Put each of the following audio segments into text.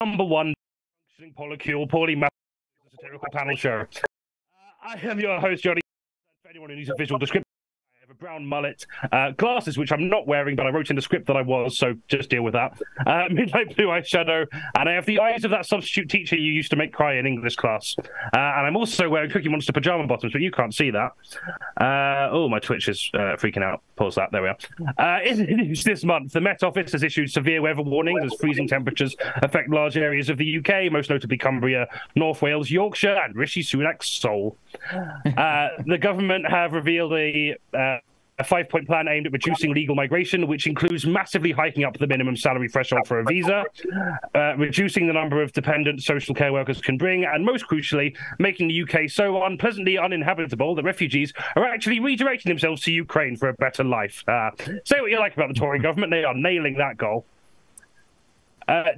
number one functioning polycule, poorly satirical panel show. I am your host, Jonny. For anyone who needs a visual description, I have a brown mullet, glasses, which I'm not wearing, but I wrote in the script that I was, so just deal with that. Midnight blue eyeshadow, and I have the eyes of that substitute teacher you used to make cry in English class. And I'm also wearing Cookie Monster pajama bottoms, but you can't see that. Oh, my Twitch is freaking out. Pause that. There we are. In the news this month, the Met Office has issued severe weather warnings as freezing temperatures affect large areas of the UK, most notably Cumbria, North Wales, Yorkshire, and Rishi Sunak's soul. The government have revealed a 5-point plan aimed at reducing legal migration, which includes massively hiking up the minimum salary threshold for a visa, reducing the number of dependent social care workers can bring, and most crucially, making the UK so unpleasantly uninhabitable that refugees are actually redirecting themselves to Ukraine for a better life. Say what you like about the Tory government, they are nailing that goal.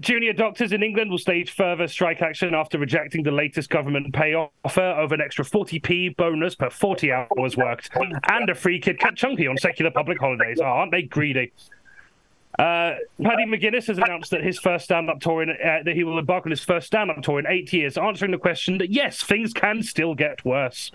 Junior doctors in England will stage further strike action after rejecting the latest government pay offer of an extra 40p bonus per 40 hours worked and a free Kit Kat Chunky on secular public holidays. Oh, aren't they greedy? Paddy McGuinness has announced that his first stand-up tour that he will embark on his first stand-up tour in 8 years, answering the question that yes, things can still get worse.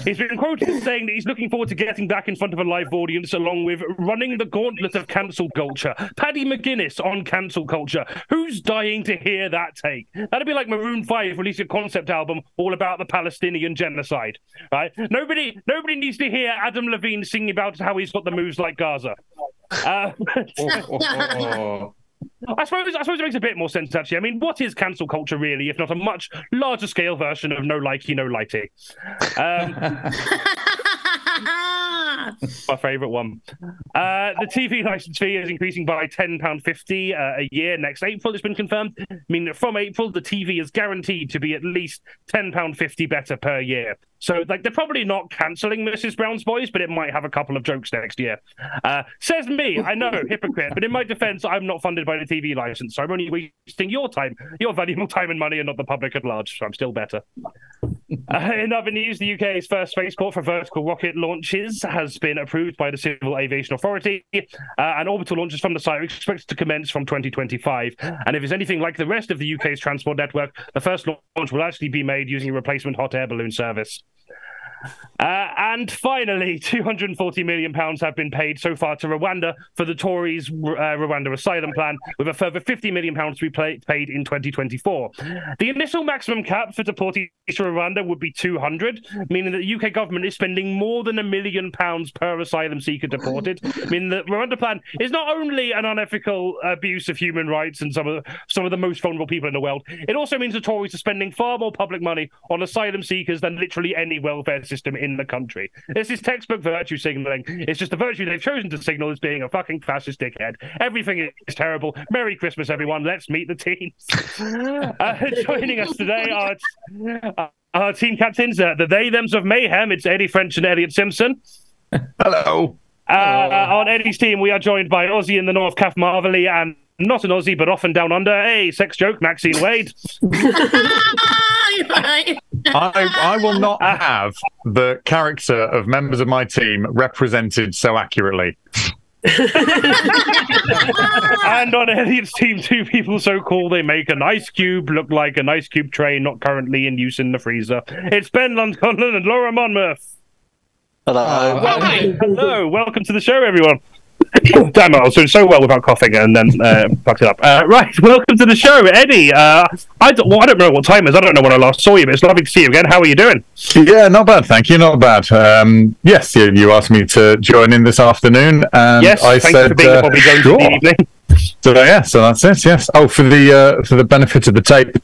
He's been quoted as saying that he's looking forward to getting back in front of a live audience, along with running the gauntlet of cancel culture. Paddy McGuinness on cancel culture. Who's dying to hear that take? That'd be like Maroon 5 releasing a concept album all about the Palestinian genocide, right? Nobody needs to hear Adam Levine singing about how he's got the moves like Gaza. I suppose it makes a bit more sense, actually. I mean, what is cancel culture really, if not a much larger scale version of no likey, no lighty? My favourite one. The TV licence fee is increasing by £10.50 a year next April. It's been confirmed. I mean, from April, the TV is guaranteed to be at least £10.50 better per year. So, like, they're probably not cancelling Mrs. Brown's Boys, but it might have a couple of jokes next year. Says me, I know, hypocrite, but in my defence, I'm not funded by the TV licence, so I'm only wasting your time, your valuable time and money, and not the public at large, so I'm still better. In other news, the UK's first spaceport for vertical rocket launches has been approved by the Civil Aviation Authority, and orbital launches from the site are expected to commence from 2025. And if it's anything like the rest of the UK's transport network, the first launch will actually be made using a replacement hot air balloon service. And finally, £240 million have been paid so far to Rwanda for the Tories' Rwanda asylum plan, with a further £50 million to be paid in 2024. The initial maximum cap for deportees to Rwanda would be 200, meaning that the UK government is spending more than £1 million per asylum seeker deported. Meaning the Rwanda plan is not only an unethical abuse of human rights and some of the most vulnerable people in the world, it also means the Tories are spending far more public money on asylum seekers than literally any welfare system in the country. This is textbook virtue signaling. It's just the virtue they've chosen to signal as being a fucking fascist dickhead. Everything is terrible. Merry Christmas, everyone. Let's meet the teams. Joining us today are our team captains, the they-thems of mayhem. It's Eddie French and Elliott Simpson. Hello. On Eddie's team, we are joined by Aussie in the North, KATH Marvelly, and not an Aussie, but often down under, a sex joke, Maxine Wade. I will not have the character of members of my team represented so accurately. And on Elliott's team, two people so cool they make an ice cube look like an ice cube tray not currently in use in the freezer. It's Ben LUND-CONLON and Laura MONMOTH. Hello. Hello, welcome to the show, everyone. Damn it, I was doing so well without coughing and then fucked it up. Right, welcome to the show, Eddie. I don't know what time it is. I don't know when I last saw you, but it's lovely to see you again. How are you doing? Yeah, not bad, thank you. Not bad. Yes, you asked me to join in this afternoon, and yes, I said, for being the sure. The evening. So that's it. Yes. Oh, for the benefit of the tape,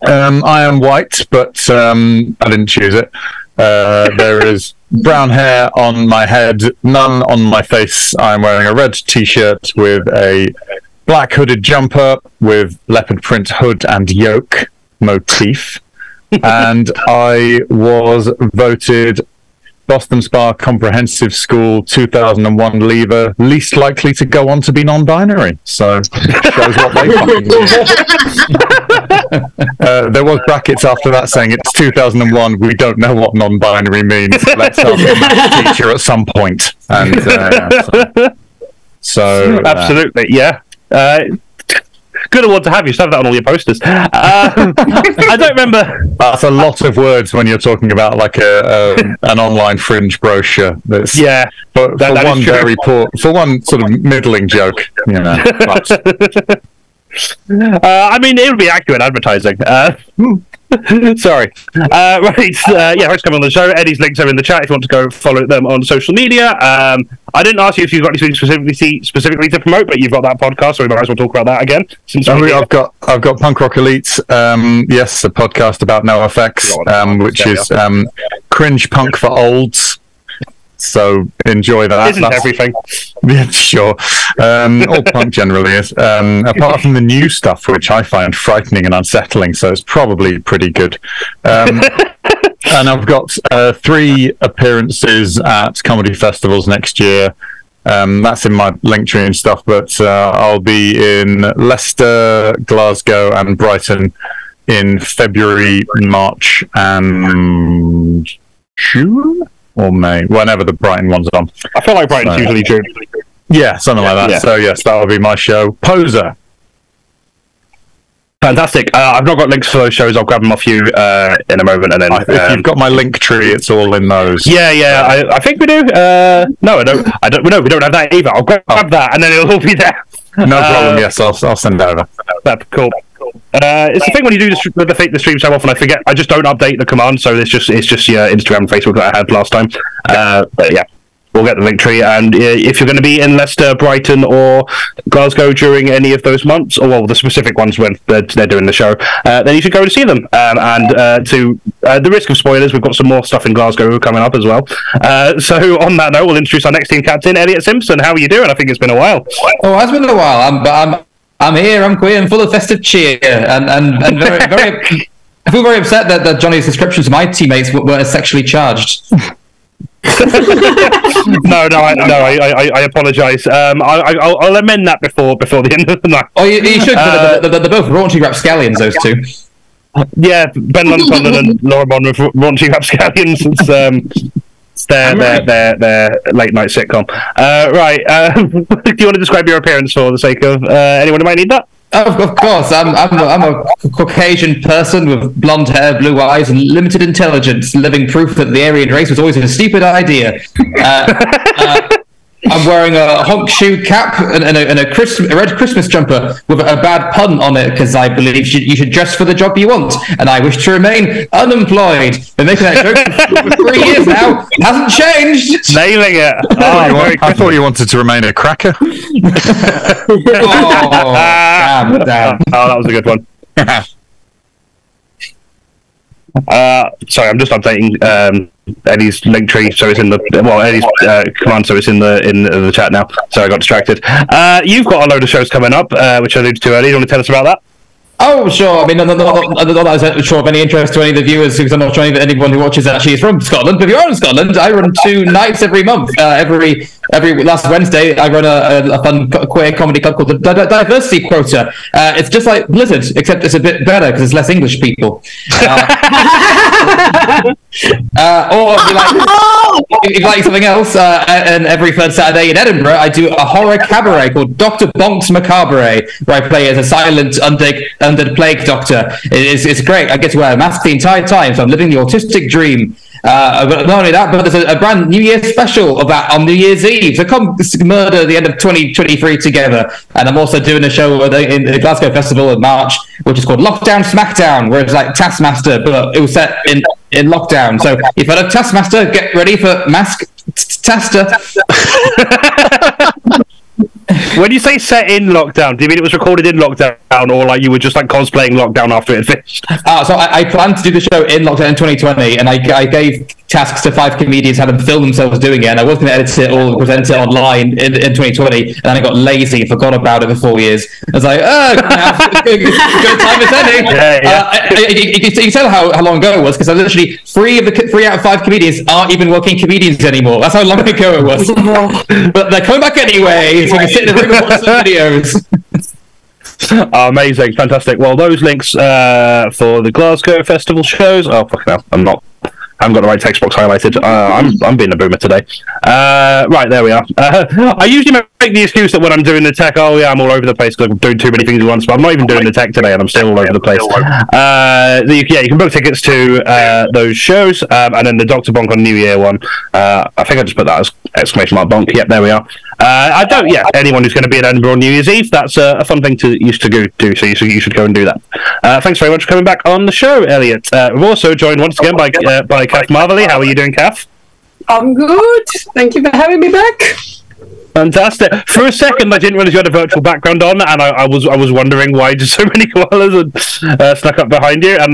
I am white, but I didn't choose it. There is brown hair on my head, none on my face. I'm wearing a red t-shirt with a black hooded jumper with leopard print hood and yoke motif. And I was voted Boston Spa Comprehensive School 2001 leaver, least likely to go on to be non-binary. So shows what they fucking do. There was brackets after that saying it's 2001. We don't know what non-binary means. Let's ask a maths teacher at some point. And So absolutely, yeah. Good award to have. You should have that on all your posters. I don't remember. That's a lot of words when you're talking about like an online fringe brochure. That's, yeah, but for one very poor, for one sort of middling joke, you know. I mean, it would be accurate advertising. Sorry. Right. Yeah, thanks for coming on the show. Eddie's links are in the chat if you want to go follow them on social media. I didn't ask you if you've got anything specifically to promote, but you've got that podcast, so we might as well talk about that again. I've got Punk Rock Elite. Yes, a podcast about NoFX, which is cringe punk for olds. So enjoy that. Isn't everything? Yeah, sure. All punk generally is. Apart from the new stuff, which I find frightening and unsettling, so it's probably pretty good. And I've got 3 appearances at comedy festivals next year. That's in my link tree and stuff, but I'll be in Leicester, Glasgow, and Brighton in February, March, and June? Or May, whenever the Brighton one's on. I feel like Brighton's usually June. Yeah, something like that. Yeah. So yes, that'll be my show. Poser. Fantastic. I've not got links for those shows. I'll grab them off you in a moment, and then if you've got my link tree, it's all in those. Yeah. I think we do. No, I don't. No, we don't have that either. I'll grab that, and then it'll all be there. No problem. Yes, I'll send it over. That's cool. It's the thing when you do the stream so often, I forget. I just don't update the command, so it's just your Instagram and Facebook that I had last time. But yeah, we'll get the link tree. And if you're going to be in Leicester, Brighton, or Glasgow during any of those months, or well, the specific ones when they're doing the show, then you should go and see them. And to the risk of spoilers, we've got some more stuff in Glasgow coming up as well. So on that note, we'll introduce our next team captain, ELIOTT Simpson. How are you doing? I think it's been a while. Oh, it has been a while. I'm here, I'm queer, and full of festive cheer, and very, very. I feel very upset that Jonny's descriptions of my teammates were sexually charged. No, I apologise. I'll amend that before the end of the night. Oh, you should. They're both raunchy rapscallions, those two. Yeah, Ben LUND-CONLON and Lorien with raunchy rapscallions. It's their late night sitcom. Right. Do you want to describe your appearance for the sake of anyone who might need that? Of course. I'm a Caucasian person with blonde hair, blue eyes, and limited intelligence, living proof that the Aryan race was always a stupid idea. I'm wearing a honk shoe cap and a red Christmas jumper with a bad pun on it because I believe you should dress for the job you want, and I wish to remain unemployed. Been making that joke for 3 years now. It hasn't changed. Nailing it. I thought you wanted to remain a cracker. Damn. Oh, that was a good one. Sorry, I'm just updating Eddie's link tree, so it's in the Eddie's command, so it's in the chat now. So I got distracted. You've got a load of shows coming up, which I alluded to earlier. Do you want to tell us about that? Oh, sure. I mean, not that I was sure of any interest to any of the viewers, because I'm not sure anyone who watches actually is from Scotland. But if you are in Scotland, I run 2 nights every month. Every last Wednesday, I run a fun queer comedy club called the Diversity Quota. It's just like Blizzard, except it's a bit better because it's less English people. Or if you like something else, and every third Saturday in Edinburgh, I do a horror cabaret called Dr. Bonk's Macabre, where I play as a silent undead plague doctor. It's great. I get to wear a mask the entire time, so I'm living the autistic dream. But not only that, but there's a brand New Year special of that on New Year's Eve. So come murder the end of 2023 together. And I'm also doing a show in the Glasgow Festival in March, which is called Lockdown Smackdown, where it's like Taskmaster, but it was set in lockdown. So if I have Taskmaster, get ready for Mask-Taster. When you say set in lockdown, do you mean it was recorded in lockdown, or like you were just like cosplaying lockdown after it finished? So I planned to do the show in lockdown in 2020, and I gave tasks to 5 comedians, had them film themselves doing it, and I was going to edit it all and present it online in 2020, and then I got lazy and forgot about it for 4 years. I was like, good time as any. You can tell how long ago it was, because I literally 3 out of 5 comedians aren't even working comedians anymore. That's how long ago it was. But they're coming back anyway, so we can sit in the room and watch some videos. Amazing, fantastic. Well, those links for the Glasgow Festival shows. Oh, fucking hell, I'm not haven't got the right text box highlighted. I'm being a boomer today. Right, there we are. I usually make the excuse that when I'm doing the tech, oh yeah, I'm all over the place because I'm doing too many things at once, but I'm not even doing the tech today and I'm still all over the place. You can book tickets to those shows, and then the Dr. Bonk on New Year one. I think I just put that as exclamation mark bonk. Yep, there we are. Anyone who's going to be in Edinburgh on New Year's Eve, that's a fun thing to go do, so you should go and do that. Thanks very much for coming back on the show, Elliot. We're also joined once again by KATH MARVELLEY. How are you doing, KATH? I'm good. Thank you for having me back. Fantastic. For a second, I didn't realize you had a virtual background on, and I was wondering why just so many koalas had snuck up behind you, and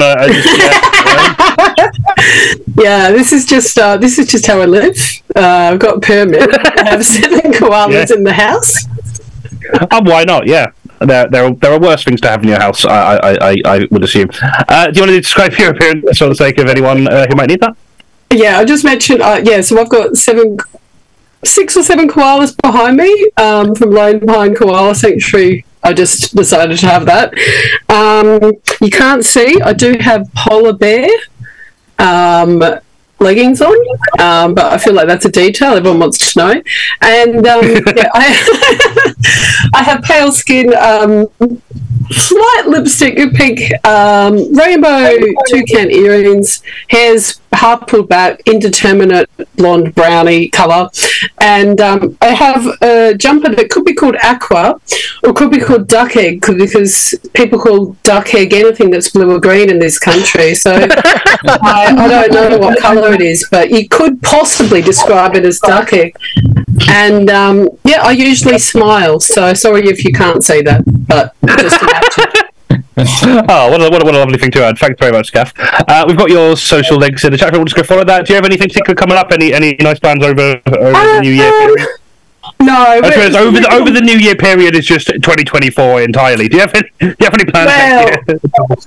yeah, this is just how I live. I've got a permit. I have 7 koalas in the house. Why not? Yeah. There are worse things to have in your house, I would assume. Do you want to describe your appearance for the sake of anyone who might need that? Yeah, I just mentioned, so I've got 6 or 7 koalas behind me from Lone Pine Koala Sanctuary. I just decided to have that. You can't see, I do have polar bear leggings on, but I feel like that's a detail everyone wants to know. And I have pale skin, slight lipstick, pink, rainbow toucan earrings, hair's half pulled back, indeterminate blonde brownie colour, and I have a jumper that could be called aqua or could be called duck egg, because people call duck egg anything that's blue or green in this country, so I don't know what colour it is, but you could possibly describe it as duck egg. And I usually smile, so sorry if you can't see that, but just imagine. Oh, what a lovely thing to add. Thanks very much, KATH. We've got your social links in the chat. We'll just go follow that. Do you have anything particular coming up? Any nice plans over the New Year period? No. I suppose over the New Year period is just 2024 entirely. Do you have any plans?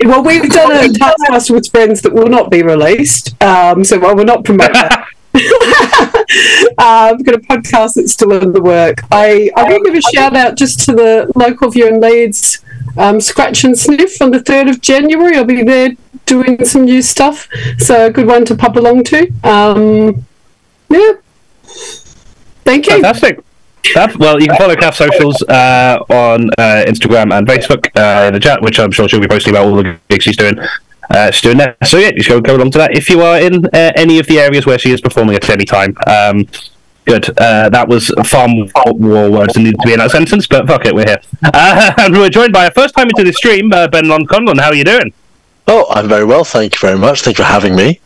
Well, we've done a taskmaster with friends that will not be released, so I will not promote that. I've got a podcast that's still in the work. I will give a shout out just to the local view in Leeds, Scratch and Sniff on the 3rd of January. I'll be there doing some new stuff, so a good one to pop along to. Thank you. Fantastic. Well, you can follow KATH socials on Instagram and Facebook in the chat, which I'm sure she'll be posting about all the gigs she's doing. Doing that. So yeah, just go along to that if you are in any of the areas where she is performing at any time. Good. That was far more words than needed to be in that sentence, but fuck it, we're here. And we're joined by a first time into the stream, Ben LUND-CONLON. How are you doing? Oh, I'm very well, thank you very much. Thank you for having me.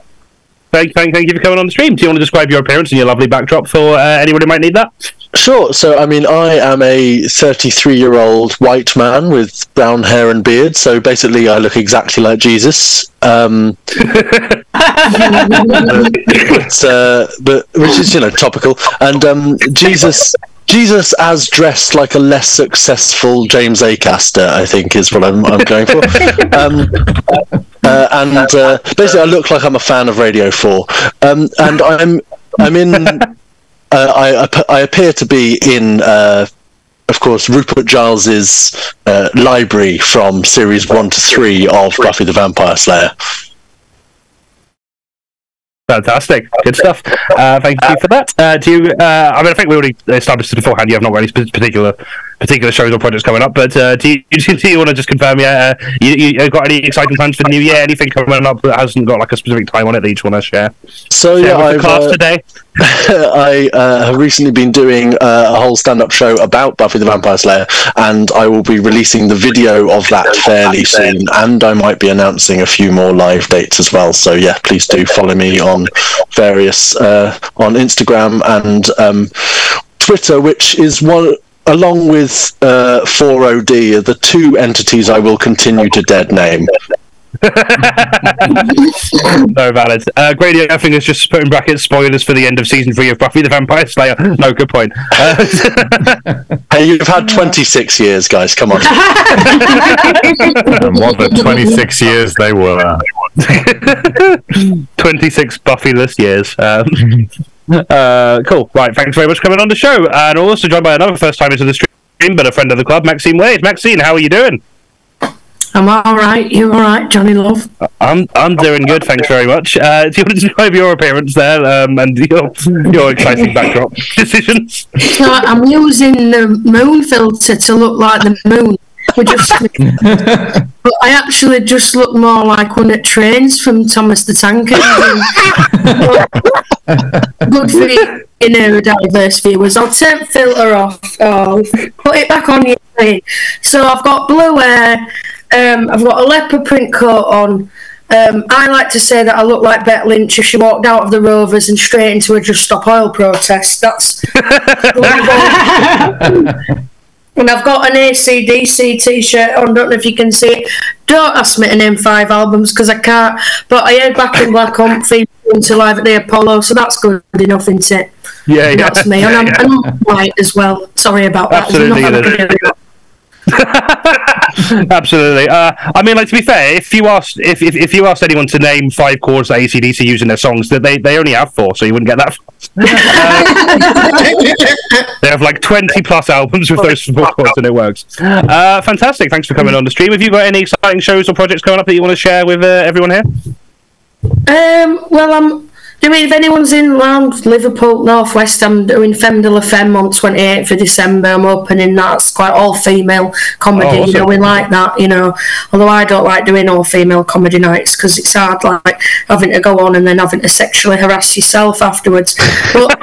Thank you for coming on the stream. Do you want to describe your appearance and your lovely backdrop for anyone who might need that? Sure. So, I mean, I am a 33-year-old white man with brown hair and beard. So basically, I look exactly like Jesus. But which is, topical. And Jesus as dressed like a less successful James Acaster, I think, is what I'm going for. Basically, I look like I'm a fan of Radio 4, and I'm in. I appear to be in, of course, Rupert Giles's library from series 1 to 3 of Buffy the Vampire Slayer. Fantastic, good stuff. Thank you for that. I think we already established this beforehand. You have not got any particular shows or projects coming up, but do you want to just confirm? You got any exciting plans for the new year? Anything coming up that hasn't got like a specific time on it that you just want to share? So yeah, I've today. I have recently been doing a whole stand-up show about Buffy the Vampire Slayer, and I will be releasing the video of that fairly soon, and I might be announcing a few more live dates as well. So yeah, please do follow me on various on Instagram and Twitter, which is one, along with 4OD, are the two entities I will continue to dead name. No valid. Grady, I think it's just put in brackets spoilers for the end of season 3 of Buffy the Vampire Slayer. No, good point. Hey, you've had 26 years, guys. Come on. And what the 26 years they were. 26 Buffy-less years. Cool. Right, thanks very much for coming on the show. And also joined by another first time into the stream, but a friend of the club, MAXINE Waves. MAXINE, how are you doing? I'm all right. You all right, Johnny Love? I'm doing good, thanks very much. Do you want to describe your appearance there and your exciting backdrop decisions? So I'm using the moon filter to look like the moon. But I actually just look more like one of trains from Thomas the Tank Engine. Good for you, diverse viewers. I'll take the filter off. Put it back on your screen. So I've got blue hair. I've got a leopard print coat on. I like to say that I look like Bette Lynch if she walked out of the Rovers and straight into a Just Stop Oil protest. That's. And I've got an AC/DC t-shirt on. Don't know if you can see it. Don't ask me to name 5 albums because I can't. But I heard Back in Black on into Live at the Apollo, so that's good enough, isn't it? Yeah, that's me. And I'm white as well. Sorry about that. Absolutely, Absolutely. I mean, like, to be fair, if you asked anyone to name 5 chords that AC/DC use in their songs, that they only have 4, so you wouldn't get that. They have like 20 plus albums with those 4 chords, and it works. Fantastic. Thanks for coming on the stream. Have you got any exciting shows or projects coming up that you want to share with everyone here? Well, if anyone's in around Liverpool, North West, I'm doing Femme de la Femme on 28th of December. I'm opening that. It's quite all-female comedy, awesome. We like that, Although I don't like doing all-female comedy nights because it's hard, like, having to go on and then having to sexually harass yourself afterwards. But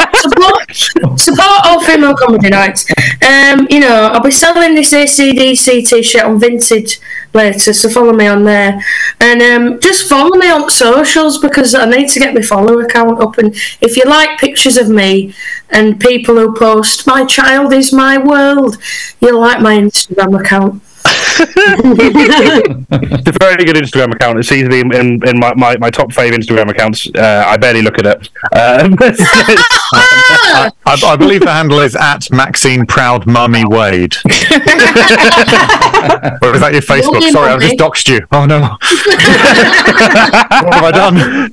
support all-female comedy nights. I'll be selling this AC/DC t-shirt on Vinted later, so follow me on there. And just follow me on socials because I need to get my follower account up. And if you like pictures of me and people who post "My child is my world," you'll like my Instagram account. It's a very good Instagram account. It seems to be in my top 5 Instagram accounts. I barely look at it. I believe the handle is at Maxine Proud Mummy Wade. Or is that your Facebook? Sorry, I've just doxed you. Oh no. What have I done?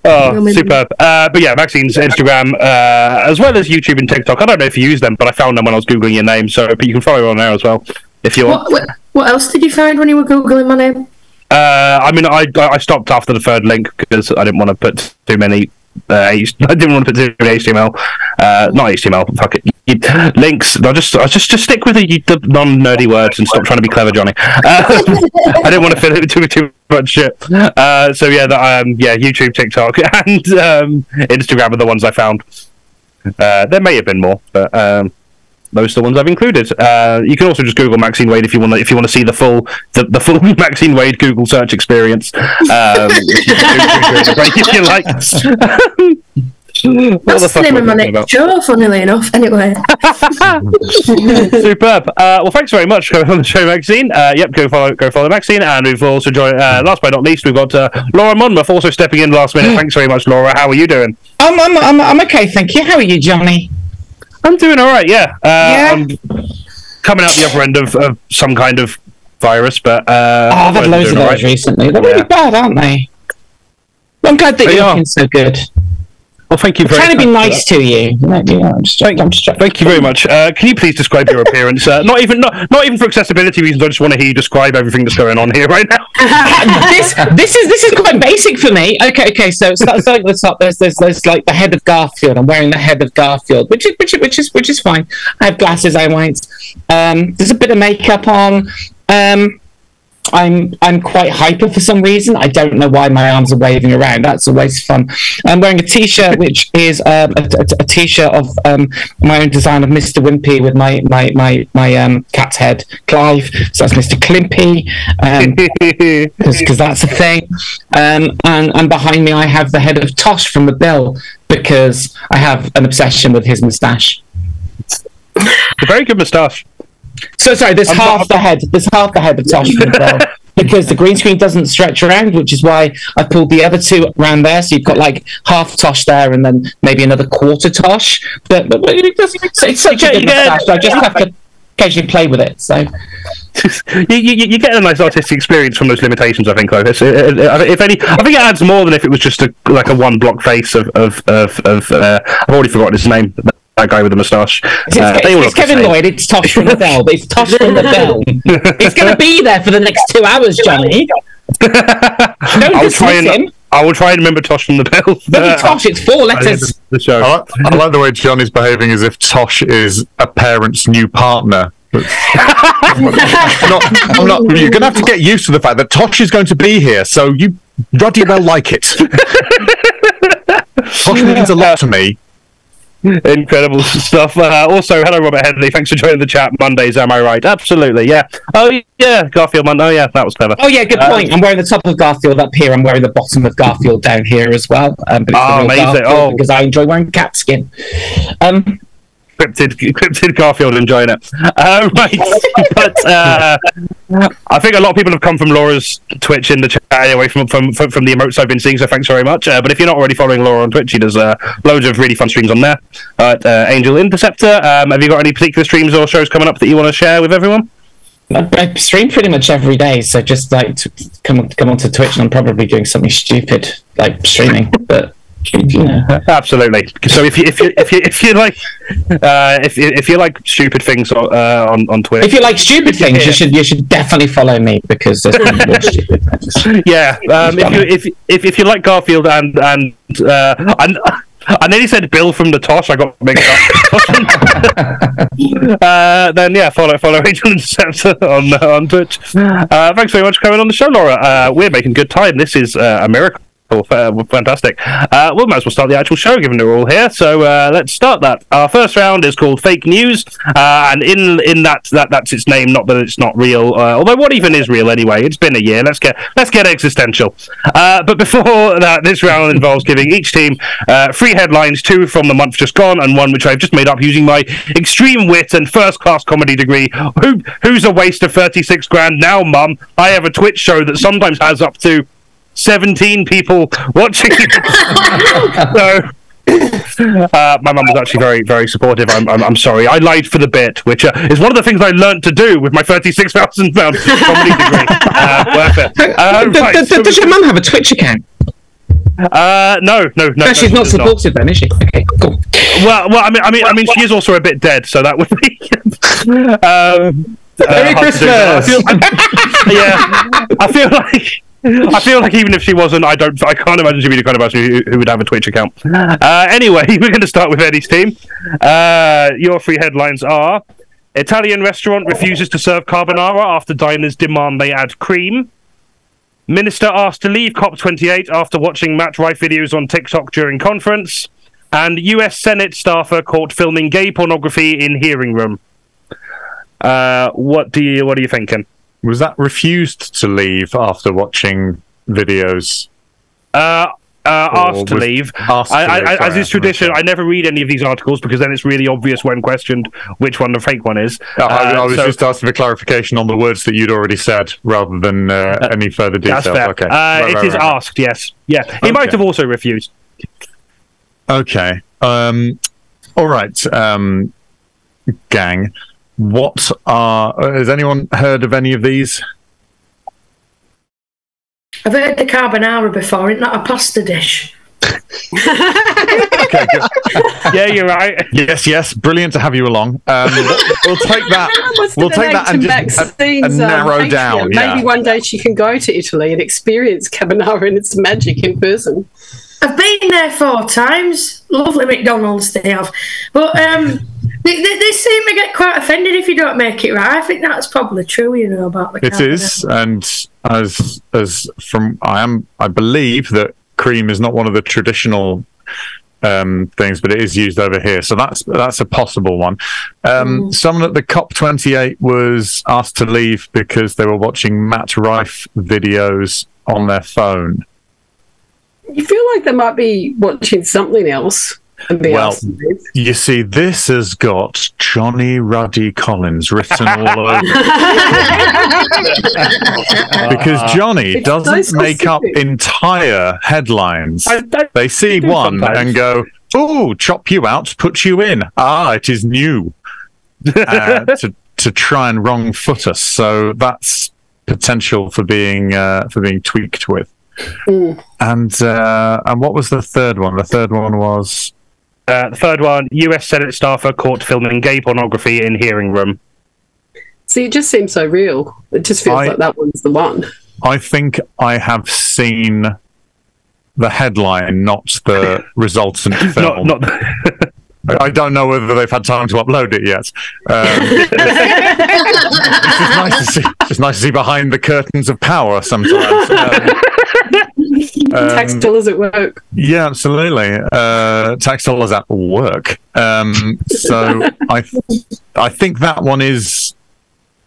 Oh, superb. But yeah, Maxine's Instagram, as well as YouTube and TikTok. I don't know if you use them, but I found them when I was Googling your name, but you can follow her on there as well, if you want. What else did you find when you were Googling my name? I stopped after the 3rd link because I didn't want to put too many I didn't want to put too many HTML. Not HTML, fuck it. Links. I'll just stick with the non-nerdy words and stop trying to be clever, Johnny. I didn't want to fill it with too much shit. So yeah, YouTube, TikTok, and Instagram are the ones I found. There may have been more, but those are the ones I've included. You can also just Google Maxine Wade if you want to see the full Maxine Wade Google search experience. If you like. That's the name of my next show, funnily enough. Anyway. Superb. Well, thanks very much for coming on the show, Maxine. Yep, go follow Maxine, and we've also joined. Last but not least, we've got Laura MONMOTH also stepping in last minute. Thanks very much, Laura. How are you doing? I'm okay, thank you. How are you, Johnny? I'm doing all right. Yeah. I'm coming out the other end of some kind of virus, but I've had loads of those recently. They're really bad, aren't they? Well, I'm glad that you're looking so good. Well, thank you very much. I'm trying to be nice to you. Thank you very much. Can you please describe your appearance? Not even for accessibility reasons. I just want to hear you describe everything that's going on here right now. This is quite basic for me. Okay. So starting at the top, there's like the head of Garfield. I'm wearing the head of Garfield, which is fine. I have glasses. I have whites. There's a bit of makeup on. I'm quite hyper for some reason. I don't know why my arms are waving around. That's always fun. I'm wearing a t-shirt which is a t-shirt of my own design of Mr. Wimpy with my cat's head, Clive. So that's Mr. Climpy, because that's a thing. And behind me I have the head of Tosh from The Bill because I have an obsession with his moustache. A very good moustache. So sorry, there's half the head of Tosh from The Bill because the green screen doesn't stretch around, which is why I pulled the other two around there. So you've got like half Tosh there, and then maybe another quarter Tosh. But it's such a good moustache. I just have to occasionally play with it. So you get a nice artistic experience from those limitations. I think, Clovis. If any, I think it adds more than if it was just a one block face of I've already forgotten his name. that guy with the moustache. It's Kevin Lloyd. It's Tosh from the Bell. It's Tosh from the Bell. It's going to be there for the next 2 hours, Johnny. Don't dismiss him. I will try and remember Tosh from the Bell. Maybe Tosh, it's 4 letters. The show. I like the way Johnny's behaving as if Tosh is a parent's new partner. I'm not, you're going to have to get used to the fact that Tosh is going to be here, so you bloody well like it. Tosh means a lot to me. Incredible stuff. Also, hello, Robert Headley. Thanks for joining the chat. Mondays, am I right? Absolutely, yeah. Oh, yeah, Garfield Monday. Oh, yeah, that was clever. Oh, yeah, good point. I'm wearing the top of Garfield up here. I'm wearing the bottom of Garfield down here as well. But it's amazing. Because I enjoy wearing cat skin. Cryptid Garfield enjoying it. Right. But I think a lot of people have come from Laura's Twitch in the chat anyway from the emotes I've been seeing, so thanks very much. But if you're not already following Laura on Twitch, she does loads of really fun streams on there. Angel Interceptor, have you got any particular streams or shows coming up that you want to share with everyone? I stream pretty much every day, so just like to come onto Twitch, and I'm probably doing something stupid like streaming, but you know. Absolutely. So if you like stupid things on Twitch, if you like stupid things, you should definitely follow me because there's more stupid things. Yeah. If you like Garfield and I nearly said Bill from the Tosh. I got mixed up. Then yeah, follow Angel Interceptor on Twitch. Thanks very much for coming on the show, Laura. We're making good time. This is a miracle. Fantastic. We might as well start the actual show, given we're all here. So let's start that. Our first round is called Fake News, and in that's its name. Not that it's not real, although what even is real anyway? It's been a year. Let's get existential. But before that, this round involves giving each team 3 headlines: 2 from the month just gone, and 1 which I've just made up using my extreme wit and first-class comedy degree. Who's a waste of 36 grand now, Mum? I have a Twitch show that sometimes has up to 17 people watching it. So my mum was actually very, very supportive. I'm sorry, I lied for the bit, which is one of the things I learnt to do with my £36,000 comedy degree. Worth it. Does your mum have a Twitch account? No, she's not supportive then, is she? Okay, cool. Well, I mean, she is also a bit dead, so that would be. Merry Christmas. I feel like even if she wasn't, I can't imagine she'd be the kind of person who would have a Twitch account. Anyway, we're going to start with Eddie's team. Your 3 headlines are: Italian restaurant refuses to serve carbonara after diners demand they add cream. Minister asked to leave COP28 after watching Matt Rife videos on TikTok during conference. And US Senate staffer caught filming gay pornography in hearing room. What are you thinking? Was that refused to leave after watching videos? Asked to leave. As is tradition, I never read any of these articles because then it's really obvious when questioned which one the fake one is. I was just asking for clarification on the words that you'd already said rather than any further details. That's fair. Okay. It is asked, yes. Yeah. He might have also refused. Okay. All right. Gang. Has anyone heard of any of these? I've heard the carbonara before. Isn't that a pasta dish? Okay, good. Yeah, you're right. Yes. Brilliant to have you along. We'll take that. We'll take that and just narrow down. Maybe one day she can go to Italy and experience carbonara and its magic in person. I've been there 4 times. Lovely McDonald's they have. But they seem to get quite offended if you don't make it right. I think that's probably true, about the It is, and I believe that cream is not one of the traditional things, but it is used over here. So that's a possible one. Someone at the COP28 was asked to leave because they were watching Matt Rife videos on their phone. You feel like they might be watching something else. Well, you see, this has got Jonny Ruddy Collins written all over it. Because Jonny doesn't make up entire headlines. They see one and go, "Oh, chop you out, put you in. Ah, it is new." To try and wrong foot us. So that's potential for being tweaked with. And what was the third one? The third one was The third one, US Senate staffer caught filming gay pornography in hearing room. See, it just seems so real. It just feels like that one's the one. I think I have seen the headline, not the resultant film. Not I don't know whether they've had time to upload it yet. It's just nice to see behind the curtains of power sometimes. Textile is at work. Yeah, absolutely. Textile is at work. So I think that one is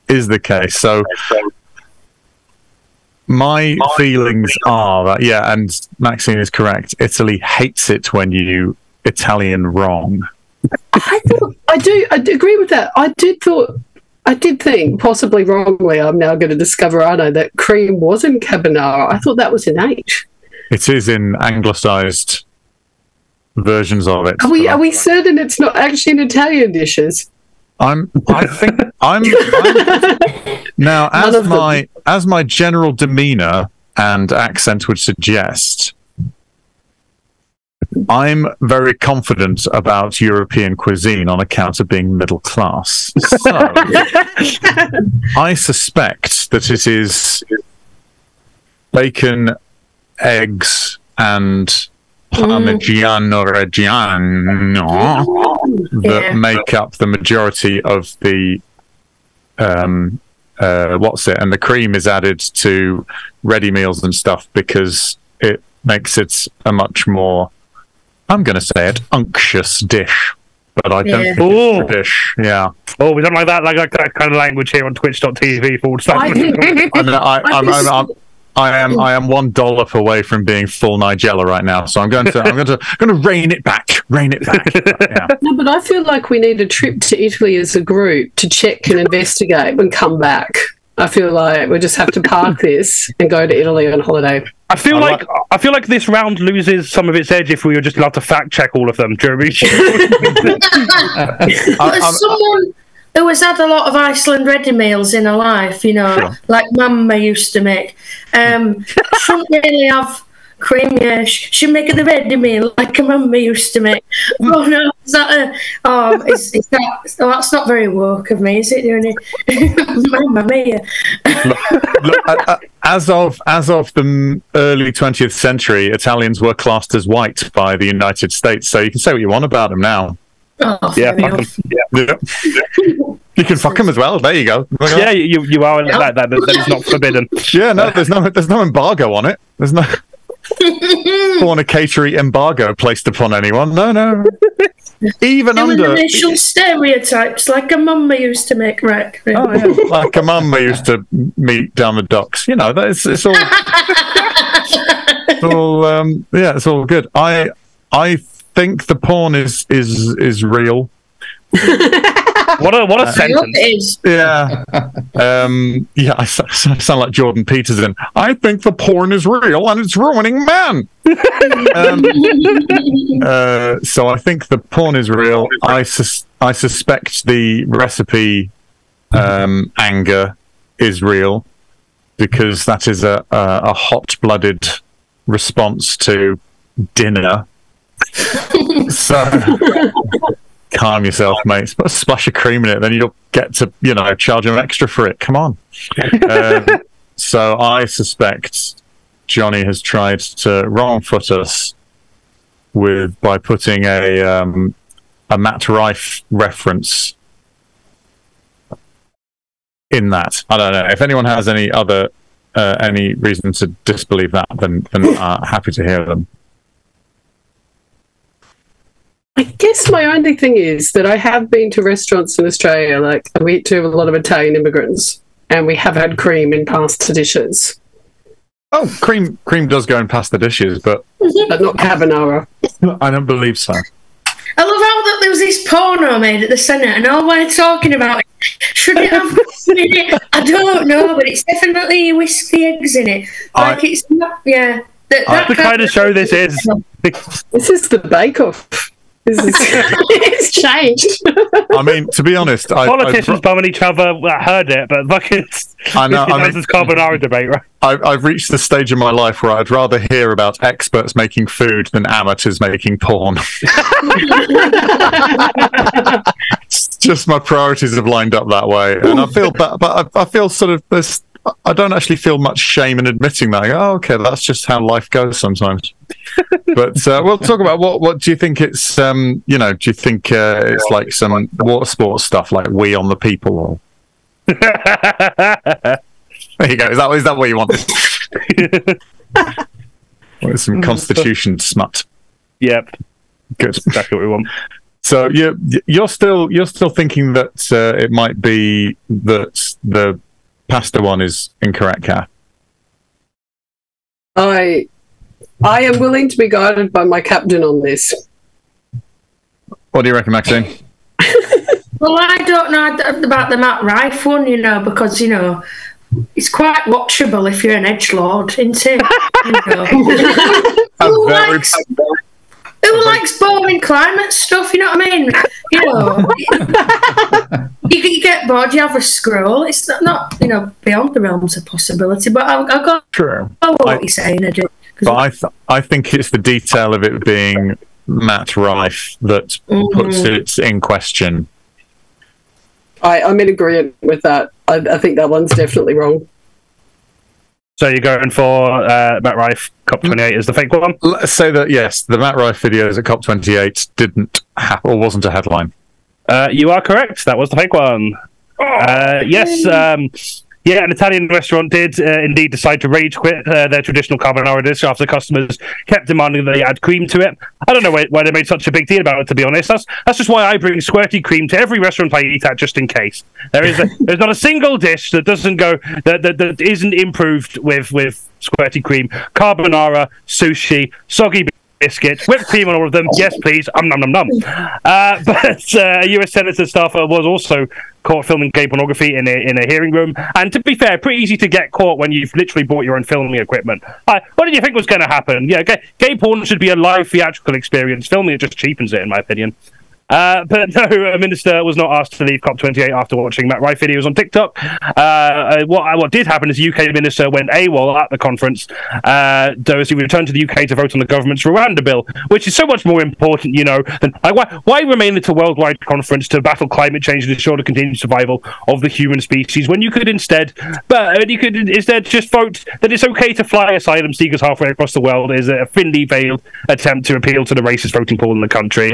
the case. So my feelings are that, yeah, and Maxine is correct. Italy hates it when you Italian wrong. I do agree with that. I did think, possibly wrongly, I'm now going to discover, aren't I, that cream was in carbonara. I thought that was in H. It is in anglicised versions of it. Are we certain it's not actually in Italian dishes? I'm now, as my general demeanour and accent would suggest, I'm very confident about European cuisine on account of being middle class. So I suspect that it is bacon, eggs, and Parmigiano Reggiano that make up the majority of the and the cream is added to ready meals and stuff because it makes it a much more, I'm going to say it, unctuous dish. But I don't think it's a dish. Yeah. Oh, we don't like that kind of language here on twitch.tv /. I am $1 away from being full Nigella right now, so I'm going to rein it back. Yeah. No, but I feel like we need a trip to Italy as a group to check and investigate and come back. I feel like we just have to park this and go to Italy on holiday. I feel like this round loses some of its edge if we were just allowed to fact check all of them, Jeremy. Someone who has had a lot of Iceland ready meals in her life, like Mama used to make. Shouldn't really have cream, yeah. She make the ready meal like a Mama used to make. Oh no, is that that's not very woke of me, is it? Mamma mia. Look, as of the early 20th century, Italians were classed as white by the United States, so you can say what you want about them now. Oh, yeah, you can fuck them as well. There you go. Yeah, you are. That is not forbidden. Yeah, no, there's no embargo on it. There's no fornicatory embargo placed upon anyone. No. Even under initial stereotypes, like a mumma used to make, right? Oh, yeah. Like a mumma used to meet down the docks. It's all. It's all good. I think the porn is real. What a sentence! Yeah, I sound like Jordan Peterson. I think the porn is real and it's ruining men. So I think the porn is real. I suspect the recipe anger is real because that is a hot-blooded response to dinner. So calm yourself, mate. Put a splash of cream in it, then you'll get to charge them extra for it. Come on. So I suspect Jonny has tried to wrong foot us by putting a Matt Rife reference in that. I don't know if anyone has any other any reason to disbelieve that, then happy to hear them. I guess my only thing is that I have been to restaurants in Australia, like we eat to a lot of Italian immigrants, and we have had cream in pasta dishes. Oh, cream does go in pasta dishes, but not carbonara. I don't believe so. I love how that there was this porno made at the Senate, and all we're talking about should it have whiskey in it? I don't know, but it's definitely whiskey eggs in it. Like it's not, yeah. That's the kind of show this is. This is the Bake Off. It's changed. I mean, to be honest, politicians bumming each other. I heard it, but fucking, I know. this is Carbonara debate, right? I've reached the stage in my life where I'd rather hear about experts making food than amateurs making porn. Just my priorities have lined up that way, and I feel but I feel sort of this. I don't actually feel much shame in admitting that. I go, oh, okay, that's just how life goes sometimes. But we'll talk about what do you think it's do you think it's like some water sports stuff like We on the People or there you go, is that what you want? Or some Constitution smut. Yep, good, exactly what we want. So you're still thinking that it might be that the pasta one is incorrect, Kath? I am willing to be guided by my captain on this. What do you reckon, Maxine? Well, I don't know about the Matt Rife one, because, it's quite watchable if you're an edgelord, isn't it? Who likes boring climate stuff, you know what I mean? You get bored, you have a scroll. It's not beyond the realms of possibility, but I'll go True. What you're saying, I do. But I think it's the detail of it being Matt Rife that puts it in question. I'm in agreement with that. I think that one's definitely wrong. So you're going for Matt Rife, COP28 is the fake one? Let's say that, yes, the Matt Rife videos at COP28 didn't happen, or wasn't a headline. You are correct. That was the fake one. Yes, an Italian restaurant did indeed decide to rage quit their traditional carbonara dish after customers kept demanding that they add cream to it. I don't know why they made such a big deal about it, to be honest. That's just why I bring squirty cream to every restaurant I eat at, just in case. There's not a single dish that doesn't go that isn't improved with squirty cream. Carbonara, sushi, soggy biscuit, whipped cream on all of them. Yes, please. Nom nom nom. But a US senator staffer was also caught filming gay pornography in a hearing room. And to be fair, pretty easy to get caught when you've literally bought your own filming equipment. What did you think was going to happen? Yeah, gay porn should be a live theatrical experience. Filming it just cheapens it, in my opinion. But no, a minister was not asked to leave COP28 after watching Matt Rife videos on TikTok. What did happen is the UK minister went AWOL at the conference, though as he returned to the UK to vote on the government's Rwanda bill, which is so much more important, than why remain at a worldwide conference to battle climate change and ensure the continued survival of the human species when you could instead just vote that it's okay to fly asylum seekers halfway across the world is a thinly veiled attempt to appeal to the racist voting pool in the country.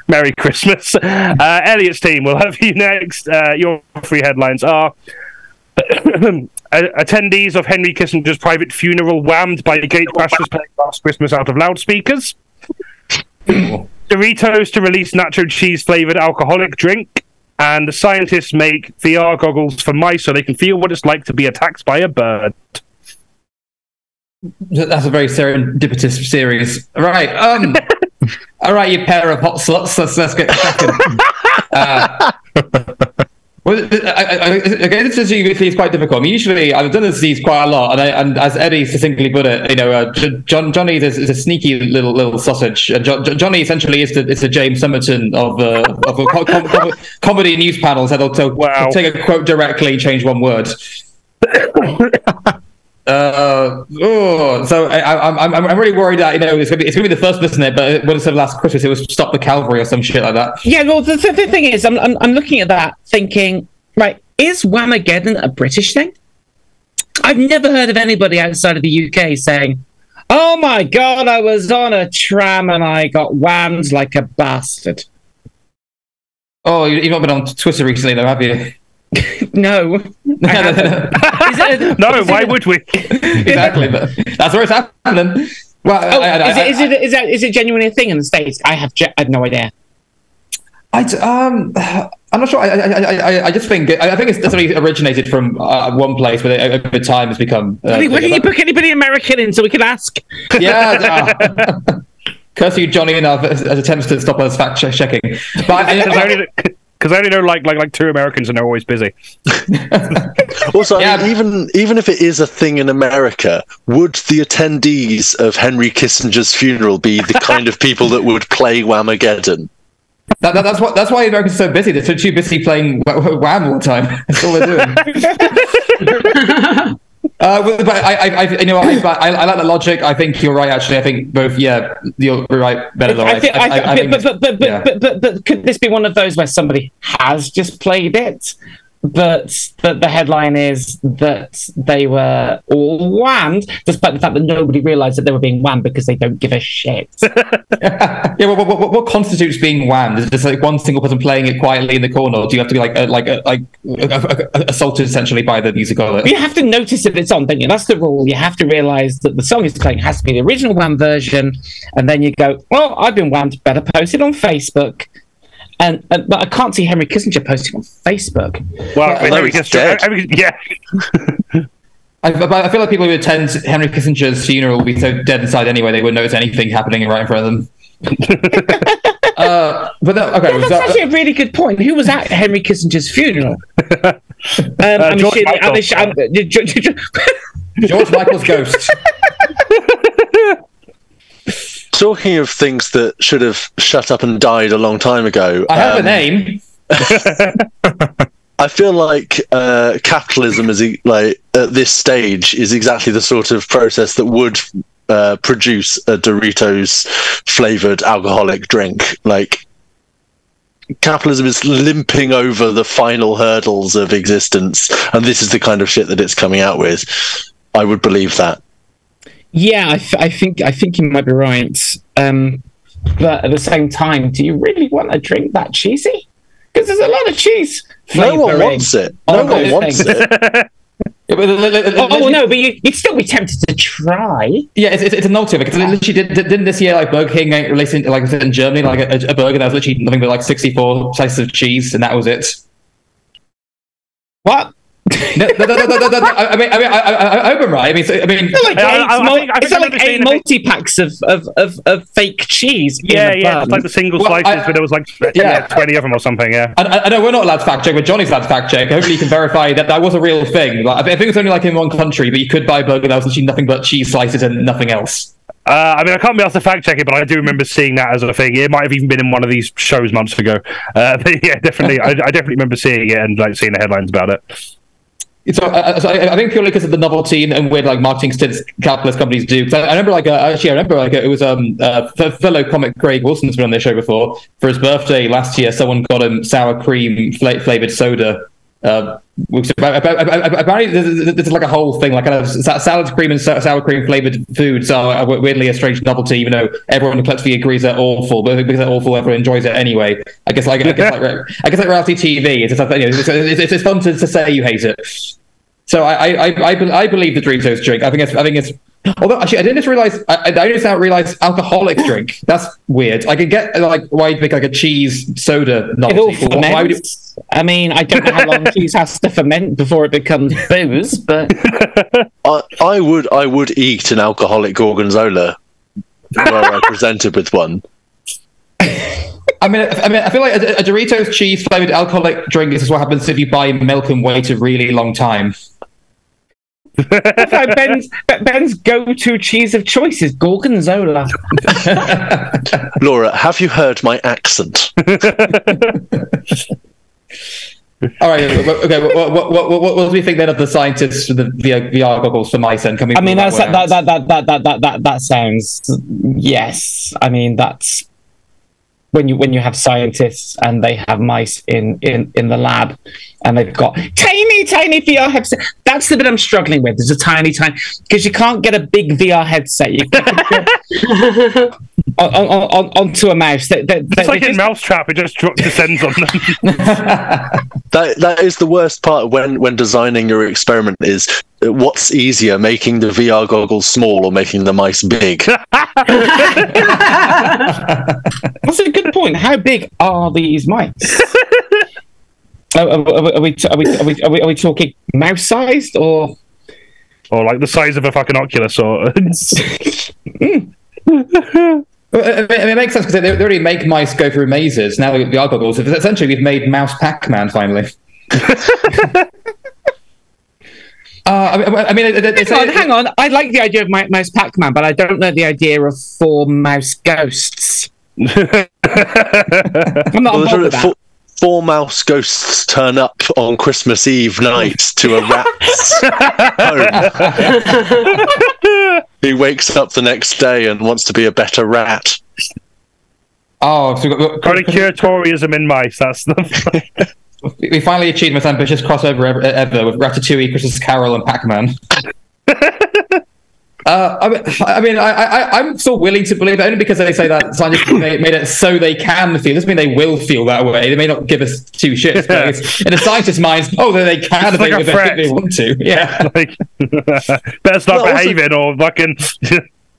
Merry Christmas. ELIOTT's team will have you next. Your three headlines are attendees of Henry Kissinger's private funeral whammed by gate crashers playing Last Christmas out of loudspeakers. Doritos to release nacho cheese flavoured alcoholic drink. And scientists make VR goggles for mice so they can feel what it's like to be attacked by a bird. That's a very serendipitous series. Right. All right, you pair of hot sluts. Let's get cracking. This is quite difficult. I mean, usually I've done these quite a lot, and as Eddie succinctly put it, Jonny is a sneaky little sausage. Jonny essentially is the James Somerton of comedy news panels. That'll take a quote directly, change one word. So I'm really worried that it's gonna be the first listener, but what I said last Christmas, it was Stop the Cavalry or some shit like that. Yeah, well, the thing is, I'm looking at that thinking, right, is Whamageddon a British thing? I've never heard of anybody outside of the UK saying, "Oh my God, I was on a tram and I got whammed like a bastard." Oh, you've not been on Twitter recently, though, have you? No. No, why would we? Exactly, but that's where it's happening. Well, is it genuinely a thing in the States? I have no idea. I'm not sure. I just think it's definitely originated from one place, but over time has become. Why don't you book anybody American in so we can ask? Yeah. Curse you, Jonny, and our attempts to stop us fact checking. But Because I only know like 2 Americans and they're always busy. Also, I mean, even if it is a thing in America, would the attendees of Henry Kissinger's funeral be the kind of people that would play Whamageddon? That's why Americans are so busy. They're too busy playing Wham all the time. That's all they're doing. But I like the logic. I think you're right. Actually, I think both. Yeah, you're right. Better than But could this be one of those where somebody has just played it, but the headline is that they were all whammed, despite the fact that nobody realised that they were being whammed because they don't give a shit. Yeah, what constitutes being whammed? Is it just like one single person playing it quietly in the corner, or do you have to be assaulted essentially by the music of it? You have to notice if it's on, don't you? That's the rule. You have to realise that the song is playing has to be the original wham version, and then you go, "Well, I've been whammed. Better post it on Facebook." But I can't see Henry Kissinger posting on Facebook. Well, Henry Kissinger, yeah. I feel like people who attend Henry Kissinger's funeral will be so dead inside anyway they wouldn't notice anything happening right in front of them. That's actually a really good point. Who was at Henry Kissinger's funeral? George Michael's ghost. Talking of things that should have shut up and died a long time ago. I have a name. I feel like capitalism is at this stage is exactly the sort of process that would produce a Doritos flavored alcoholic drink. Like, capitalism is limping over the final hurdles of existence, and this is the kind of shit that it's coming out with. I would believe that. Yeah, I think you might be right. But at the same time, do you really want a drink that cheesy? Because there's a lot of cheese. No one wants it. No one wants it. No, but you'd still be tempted to try. Yeah, it's a novelty because literally didn't this year like Burger King release in Germany like a burger that was literally nothing but like 64 slices of cheese and that was it. What? No. I mean, I hope I'm right. It's like 8 multi-packs of fake cheese. Yeah, it's like the single slices, but there was like 20 of them or something. Yeah, I know we're not allowed to fact check, but Johnny's allowed to fact check. Hopefully, you can verify that was a real thing. Like, I think it was only like in one country, but you could buy a burger that was literally nothing but cheese slices and nothing else. I mean, I can't be asked to fact check it, but I do remember seeing that as a thing. It might have even been in one of these shows months ago. But yeah, definitely, I definitely remember seeing it and like seeing the headlines about it. So I think purely because of the novelty and weird like marketing stints capitalist companies do. I remember it was fellow comic Craig Wilson's been on their show before. For his birthday last year, someone got him sour cream flavored soda. Apparently there's like a whole thing like kind of salad cream and sour cream flavored food. So weirdly a strange novelty, even though everyone collectively agrees they're awful, but because they're awful, everyone enjoys it anyway. I guess like reality TV. It's just fun to say you hate it. So I believe the Doritos drink. I think it's. Although actually, I didn't just realize. I didn't realize alcoholic drink. That's weird. I can get like why you'd make like a cheese soda novelty. Why would it... I mean, I don't know how long cheese has to ferment before it becomes booze, but I would eat an alcoholic gorgonzola were I presented with one. I mean, I feel like a Doritos cheese flavored alcoholic drink is what happens if you buy milk and wait a really long time. Ben's go-to cheese of choice is gorgonzola. Laura, have you heard my accent? All right. Okay. What do we think then of the scientists for the VR goggles for mice? And coming. I mean, that sounds. Yes. I mean, that's when you have scientists and they have mice in the lab and they've got tiny VR headset. That's the bit I'm struggling with. There's a tiny because you can't get a big VR headset. You onto a mouse. It's like in Mousetrap. It just descends on them. That is the worst part when designing your experiment is what's easier, making the VR goggles small or making the mice big. That's a good point. How big are these mice? Are we talking mouse sized or like the size of a fucking Oculus or? Well, it makes sense because they already make mice go through mazes. Now the VR goggles. Essentially, we've made Mouse Pac-Man finally. I mean, hang on. I like the idea of Mouse Pac-Man, but I don't like the idea of 4 mouse ghosts. I'm not on board with that. 4 mouse ghosts turn up on Christmas Eve night to a rat's home. He wakes up the next day and wants to be a better rat. Oh, so got to cure Toryism in mice. That's the. We finally achieved the most ambitious crossover ever with Ratatouille, Christmas Carol, and Pac-Man. I'm still willing to believe it, only because they say that scientists made it so they can feel. Doesn't mean they will feel that way. They may not give us 2 shits, but in a scientist's mind, they can if they want to. Yeah, better start behaving or fucking.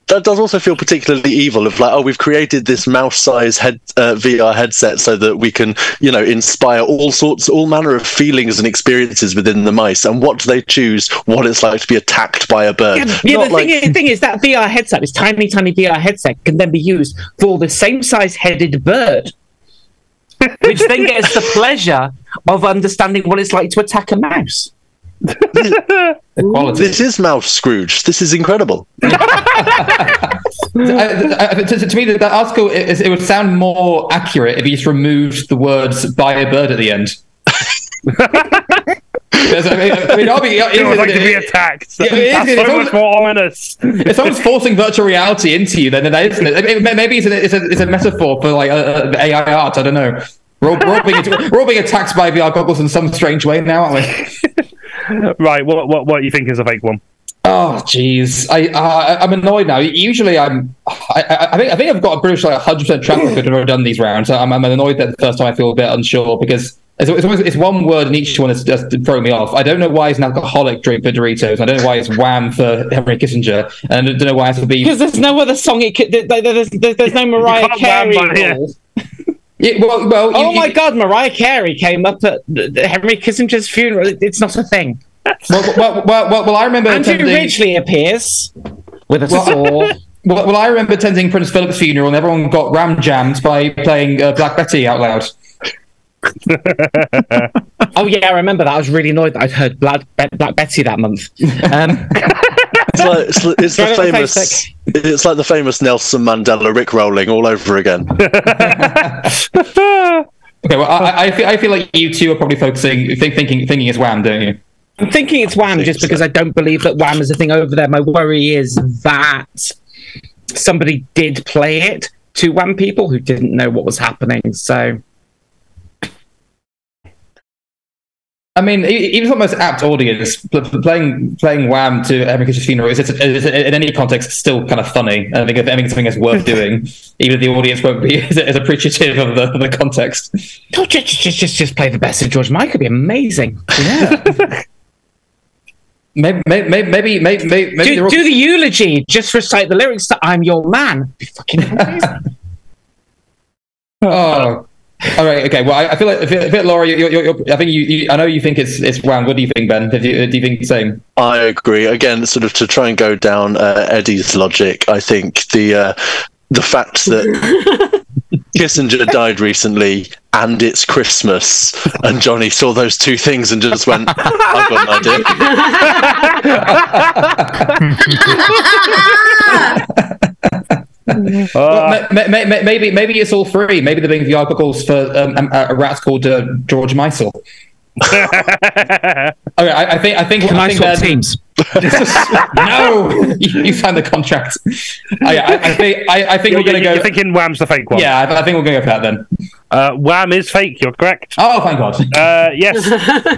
That does also feel particularly evil of we've created this mouse-size VR headset so that we can, inspire all manner of feelings and experiences within the mice. And what do they choose? What it's like to be attacked by a bird. Yeah, the thing is that VR headset, this tiny VR headset, can then be used for the same size headed bird, which then gets the pleasure of understanding what it's like to attack a mouse. This is Mouse Scrooge. This is incredible. To me, that article it would sound more accurate if you just removed the words "by a bird" at the end. Like to be attacked. That's so much more ominous. If someone's forcing virtual reality into you, then that isn't it. Maybe it's a metaphor for AI art. I don't know. We're all being attacked by VR goggles in some strange way now, aren't we? Right, what do you think is a fake one? Oh, jeez, I'm annoyed now. Usually, I think I've got a pretty 100% track record when I've done these rounds. I'm annoyed that the first time I feel a bit unsure because it's one word in each one that's just thrown me off. I don't know why it's an alcoholic drink for Doritos. I don't know why it's Wham for Henry Kissinger, and I don't know why it has to be because there's no other song. There's no Mariah Carey. Yeah, my God, Mariah Carey came up at Henry Kissinger's funeral. It's not a thing. Well, I remember Andrew Ridgeley appears with a sword. Well, I remember attending Prince Philip's funeral and everyone got ram-jammed by playing Black Betty out loud. Oh yeah, I remember that. I was really annoyed that I'd heard Black Betty that month. It's like the famous Nelson Mandela Rickrolling all over again. Okay, well, I feel like you two are probably thinking it's Wham, don't you? I'm thinking it's Wham just because I don't believe that Wham is a thing over there. My worry is that somebody did play it to Wham people who didn't know what was happening. So, I mean, even the most apt audience playing Wham to Henry Kissinger's funeral is in any context still kind of funny. I think something that's worth doing, even if the audience won't be as appreciative of the context. No, just play the best of George Michael. It'd be amazing. Yeah. Maybe do the eulogy. Just recite the lyrics to "I'm Your Man." It'd be fucking amazing. Oh. All right. Okay. Well, I feel like Laura, I know you think it's Wham. What do you think, Ben? Do you think the same? I agree. Again, sort of to try and go down Eddie's logic, I think the fact that Kissinger died recently and it's Christmas, and Jonny saw those two things and just went, "I've got an idea." Well, maybe it's all free. Maybe they're being VR goggles for a rat called George Meisel. Okay, I think. Can I swap teams? No, you signed the contract. I think we're going to go. You're thinking Wham's the fake one? Yeah, I think we're going to go for that then. Wham is fake. You're correct. Oh, thank God. Yes.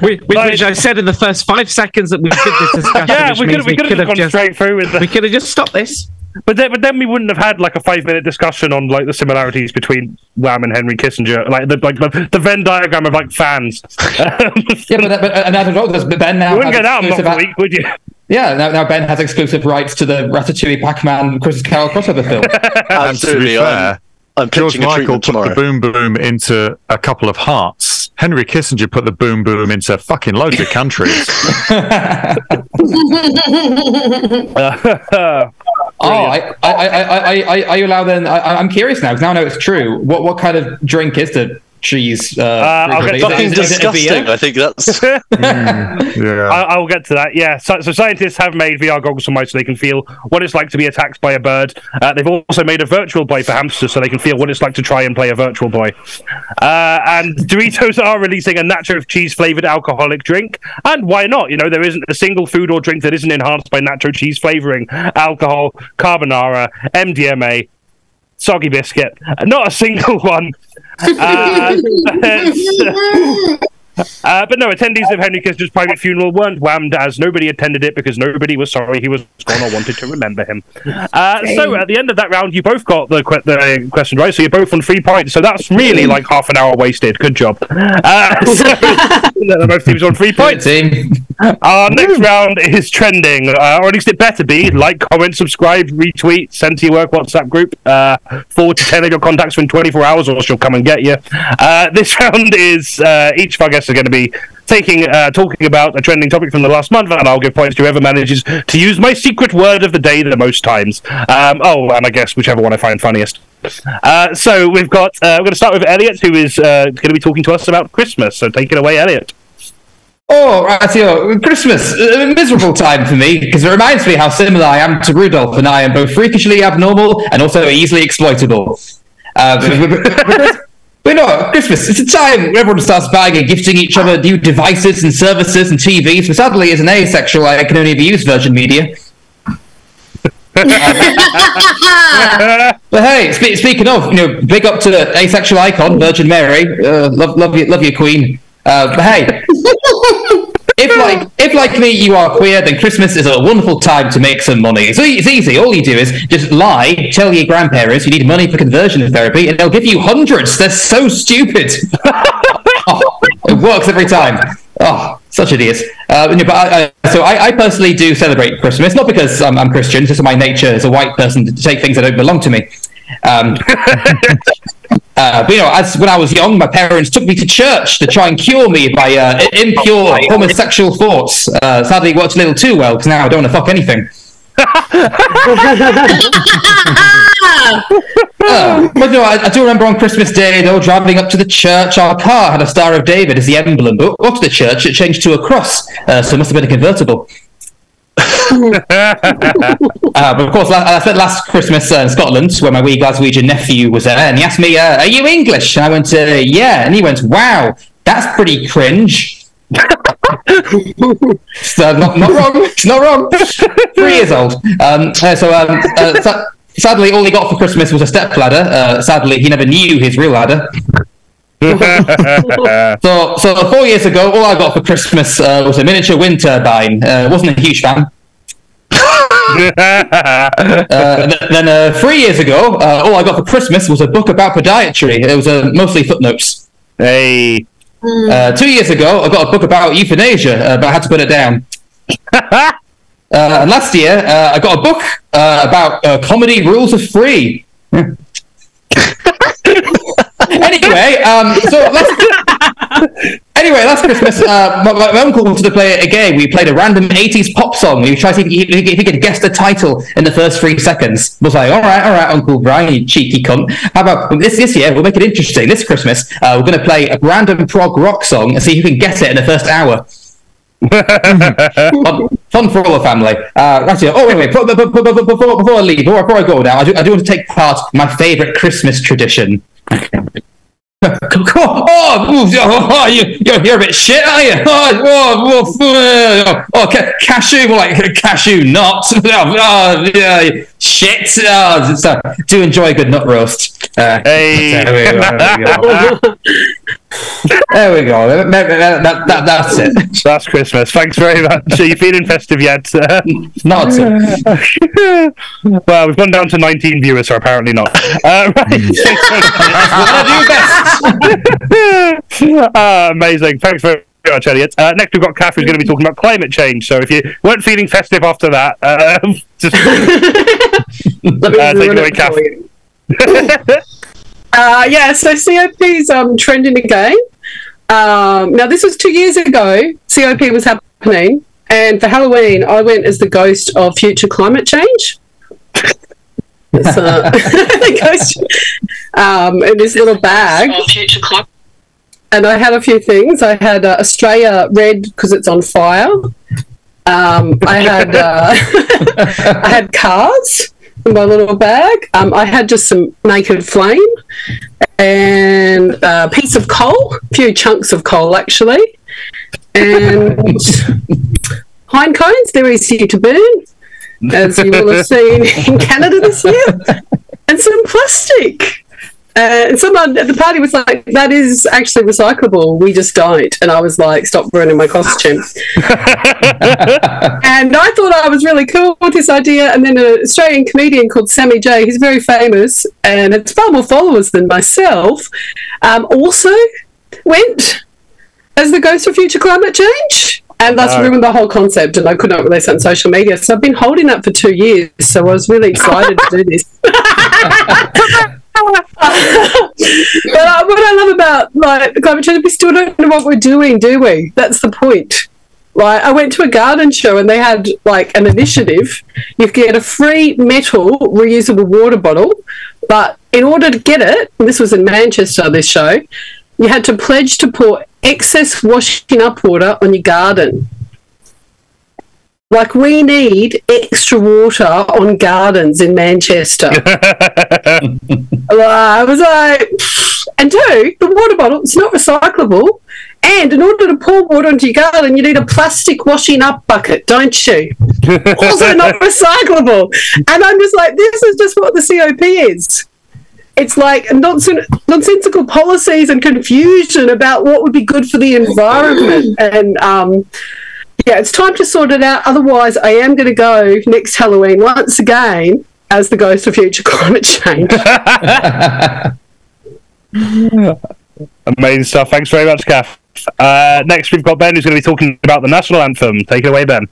Which I said in the first 5 seconds that we did this discussion. Yeah, we could have gone straight through with. We could have just stopped this. But then we wouldn't have had like a 5-minute discussion on like the similarities between Wham and Henry Kissinger, like the Venn diagram of like fans. Yeah, but as a result, Ben now. You wouldn't get out of a week, would you? Yeah, now Ben has exclusive rights to the Ratatouille, Pac-Man, Christmas Carol crossover film. Absolutely. I'm George pitching a Michael treatment put tomorrow. the boom boom into a couple of hearts. Henry Kissinger put the boom boom into fucking loads of countries. Are you allowed then? I'm curious now, because now I know it's true. What kind of drink is the cheese? Fucking disgusting. I think that's. I'll get to that. Yeah. So scientists have made VR goggles for mice so they can feel what it's like to be attacked by a bird. They've also made a virtual boy for hamsters so they can feel what it's like to try and play a virtual boy. And Doritos are releasing a nacho cheese flavored alcoholic drink. And why not? You know, there isn't a single food or drink that isn't enhanced by nacho cheese flavoring, alcohol, carbonara, MDMA, soggy biscuit. Not a single one. But no, attendees of Henry Kissinger's private funeral weren't whammed, as nobody attended it because nobody was sorry he was gone or wanted to remember him. So at the end of that round, you both got the question right, so you're both on 3 points. So that's really like half an hour wasted. Good job. So both teams on 3 points. Our next round is trending, or at least it better be. Like, comment, subscribe, retweet, send to your work WhatsApp group. 4 to 10 of your contacts within 24 hours, or she'll come and get you. This round is each of our guests are going to be talking about a trending topic from the last month, and I'll give points to whoever manages to use my secret word of the day the most times. And I guess whichever one I find funniest. So we've got. We're going to start with ELIOTT, who is going to be talking to us about Christmas. So take it away, ELIOTT. Oh, right, Christmas, a miserable time for me, because it reminds me how similar I am to Rudolph, and I am both freakishly abnormal and also easily exploitable. But no, Christmas, it's a time where everyone starts buying and gifting each other new devices and services and TVs, but sadly, as an asexual, I can only ever use Virgin Media. But hey, speaking of, big up to asexual icon, Virgin Mary, love you, Queen. But hey, if like me you are queer, then Christmas is a wonderful time to make some money. So it's easy. All you do is just lie, tell your grandparents you need money for conversion therapy, and they'll give you hundreds. They're so stupid. It works every time. Oh, such idiots. So I personally do celebrate Christmas, not because I'm Christian, just my nature as a white person to take things that don't belong to me. But as when I was young, my parents took me to church to try and cure me by impure homosexual thoughts. Sadly, it worked a little too well because now I don't want to fuck anything. But no, I do remember on Christmas Day, though, driving up to the church, our car had a Star of David as the emblem, but up to the church, it changed to a cross, so it must have been a convertible. But of course, I spent last Christmas in Scotland, where my wee Glaswegian nephew was there, and he asked me, "Are you English?" And I went, "Yeah," and he went, "Wow, that's pretty cringe." So not wrong. It's not wrong. 3 years old. Sadly, all he got for Christmas was a stepladder. Sadly, he never knew his real ladder. So 4 years ago, all I got for Christmas was a miniature wind turbine. Wasn't a huge fan. Then 3 years ago, all I got for Christmas was a book about podiatry. It was mostly footnotes. Hey. 2 years ago, I got a book about euthanasia, but I had to put it down. And last year, I got a book about comedy rules of three. Anyway, last Christmas, my uncle wanted to play a game. We played a random 80s pop song. He tried to see if he could guess the title in the first 3 seconds. I was like, all right, Uncle Brian, you cheeky cunt. How about this year, we'll make it interesting. This Christmas, we're going to play a random prog rock song and see who can guess it in the first hour. Fun for all the family. Wait. Before I leave, before I go now, I do want to take part in my favourite Christmas tradition. You're a bit shit, are you? Cashew, more like cashew nuts. Shit. So, do enjoy a good nut roast. Hey. There we go. That's it. That's Christmas. Thanks very much. Are you feeling festive yet? Not at all. Well, we've gone down to 19 viewers, so apparently not. Right. That's what I do best. Amazing. Thanks very much, ELIOTT. Next, we've got KATH, who's going to be talking about climate change. So if you weren't feeling festive after that, just take it away, KATH. So COP's trending again. Now, this was 2 years ago. COP was happening, and for Halloween, I went as the ghost of future climate change. This, it goes in this little bag. Future club. And I had a few things. I had Australia red because it's on fire. I had I had cars in my little bag. I had just some naked flame and a piece of coal, a few chunks of coal actually, and pine cones. They're easy to burn, as you will have seen in Canada this year, and some plastic. And someone at the party was like, that is actually recyclable, we just don't. And I was like, stop ruining my costume. And I thought I was really cool with this idea. And then an Australian comedian called Sammy J, he's very famous and has far more followers than myself, also went as the ghost of future climate change. And that's ruined the whole concept, and I could not release it on social media. So I've been holding that for 2 years, so I was really excited to do this. But what I love about like climate change, we still don't know what we're doing, do we? That's the point. Like, I went to a garden show and they had like an initiative. You could get a free metal reusable water bottle, but in order to get it, and this was in Manchester, this show, you had to pledge to pour excess washing up water on your garden. Like, we need extra water on gardens in Manchester. I was like, and two, the water bottle, it's not recyclable. And in order to pour water into your garden, you need a plastic washing up bucket, don't you? Also not recyclable. And I'm just like, this is just what the COP is. It's like nonsensical policies and confusion about what would be good for the environment. And, yeah, it's time to sort it out. Otherwise, I am going to go next Halloween once again as the ghost of future climate change. Amazing stuff. Thanks very much, Kath. Next, we've got Ben, who's going to be talking about the national anthem. Take it away, Ben.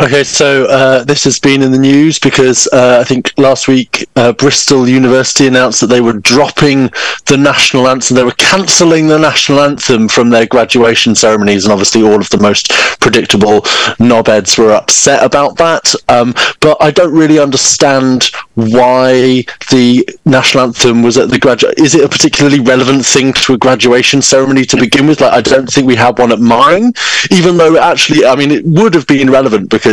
Okay, so this has been in the news because I think last week Bristol University announced that they were dropping the national anthem. They were cancelling the national anthem from their graduation ceremonies, and obviously all of the most predictable knobheads were upset about that. But I don't really understand why the national anthem was at the graduate. Is it a particularly relevant thing to a graduation ceremony to begin with? Like, I don't think we had one at mine, even though actually, I mean, it would have been relevant because,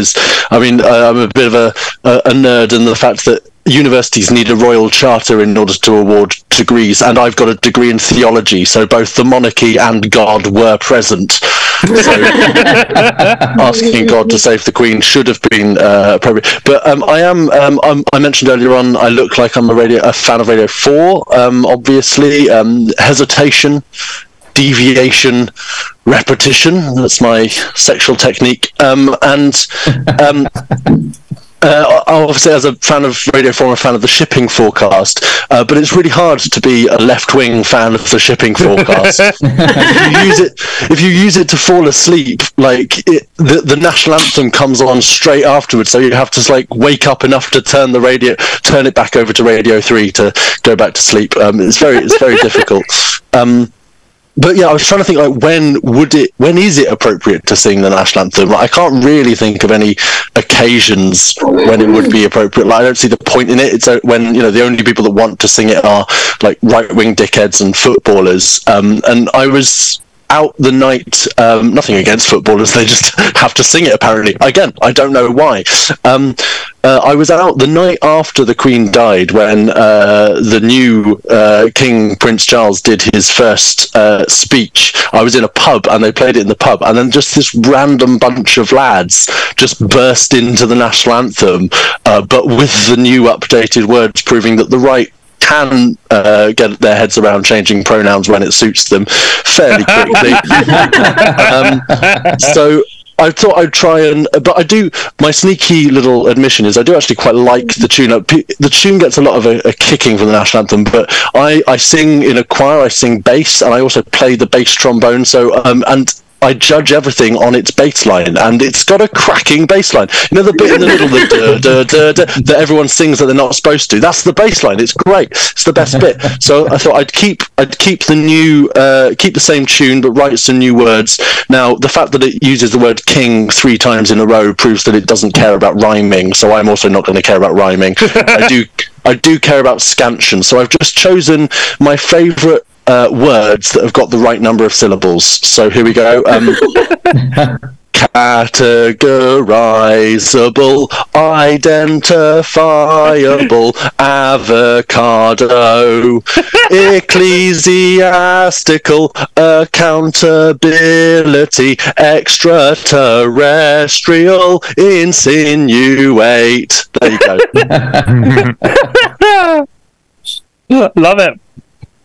I mean, I'm a bit of a nerd in the fact that universities need a royal charter in order to award degrees, and I've got a degree in theology, so both the monarchy and God were present. So asking God to save the Queen should have been appropriate. But I mentioned earlier on, I look like I'm a fan of Radio 4, obviously. Hesitation, deviation, repetition, that's my sexual technique. Obviously, as a fan of Radio 4, I'm a fan of the shipping forecast, but it's really hard to be a left-wing fan of the shipping forecast. If you use it to fall asleep, like the national anthem comes on straight afterwards, so you have to like wake up enough to turn it back over to Radio 3 to go back to sleep. It's very difficult. But yeah, I was trying to think, like, when is it appropriate to sing the national anthem? Like, I can't really think of any occasions when it would be appropriate. Like, I don't see the point in it. It's when, you know, the only people that want to sing it are like right-wing dickheads and footballers. And I was out the night, nothing against footballers, they just have to sing it apparently. Again, I don't know why. I was out the night after the Queen died when the new King Prince Charles did his first speech. I was in a pub and they played it in the pub, and then just this random bunch of lads just burst into the national anthem, but with the new updated words proving that the right can get their heads around changing pronouns when it suits them fairly quickly. So I thought I'd try and, but I do, my sneaky little admission is I do actually quite like the tune. The tune gets a lot of a kicking from the national anthem, but I sing in a choir, I sing bass, and I also play the bass trombone. So, and I judge everything on its baseline, and it's got a cracking baseline. You know, the bit in the middle, that everyone sings that they're not supposed to. That's the baseline. It's great. It's the best bit. So I thought I'd keep the same tune, but write some new words. Now, the fact that it uses the word king 3 times in a row proves that it doesn't care about rhyming. So I'm also not going to care about rhyming. I do care about scansion. So I've just chosen my favourite words that have got the right number of syllables. So here we go. Categorizable, identifiable, avocado, ecclesiastical, accountability, extraterrestrial, insinuate. There you go. Love it.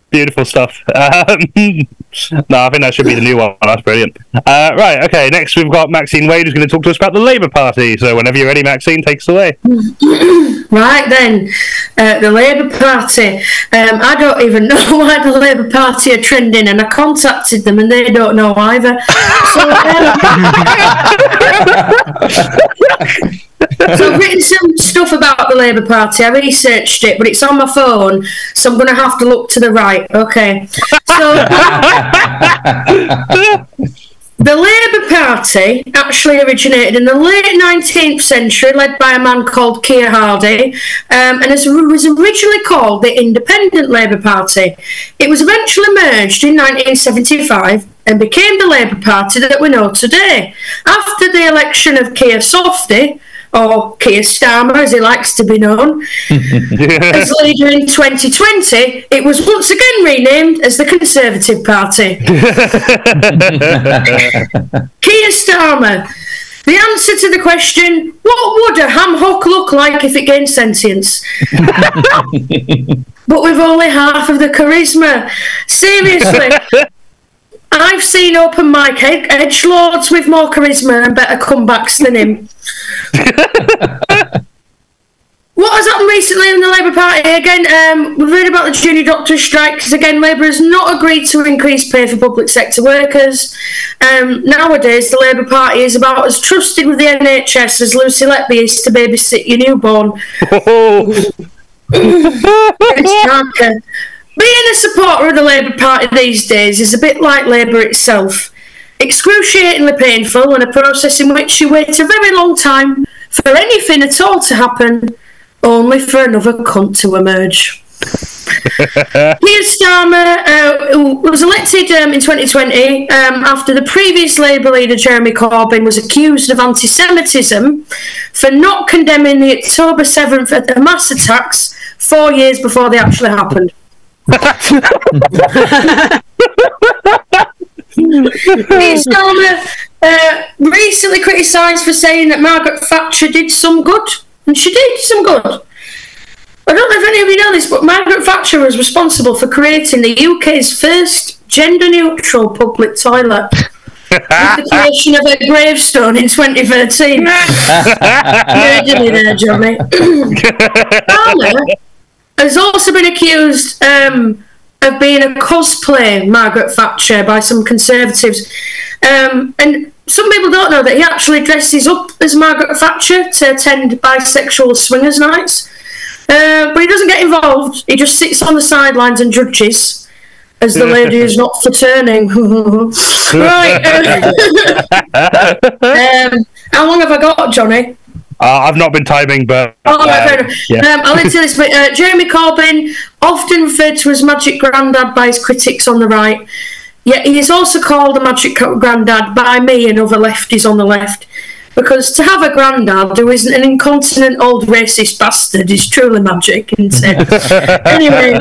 Beautiful stuff. No, I think that should be the new one. That's brilliant. Right, okay, next we've got Maxine Wade, who's going to talk to us about the Labour Party. So whenever you're ready, Maxine, take us away. Right then, the Labour Party. I don't even know why the Labour Party are trending, and I contacted them and they don't know either. So I've written some stuff about the Labour Party. I researched it, but it's on my phone, so I'm going to have to look to the right. Okay. So the Labour Party actually originated in the late 19th century, led by a man called Keir Hardie, and was originally called the Independent Labour Party. It was eventually merged in 1975 and became the Labour Party that we know today. After the election of Keir Softy, or Keir Starmer, as he likes to be known, as leader in 2020, it was once again renamed as the Conservative Party. Keir Starmer. The answer to the question, what would a ham hock look like if it gained sentience? But with only half of the charisma. Seriously. I've seen open mic edgelords with more charisma and better comebacks than him. What has happened recently in the Labour Party? Again, we've heard about the junior doctors' strike, because again, Labour has not agreed to increase pay for public sector workers. Nowadays, the Labour Party is about as trusted with the NHS as Lucy Letby is to babysit your newborn. Being a supporter of the Labour Party these days is a bit like Labour itself. Excruciatingly painful, and a process in which you wait a very long time for anything at all to happen, only for another cunt to emerge. Keir Starmer was elected in 2020 after the previous Labour leader Jeremy Corbyn was accused of anti-Semitism for not condemning the October 7th mass attacks 4 years before they actually happened. Keir Starmer recently criticised for saying that Margaret Thatcher did some good, and she did some good. I don't know if any of you know this, but Margaret Thatcher was responsible for creating the UK's first gender-neutral public toilet, with the creation of her gravestone in 2013. Murdered me there, Jonny. Starmer has also been accused of being a cosplay Margaret Thatcher by some Conservatives. And some people don't know that he actually dresses up as Margaret Thatcher to attend bisexual swingers' nights. But he doesn't get involved. He just sits on the sidelines and judges as the lady is not for turning. Right. How long have I got, Jonny? I've not been timing, but... fair enough. Yeah. I'll into this bit. Jeremy Corbyn, often referred to as Magic Grandad by his critics on the right, yet he is also called a Magic Grandad by me and other lefties on the left, because to have a grandad who isn't an incontinent old racist bastard is truly magic, isn't it? Anyway...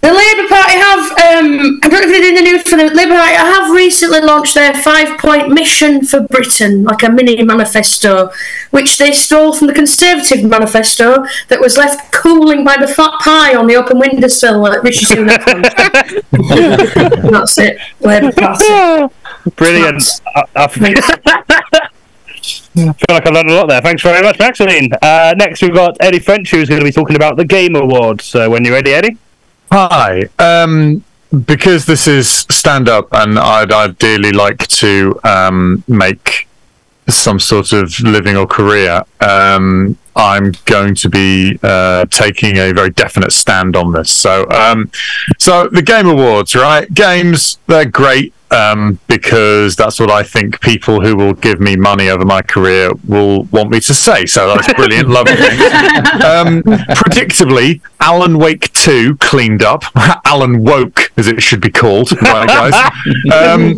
The Labour Party have, I don't know if they're in the news for the Labour Party, have recently launched their 5-point mission for Britain, like a mini manifesto, which they stole from the Conservative manifesto that was left cooling by the fat pie on the open windowsill at Rishi Sunak. That's it, Labour Party. Brilliant. I feel like I learned a lot there. Thanks very much, Maxine. Next we've got Eddie French, who's going to be talking about the Game Awards. So when you're ready, Eddie. Hi. because this is stand-up, and I'd ideally like to make some sort of living or career, I'm going to be taking a very definite stand on this. So the Game Awards, right? Games, they're great. Because that's what I think people who will give me money over my career will want me to say. So that's brilliant. Love it. Predictably, Alan Wake 2 cleaned up. Alan Woke, as it should be called, right, guys?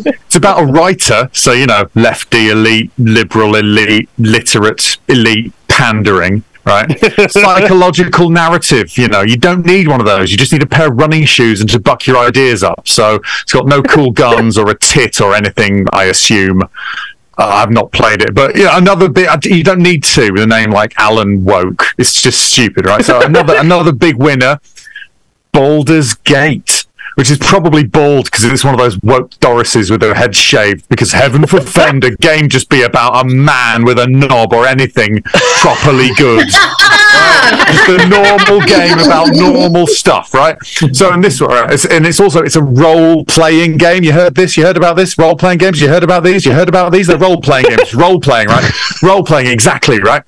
It's about a writer, so, you know, lefty elite, liberal elite, literate elite, pandering. Right, psychological narrative. You know, you don't need one of those. You just need a pair of running shoes and to buck your ideas up. So it's got no cool guns or a tit or anything, I assume. I've not played it, but yeah, another bit. You don't need to with a name like Alan Woke. It's just stupid, right? So another big winner, Baldur's Gate, which is probably bald because it's one of those woke Dorises with their heads shaved, because heaven forfend a game just be about a man with a knob or anything properly good. Just a normal game about normal stuff, right? So in this one, it's a role-playing game. You heard this? You heard about this? Role-playing games? You heard about these? You heard about these? They're role-playing games. Role-playing, right? Role-playing, exactly, right?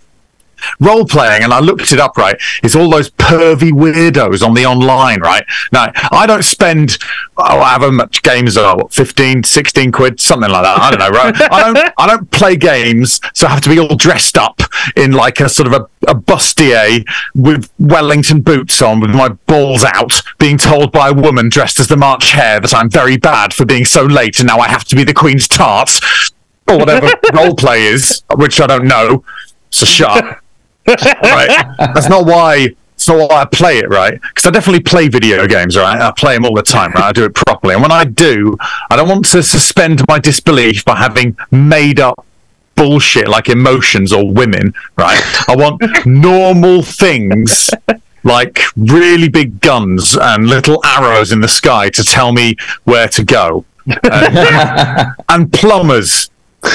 Role-playing, and I looked it up, right, it's all those pervy weirdos on the online, right? Now, I don't spend, however much games are, 15, 16 quid, something like that, I don't know, right? I don't play games, so I have to be all dressed up in like a sort of a bustier with Wellington boots on, with my balls out, being told by a woman dressed as the March Hare that I'm very bad for being so late, and now I have to be the Queen's Tart, or whatever role-play is, which I don't know, so shut up. Right, that's not why I play it, right? Because I definitely play video games, right? I play them all the time, right? I do it properly, and when I do, I don't want to suspend my disbelief by having made up bullshit like emotions or women, right? I want normal things like really big guns and little arrows in the sky to tell me where to go, and plumbers.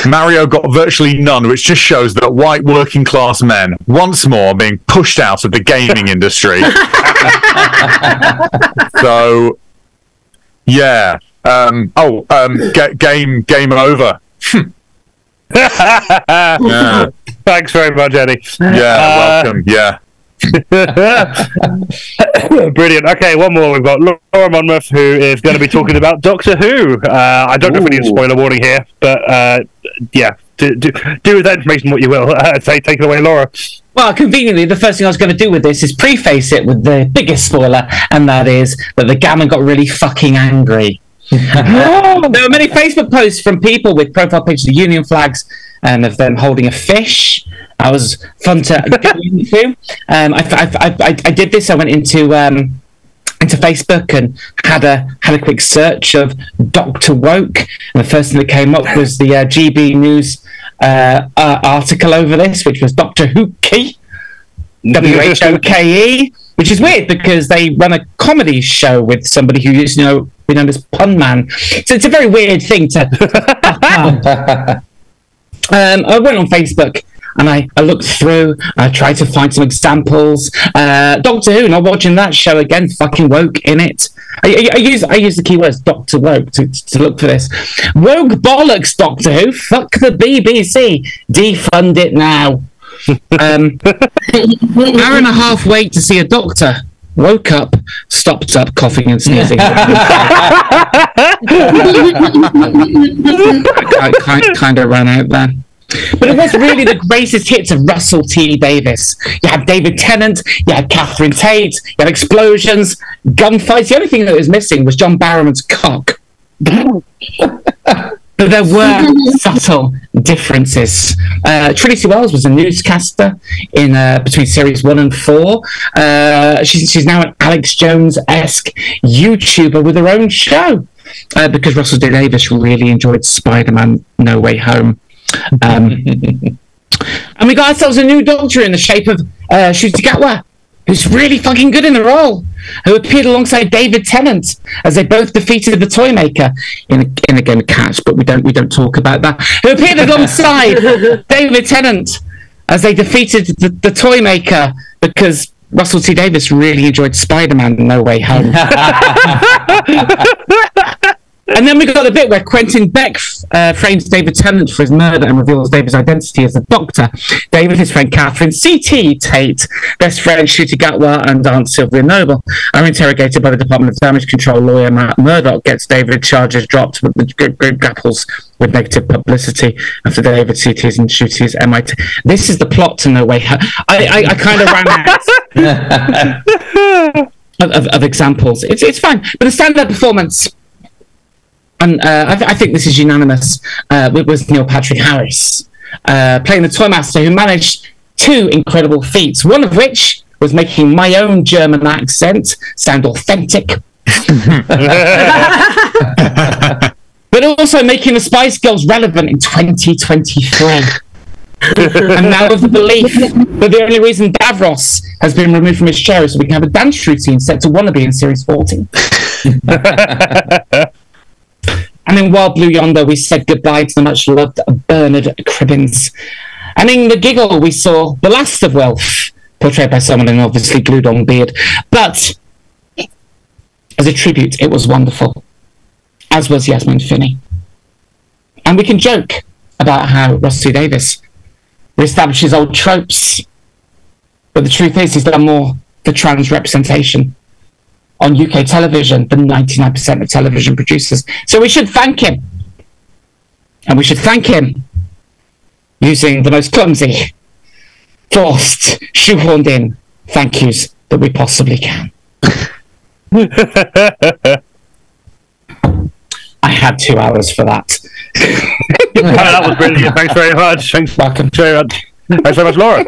Mario got virtually none, which just shows that white working class men once more are being pushed out of the gaming industry. So, yeah. Game over. Yeah. Thanks very much, Eddie. Yeah, welcome. Yeah. Brilliant. Okay, one more. We've got Laura MONMOTH, who is going to be talking about Doctor Who. I don't know if we need a spoiler warning here, but yeah, do with that information what you will. Take it away, Laura. Well, conveniently, the first thing I was going to do with this is preface it with the biggest spoiler, and that is that the gammon got really fucking angry. There were many Facebook posts from people with profile pictures of Union flags and of them holding a fish. That was fun to go into. I did this. I went into Facebook and had a quick search of Dr. Woke, and the first thing that came up was the GB News article over this, which was Dr. Whoke, WHOKE, which is weird because they run a comedy show with somebody who used to be known as Pun Man. So it's a very weird thing to. I went on Facebook and I looked through. I tried to find some examples. Doctor Who, not watching that show again. Fucking woke in it. I use the keywords Doctor Woke to look for this. Woke bollocks, Doctor Who. Fuck the BBC. Defund it now. Hour and a half wait to see a doctor. Woke up, stopped up, coughing and sneezing. Kind of ran out there. But it was really the greatest hits of Russell T Davies. You had David Tennant, you had Catherine Tate, you had explosions, gunfights. The only thing that was missing was John Barrowman's cock. But there were subtle differences. Trinity Wells was a newscaster in between series 1 and 4. She's now an Alex Jones-esque YouTuber with her own show because Russell T Davies really enjoyed Spider-Man No Way Home. And we got ourselves a new doctor in the shape of Ncuti Gatwa, who's really fucking good in the role, who appeared alongside David Tennant as they both defeated the Toymaker in a game of catch, but we don't talk about that. Who appeared alongside David Tennant as they defeated the Toymaker because Russell T Davies really enjoyed Spider-Man No Way Home. And then we got the bit where Quentin Beck frames David Tennant for his murder and reveals David's identity as the Doctor. David, his friend Catherine, C.T. Tate, best friend Shooty Gatwa, and Aunt Sylvia Noble are interrogated by the Department of Damage Control lawyer Matt Murdoch. Gets David charges dropped, but the group grapples with negative publicity after David CT's and Shooty's MIT. This is the plot to No Way Home. I kind of ran out of examples. It's fine, but the stand-up performance. And I think this is unanimous. Was Neil Patrick Harris playing the Toymaster, who managed 2 incredible feats, one of which was making my own German accent sound authentic. But also making the Spice Girls relevant in 2023. And now with the belief that the only reason Davros has been removed from his chair is so we can have a dance routine set to Wannabe in Series 14. And in Wild Blue Yonder, we said goodbye to the much-loved Bernard Cribbins. And in The Giggle, we saw the last of Wilf, portrayed by someone in an obviously glued-on beard. But as a tribute, it was wonderful, as was Yasmin Finney. And we can joke about how Rusty Davis reestablishes old tropes. But the truth is, he's done more for trans representation on UK television than 99% of television producers. So we should thank him. And we should thank him using the most clumsy, forced, shoehorned in thank yous that we possibly can. I had 2 hours for that. That was brilliant. Thanks very much. Thanks very much. Thanks so much, Laura.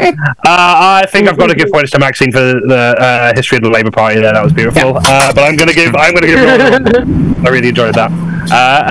I think I've got to give points to Maxine for the history of the Labour Party there. That was beautiful. But I'm going to give Laura. I really enjoyed that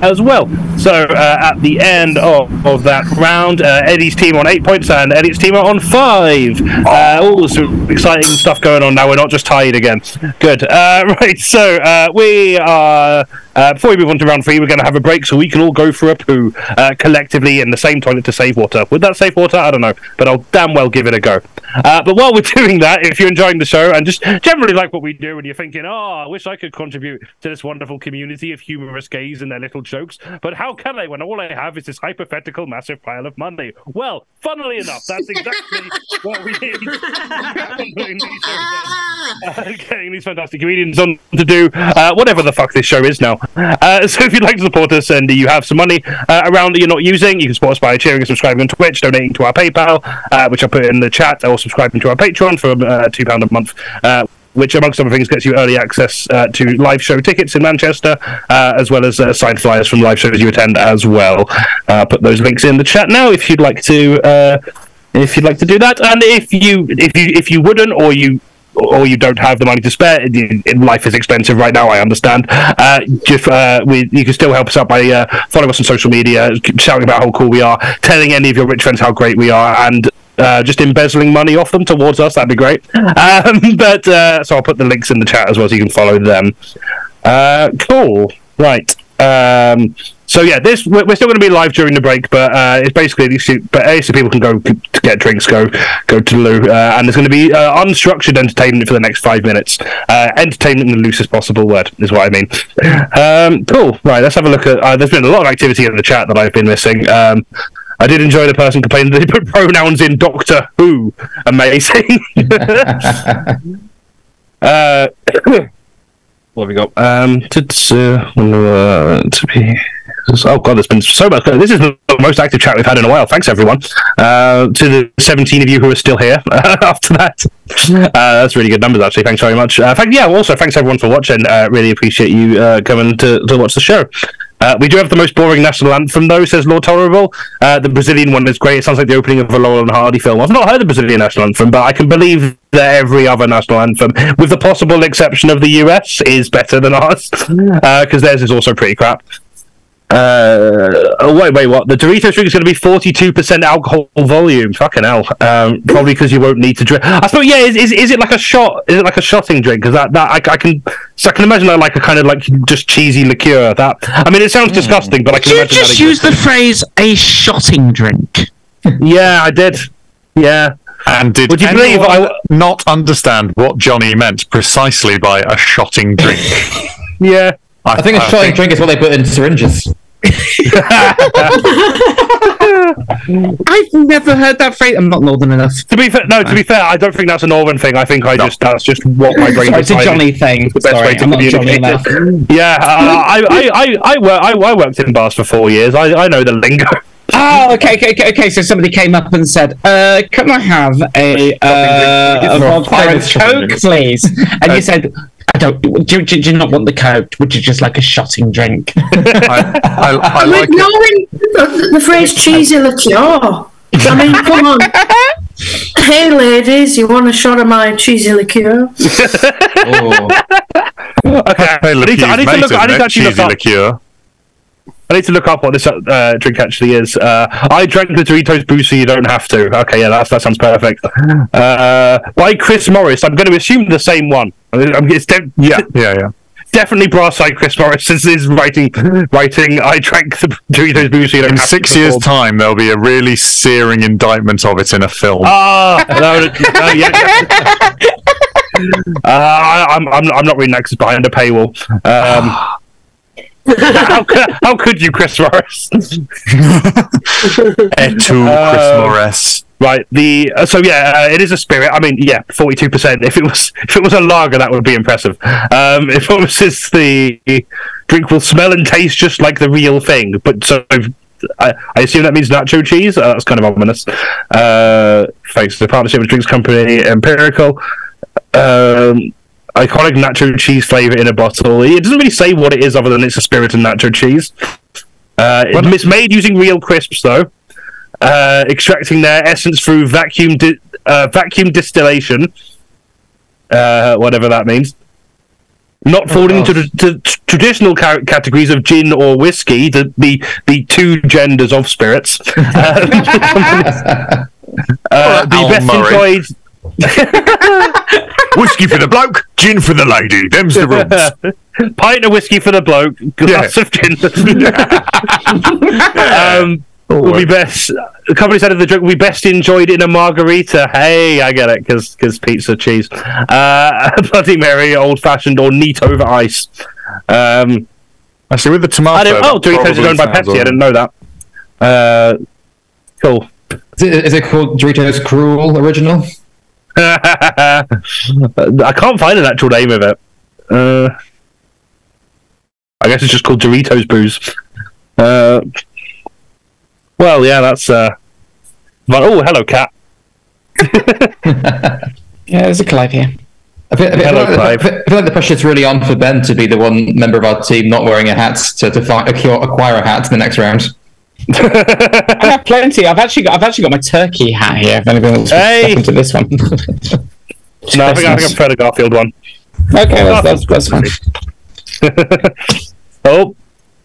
as well. So at the end of that round, Eddie's team on 8 points and Elliot's team are on 5. All some exciting stuff going on now. We're not just tied again. Good. Right. So we are. Before we move on to round 3, we're going to have a break so we can all go for a poo collectively in the same toilet to save water. Would that save water? I don't know, but I'll damn well give it a go. But while we're doing that, if you're enjoying the show and just generally like what we do and you're thinking, I wish I could contribute to this wonderful community of humorous gays and their little jokes, but how can I when all I have is this hypothetical massive pile of money? Well, funnily enough, that's exactly what we need. Getting these fantastic comedians on to do whatever the fuck this show is now. So if you'd like to support us and you have some money around that you're not using, you can support us by cheering and subscribing on Twitch, donating to our PayPal, which I put in the chat, or subscribing to our Patreon for £2 a month, which amongst other things gets you early access to live show tickets in Manchester, as well as signed flyers from live shows you attend as well. Put those links in the chat now if you'd like to do that. And if you wouldn't, or you don't have the money to spare, life is expensive right now, I understand. You can still help us out by following us on social media, shouting about how cool we are, telling any of your rich friends how great we are, and just embezzling money off them towards us. That'd be great. So I'll put the links in the chat as well so you can follow them. Cool. Right. So yeah, we're still going to be live during the break, but it's basically so people can go to get drinks, go to the loo, and there's going to be unstructured entertainment for the next 5 minutes. Entertainment in the loosest possible word is what I mean. Cool. Right, let's have a look at. There's been a lot of activity in the chat that I've been missing. I did enjoy the person complaining that they put pronouns in Doctor Who. Amazing. What have we got? To be. Oh god, there's been so much. This is the most active chat we've had in a while. Thanks everyone. To the 17 of you who are still here after that. That's really good numbers actually. Thanks very much. Also thanks everyone for watching. Really appreciate you coming to watch the show. We do have the most boring national anthem, though, says Lord Tolerable. The Brazilian one is great. It sounds like the opening of a Laurel and Hardy film. I've not heard the Brazilian national anthem, but I can believe that every other national anthem, with the possible exception of the US, is better than ours, because theirs is also pretty crap. Wait, what? The Doritos drink is going to be 42% alcohol volume. Fucking hell. Probably because you won't need to drink. I suppose, yeah. Is it like a shot? Is it like a shotting drink? Because I can imagine that like a kind of like just cheesy liqueur. That I mean, it sounds disgusting, but I can imagine. Did you just use the phrase "a shotting drink"? Yeah, I did. Yeah. And did you believe I not understand what Jonny meant precisely by a shotting drink? Yeah. I think a shotting drink is what they put in syringes. I've never heard that phrase. I'm not northern enough. To be fair, I don't think that's a northern thing. I think that's just what my brain. It's a Jonny thing. The best way to communicate. Yeah, I worked in bars for 4 years. I know the lingo. Oh, okay. So somebody came up and said, "Can I have a vodka and Coke, please?" And you said, "I don't. Do you not want the Coke? Would you just like a shotting drink?" I'm like ignoring the phrase cheesy liqueur. I mean, come on. Hey, ladies, you want a shot of my cheesy liqueur? Okay, I need to actually look up. Liqueur. I need to look up what this drink actually is. I drank the Doritos boost, so you don't have to. Okay, yeah, that sounds perfect. By Chris Morris. I'm going to assume the same one. It's Yeah. Definitely Brass-Eyed Chris Morris is writing. I drank the Doritos boost, so you don't In have 6 years' time, there'll be a really searing indictment of it in a film. No, yeah. I'm not reading that because it's behind a paywall. How could you, Chris Morris? Chris Morris. Right. It is a spirit. I mean, 42%. If it was a lager, that would be impressive. If it was just the drink will smell and taste just like the real thing, but so I assume that means nacho cheese. That's kind of ominous. Thanks to the partnership with drinks company Empirical. Iconic nacho cheese flavor in a bottle. It doesn't really say what it is other than it's a spirit and nacho cheese. It's made using real crisps, though, extracting their essence through vacuum distillation, whatever that means. Not falling into the traditional categories of gin or whiskey, the two genders of spirits. The best enjoyed. Whiskey for the bloke, gin for the lady. Them's the rules. Pint of whiskey for the bloke, glass of gin. Will be best. The company said the drink will be best enjoyed in a margarita. Hey, I get it because pizza, cheese. Bloody Mary, old fashioned, or neat over ice. Actually, with the tomato. Doritos is owned by Pepsi. I didn't know that. Cool. Is it called Doritos Cruel Original? I can't find an actual name of it. I guess it's just called Doritos Booze. Well, yeah, that's. But, hello, Kat. Yeah, there's a Clive here. I feel like the pressure's really on for Ben to be the one member of our team not wearing a hat to acquire a hat in the next round. I have plenty. I've actually got my turkey hat here. If anyone wants to to this one. No, I think I prefer the Garfield one. Okay, that's fine.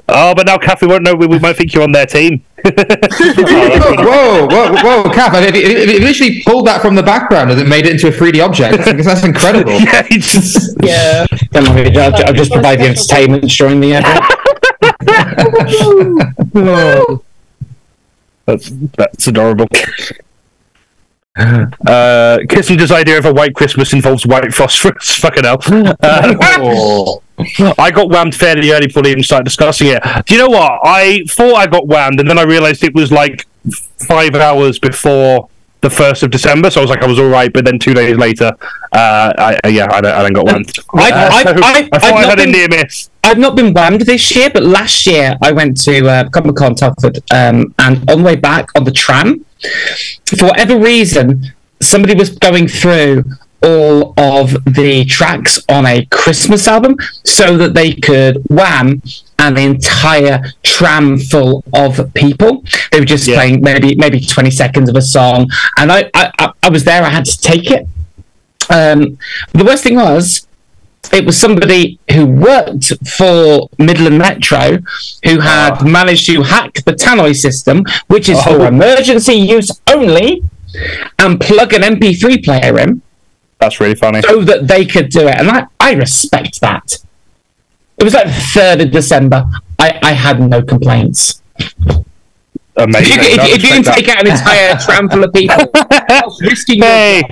But now Kath, we won't know. We might think you're on their team. Whoa, Kath! Have you literally pulled that from the background and it made it into a 3D object? That's incredible. Yeah. I'll just provide the entertainment during the edit. That's adorable. Kissinger's idea of a white Christmas involves white phosphorus. Fucking hell. I got whammed fairly early before they even started discussing it. Do you know what? I thought I got whammed, and then I realised it was like 5 hours before the 1st of December, so I was like, I was all right. But then 2 days later, I then got whammed. I thought I had a near miss. I've not been whammed this year, but last year I went to Comic-Con Telford, and on the way back on the tram, for whatever reason, somebody was going through all of the tracks on a Christmas album so that they could wham an entire tram full of people. They were just playing maybe 20 seconds of a song, and I was there. I had to take it. The worst thing was, it was somebody who worked for Midland Metro who had managed to hack the tannoy system, which is for emergency use only, and plug an MP3 player in. That's really funny. So that they could do it. And I respect that. It was like the 3rd of December. I had no complaints. Amazing. If you can take out an entire tram full of people, risking got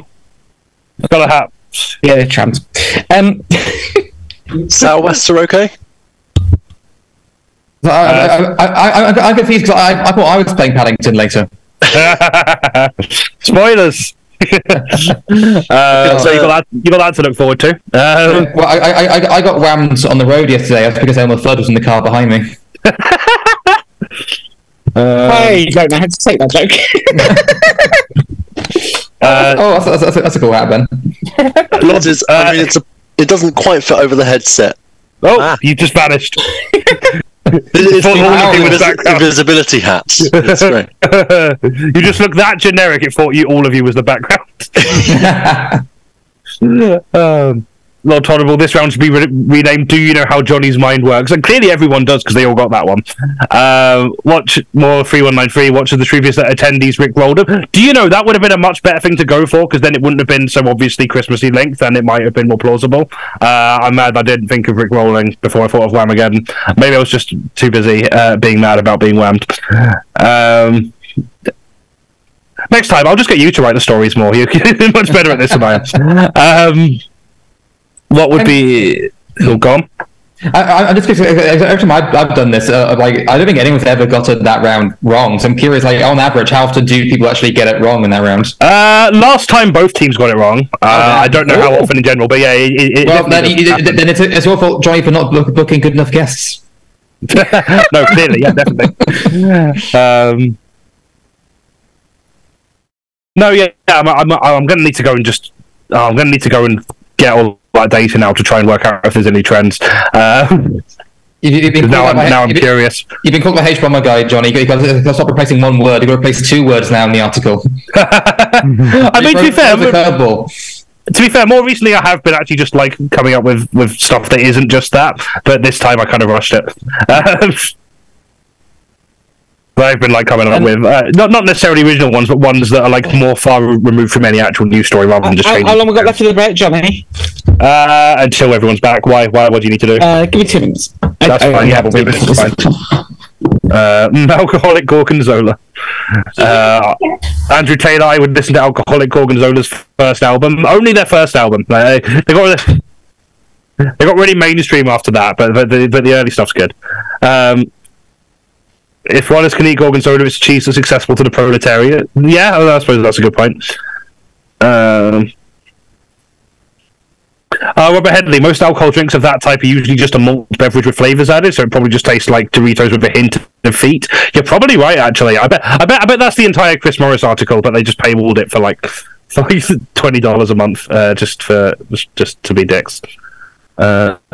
a hat. Yeah, they're trams. Southwest are okay? I'm confused because I thought I was playing Paddington later. Spoilers. So you got that to look forward to. Well, I got whammed on the road yesterday. That's because Elmer Flood was in the car behind me. I don't know how to take that joke. That's a cool hat, Ben. It doesn't quite fit over the headset. Oh, you just vanished. It's invisibility hats. It's great. You just look that generic. It thought all of you was the background. Lord Tolerable, this round should be renamed Do You Know How Johnny's Mind Works? And clearly everyone does because they all got that one. Watch more 3193, watch the previous attendees Rick rolled up. Do you know that would have been a much better thing to go for because then it wouldn't have been so obviously Christmassy length and it might have been more plausible. I'm mad I didn't think of Rick rolling before I thought of Whamageddon. Maybe I was just too busy being mad about being whammed. Next time, I'll just get you to write the stories more. You're much better at this than I am. What would be... Oh, gone? I'm just curious, every time I've done this, I don't think anyone's ever gotten that round wrong. So I'm curious, on average, how often do people actually get it wrong in that round? Last time both teams got it wrong. I don't know how often in general, but yeah. Then it's your fault, Johnny, for not booking good enough guests. No, clearly, yeah, definitely. No, yeah, I'm going to need to go and just... I'm going to need to go and get all that data now to try and work out if there's any trends. Now I'm curious. You've been called the H-bomber guy, Johnny. You've got to stop replacing one word. You've got to replace 2 words now in the article. I mean, to be fair, more recently I have been actually just coming up with stuff that isn't just that, but this time I kind of rushed it. I've been coming up with not necessarily original ones, but ones that are more far removed from any actual news story rather than just changing. How long we got left of the break, Johnny? Until everyone's back. Why? What do you need to do? Give me 2 minutes. That's fine. Yeah, 2 minutes is fine. Alcoholic Gorgonzola. Andrew Taylor. I would listen to Alcoholic Gorgonzola's first album. Only their first album. They got really mainstream after that, but the early stuff's good. If runners can eat Gorgonzola, it's cheese that's accessible to the proletariat. Yeah, I suppose that's a good point. Robert Headley, most alcohol drinks of that type are usually just a malt beverage with flavours added, so it probably just tastes like Doritos with a hint of feet. You're probably right, actually. I bet that's the entire Chris Morris article, but they just paywalled it for $20 a month just to be dicks.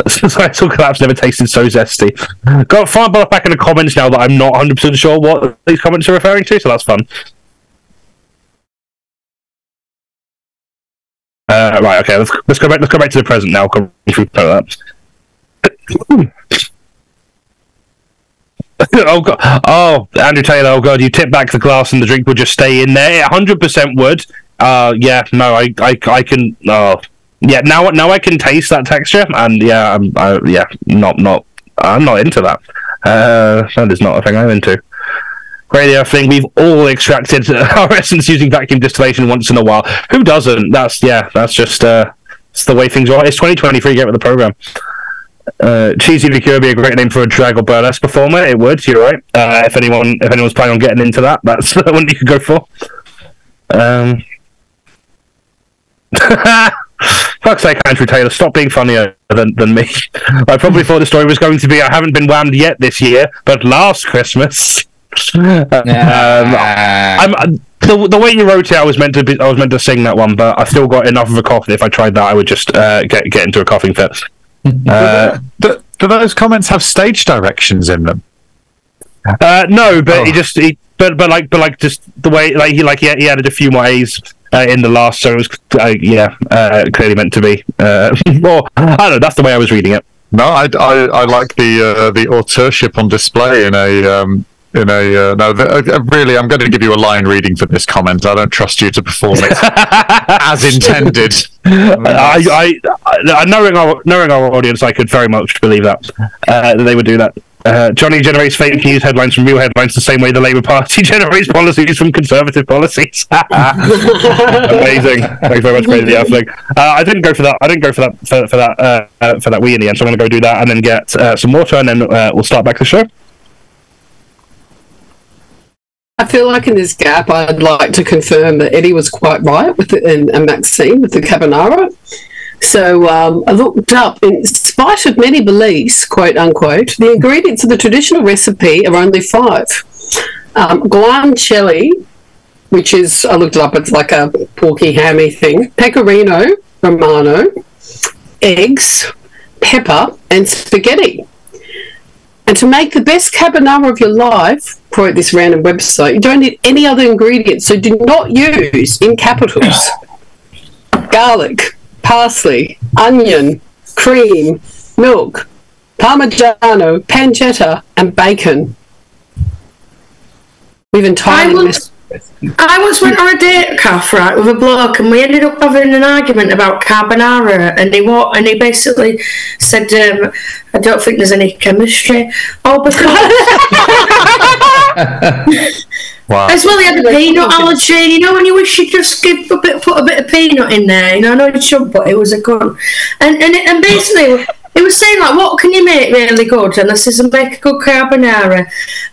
Societal collapse never tasted so zesty. Got find back in the comments now that I'm not 100% sure what these comments are referring to, so that's fun. Right, okay, let's go back to the present now. Oh god! Oh, Andrew Taylor! Oh god! You tip back the glass and the drink would just stay in there. 100% would. Yeah, no, I can. Oh. Yeah, now I can taste that texture, and yeah, I'm not into that. That is not a thing I'm into. Radio thing, we've all extracted our essence using vacuum distillation once in a while. Who doesn't? That's just it's the way things are. It's 2023. Get with the program. Cheesy liqueur would be a great name for a drag or burlesque performer. It would. You're right. If anyone's planning on getting into that, that's the one you could go for. Fuck's sake, Andrew Taylor, stop being funnier than me. I probably thought the story was going to be I haven't been whammed yet this year, but last Christmas. The way you wrote it, I was meant to sing that one, but I still got enough of a cough that if I tried that, I would just get into a coughing fit. Do those comments have stage directions in them? No, but just the way he added a few more A's in the last, so it was clearly meant to be. Well, I don't know. That's the way I was reading it. No, I like the authorship on display in a. Really, I'm going to give you a line reading for this comment. I don't trust you to perform it as intended. Knowing our audience, I could very much believe that they would do that. Johnny generates fake news headlines from real headlines the same way the Labour Party generates policies from Conservative policies. Amazing. Thanks very much, Crazy Affleck. I didn't go for that. For that wee in the end. So I'm going to go do that and then get some water, and then we'll start back the show. I feel like in this gap, I'd like to confirm that Eddie was quite right with and Maxine with the carbonara. So I looked up, in spite of many beliefs, quote unquote, the ingredients of the traditional recipe are only 5. Guanciale, which is, I looked it up, it's like a porky hammy thing, pecorino romano, eggs, pepper, and spaghetti. And to make the best carbonara of your life, quote this random website, you don't need any other ingredients, so do not use, in capitals, garlic, parsley, onion, cream, milk, parmigiano, pancetta, and bacon. We've entirely missed. I once went on a date, Kath, right, with a bloke, and we ended up having an argument about carbonara, and he basically said, I don't think there's any chemistry. Oh, because... Wow. As well, he had a peanut allergy. You know, when you wish you just put a bit of peanut in there. You know, I know you shouldn't, but it was a good. And basically, it was saying like, what can you make really good? And I says, I make a good carbonara.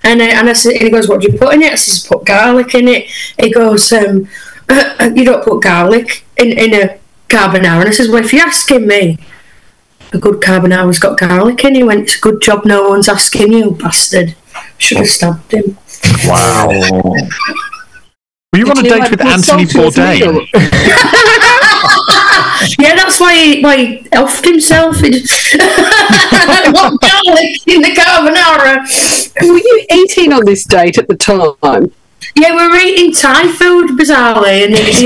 And I said, and he goes, what do you put in it? I says, put garlic in it. He goes, you don't put garlic in a carbonara. And I says, well, if you're asking me, a good carbonara's got garlic in it. He went, it's a good job no one's asking you, bastard. Should have stabbed him. Wow. Were you on a date with Anthony Bourdain? Yeah, that's why he offed himself. What garlic in the carbonara? Were you eating on this date at the time? Yeah, we were eating Thai food, bizarrely. And it's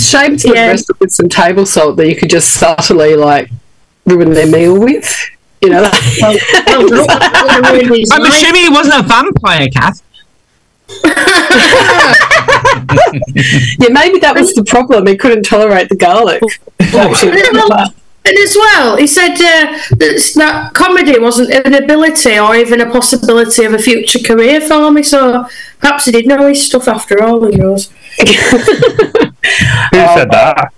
shame to dress up with some table salt that you could just subtly, like, ruin their meal with. You know, I'm assuming he wasn't a vampire, Kath. Yeah, maybe that was the problem. He couldn't tolerate the garlic. And as well, he said that comedy wasn't an ability or even a possibility of a future career for me. So perhaps he did know his stuff after all. Who knows? Who said that?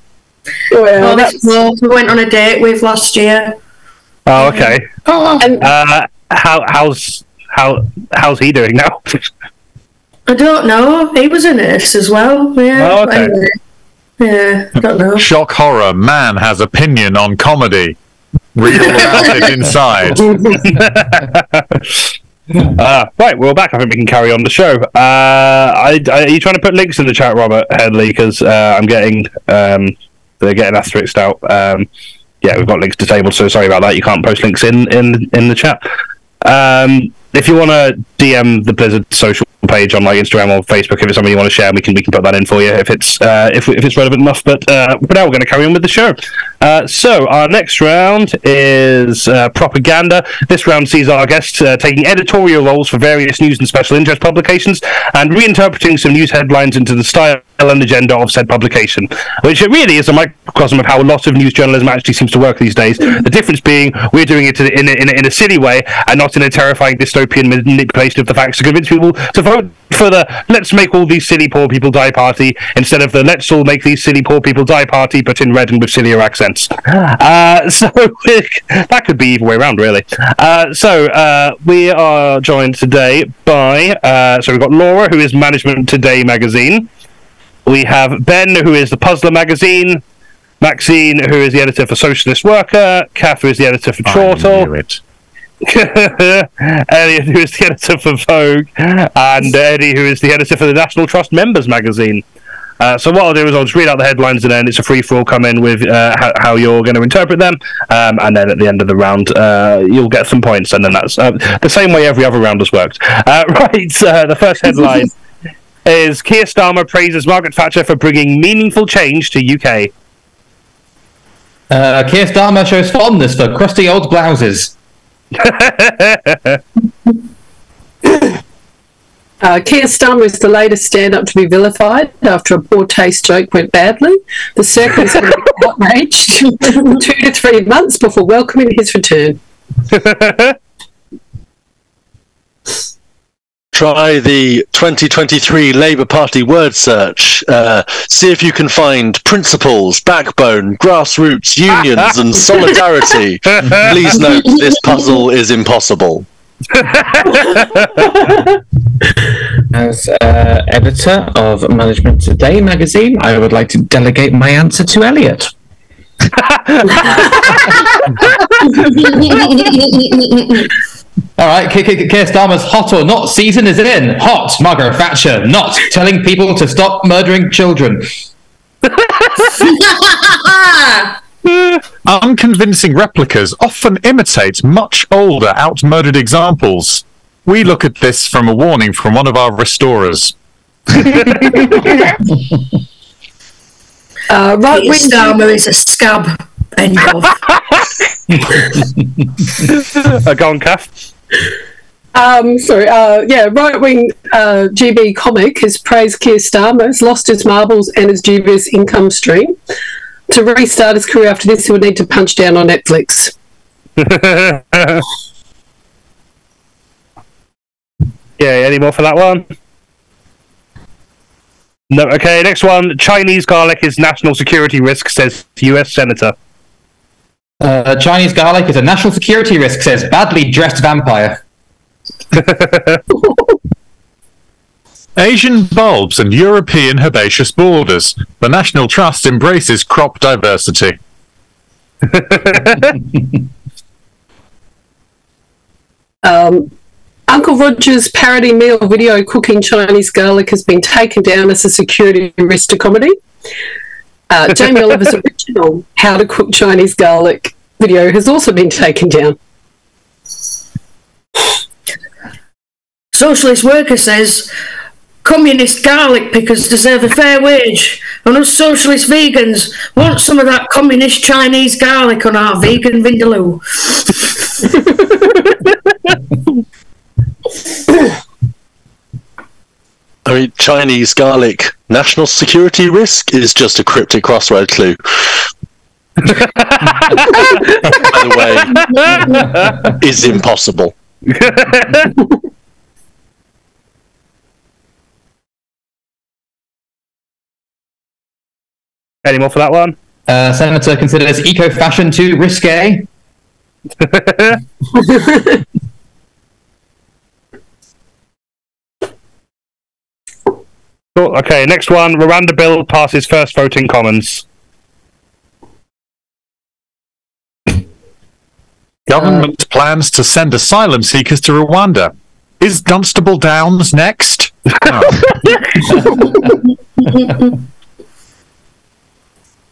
Well, that's what we went on a date with last year. Oh, okay. How's he doing now? I don't know. He was a nurse as well. Yeah. Oh, okay. Yeah, I don't know. Shock horror. Man has opinion on comedy. Read all about it inside. Right, we're back. I think we can carry on the show. Are you trying to put links in the chat, Robert Headley? Because I'm getting they're getting asterisked out. Yeah, we've got links disabled, so sorry about that. You can't post links in the chat. If you want to DM the Blizzard social page on like Instagram or Facebook, if it's something you want to share, we can put that in for you if it's relevant enough. But now we're going to carry on with the show. So our next round is propaganda. This round sees our guests taking editorial roles for various news and special interest publications and reinterpreting some news headlines into the style and agenda of said publication, which it really is a microcosm of how a lot of news journalism actually seems to work these days. The difference being we're doing it in a silly way and not in a terrifying dystopian manipulation of the facts to convince people to vote for the let's make all these silly poor people die party instead of the let's all make these silly poor people die party but in red and with sillier accents. So that could be either way around, really. So we are joined today by so we've got Laura, who is Management Today magazine. We have Ben, who is the Puzzler magazine. Maxine, who is the editor for Socialist Worker. Kath, who is the editor for Chortle. Elliot, who is the editor for Vogue. And Eddie, who is the editor for the National Trust Members magazine. So what I'll do is I'll just read out the headlines and then it's a free-for-all. Come in with how you're going to interpret them. And then at the end of the round, you'll get some points. And then that's the same way every other round has worked. The first headline is Keir Starmer praises Margaret Thatcher for bringing meaningful change to UK. Keir Starmer shows fondness for crusty old blouses. Keir Starmer is the latest stand-up to be vilified after a poor taste joke went badly. The circle is outraged 2 to 3 months before welcoming his return. Try the 2023 Labour Party word search. See if you can find principles, backbone, grassroots, unions and solidarity. Please note this puzzle is impossible. As editor of Management Today magazine, I would like to delegate my answer to Elliot. All right, Keir Starmer's hot or not season is in. Hot, Margaret Thatcher. Not telling people to stop murdering children. Unconvincing replicas often imitate much older, out-murdered examples. We look at this from a warning from one of our restorers. Right-wing Starmer is a scab. End of. Go on, Kath. Right-wing GB comic has praised Keir Starmer, has lost his marbles and his dubious income stream. To restart his career after this, he would need to punch down on Netflix. Yeah, any more for that one? No. Okay, next one. Chinese garlic is national security risk, says US Senator. Chinese garlic is a national security risk, says badly dressed vampire. Asian bulbs and European herbaceous borders. The National Trust embraces crop diversity. Uncle Roger's parody meal video cooking Chinese garlic has been taken down as a security risk to comedy. Jamie Oliver's original How to Cook Chinese Garlic video has also been taken down. Socialist worker says communist garlic pickers deserve a fair wage, and us socialist vegans want some of that communist Chinese garlic on our vegan vindaloo. I mean, Chinese garlic national security risk is just a cryptic crossword clue. By the way, is impossible. Any more for that one? Senator considers eco-fashion too risque. Cool. Okay, next one. Rwanda bill passes first vote in Commons. Government plans to send asylum seekers to Rwanda. Is Dunstable Downs next?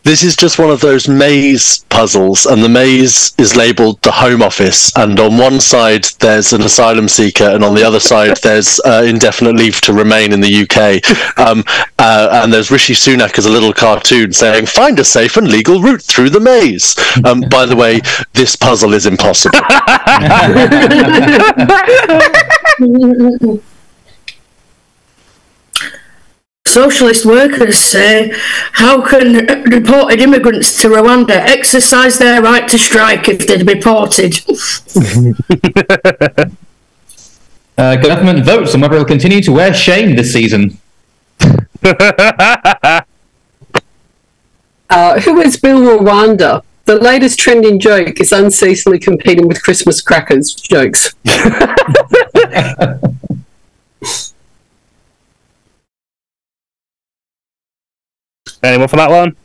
This is just one of those maze puzzles, and the maze is labelled the Home Office, and on one side there's an asylum seeker, and on the other side there's indefinite leave to remain in the UK. And there's Rishi Sunak as a little cartoon saying, "Find a safe and legal route through the maze." By the way, this puzzle is impossible. Socialist workers say, how can deported immigrants to Rwanda exercise their right to strike if they're deported? Government votes on whether it will continue to wear shame this season. Who is Bill Rwanda? The latest trending joke is unceasingly competing with Christmas crackers jokes. Any more for that one?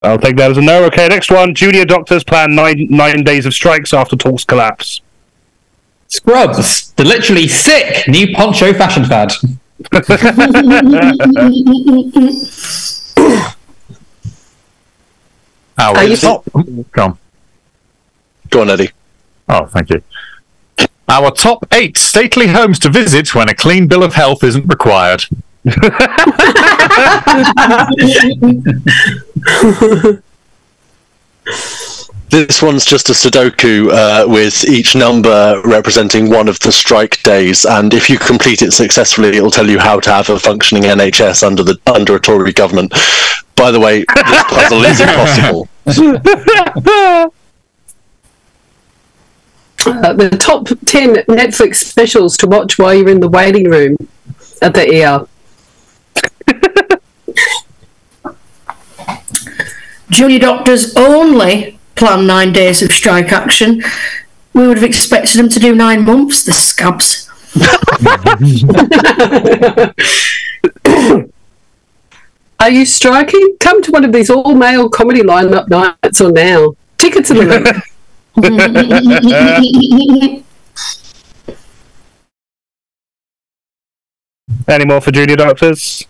I'll take that as a no. Okay, next one. Junior doctors plan nine days of strikes after talks collapse. Scrubs, the literally sick new poncho fashion fad. Go on, Eddie. Oh, thank you. Our top 8 stately homes to visit when a clean bill of health isn't required. This one's just a Sudoku with each number representing one of the strike days, and if you complete it successfully, it'll tell you how to have a functioning NHS under a Tory government. By the way, this puzzle is impossible. The top 10 Netflix specials to watch while you're in the waiting room at the ER. Junior doctors only plan 9 days of strike action. We would have expected them to do 9 months, the scabs. Are you striking? Come to one of these all-male comedy lineup nights or now. Tickets in the link. Any more for junior doctors?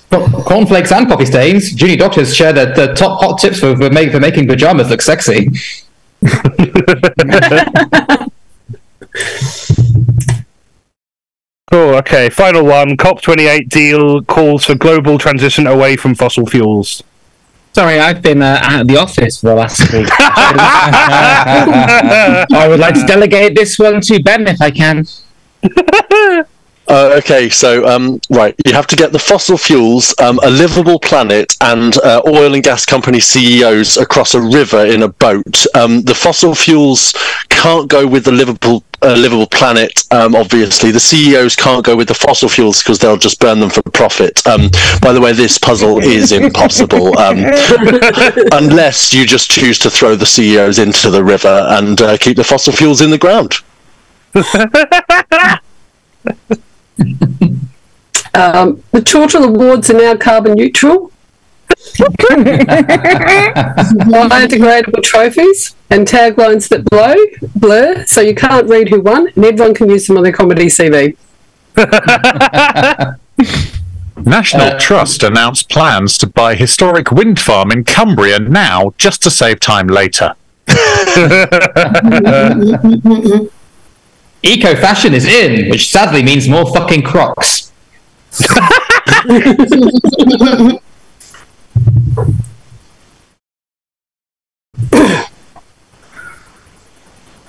Cornflakes and coffee stains. Junior doctors share the top hot tips for making pajamas look sexy. Cool, okay. Final one. COP28 deal calls for global transition away from fossil fuels. Sorry, I've been out of the office for the last week. I would like to delegate this one to Ben if I can. Okay, so right, you have to get the fossil fuels, a livable planet, and oil and gas company CEOs across a river in a boat. The fossil fuels can't go with the livable planet. Obviously, the CEOs can't go with the fossil fuels because they'll just burn them for profit. By the way, this puzzle is impossible unless you just choose to throw the CEOs into the river and keep the fossil fuels in the ground. The Chortle Awards are now carbon neutral. Biodegradable trophies and taglines that blur, so you can't read who won, and everyone can use them on their comedy CV. National Trust announced plans to buy historic wind farm in Cumbria now, just to save time later. Eco-fashion is in, which sadly means more fucking Crocs.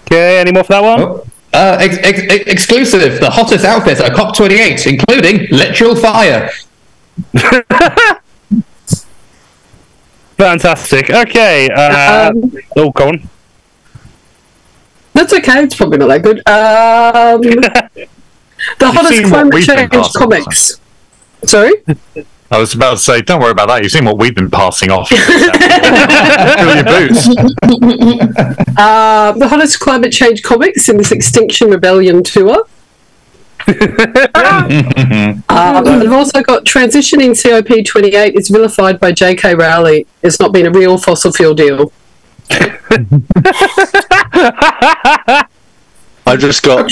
Okay, any more for that one? Oh. Exclusive, the hottest outfits at COP28, including literal fire. Fantastic. Okay. Go on. That's okay, it's probably not that good. The hottest climate change comics. Sorry? I was about to say, don't worry about that. You've seen what we've been passing off. Fill your boots. The hottest climate change comics in this Extinction Rebellion tour. I've also got transitioning COP28 is vilified by J.K. Rowling. It's not been a real fossil fuel deal. I've just got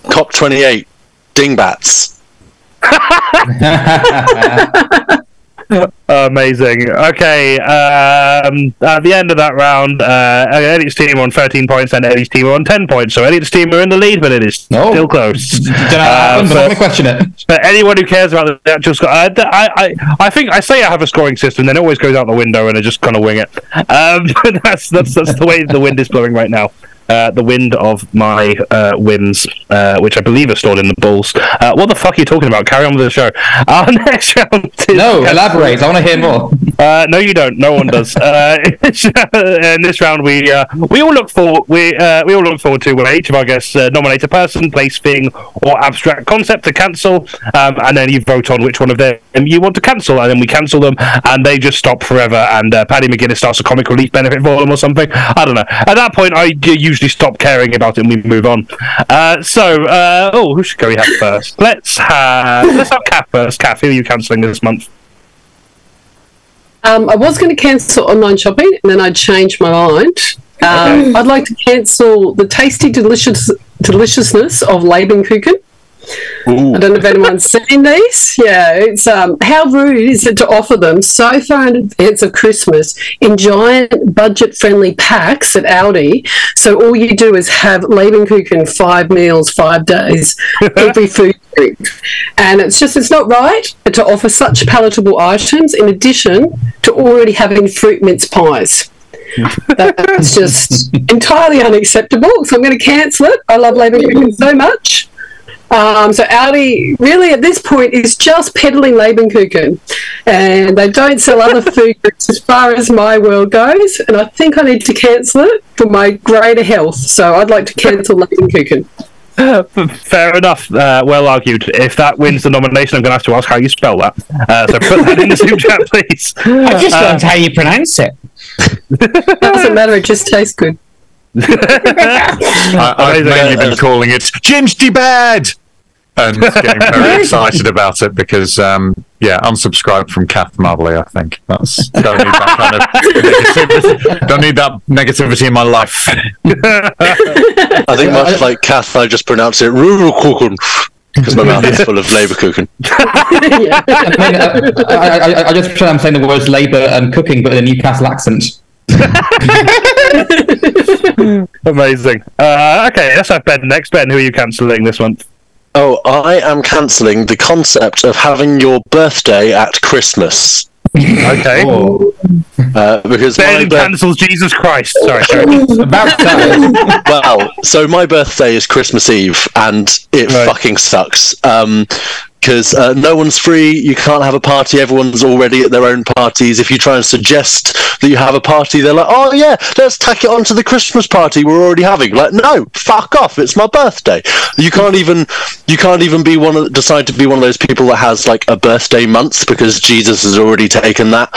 COP28 dingbats. Amazing. Okay, at the end of that round, Elliott's team are on 13 points and Eddie's team are on 10 points. So Elliott's team are in the lead, but it is still close. I'm not going to question it. For anyone who cares about the actual score, I think I say I have a scoring system, then it always goes out the window and I just kind of wing it. That's the way the wind is blowing right now. The wind of my wins, which I believe are stored in the balls. What the fuck are you talking about? Carry on with the show. Our next round is... No, elaborate. I want to hear more. No, you don't. No one does. In this round, we all look forward. We all look forward to each of our guests nominate a person, place, thing, or abstract concept to cancel, and then you vote on which one of them you want to cancel, and then we cancel them, and they just stop forever. And Paddy McGuinness starts a comic relief benefit for them or something. I don't know. At that point, I usually stop caring about it and we move on. Who should we have first? Let's have KATH first. KATH, who are you cancelling this month? I was going to cancel online shopping and then I changed my mind. I'd like to cancel the tasty deliciousness of Leibkuchen. I don't know if anyone's seen these. Yeah, it's how rude is it to offer them so far in advance of Christmas in giant budget-friendly packs at Aldi. So all you do is have Leibkuchen 5 meals, 5 days, every food group. And it's not right to offer such palatable items in addition to already having fruit mince pies. That's just entirely unacceptable. So I'm going to cancel it. I love Leibkuchen so much. So Aldi really at this point is just peddling Leibkuchen, and they don't sell other food groups as far as my world goes, and I think I need to cancel it for my greater health. So I'd like to cancel Leibkuchen. Fair enough. Well argued. If that wins the nomination, I'm going to have to ask how you spell that. So put that in the Zoom chat, please. I just learned how you pronounce it. Doesn't matter, it just tastes good. I've mainly been calling it Gingy Bad and getting very excited about it because, unsubscribe from KATH MARVELLEY, I think. Don't need that kind of negativity. Don't need that negativity in my life. I think much like KATH, I just pronounce it Rurukuchen because my mouth is full of Leberkuchen. I just pretend I'm saying the words labour and cooking, but in a Newcastle accent. Amazing. Okay, let's have Ben next. Ben, who are you cancelling this month? Oh, I am cancelling the concept of having your birthday at Christmas. Okay. Because Ben cancels Jesus Christ. Sorry. About that. Well, so my birthday is Christmas Eve, and it fucking sucks. Because no one's free, you can't have a party, everyone's already at their own parties. If you try and suggest that you have a party, they're like, oh yeah, let's tack it onto the Christmas party we're already having. Like, no, fuck off, it's my birthday. You can't even decide to be one of those people that has like a birthday month because Jesus has already taken that.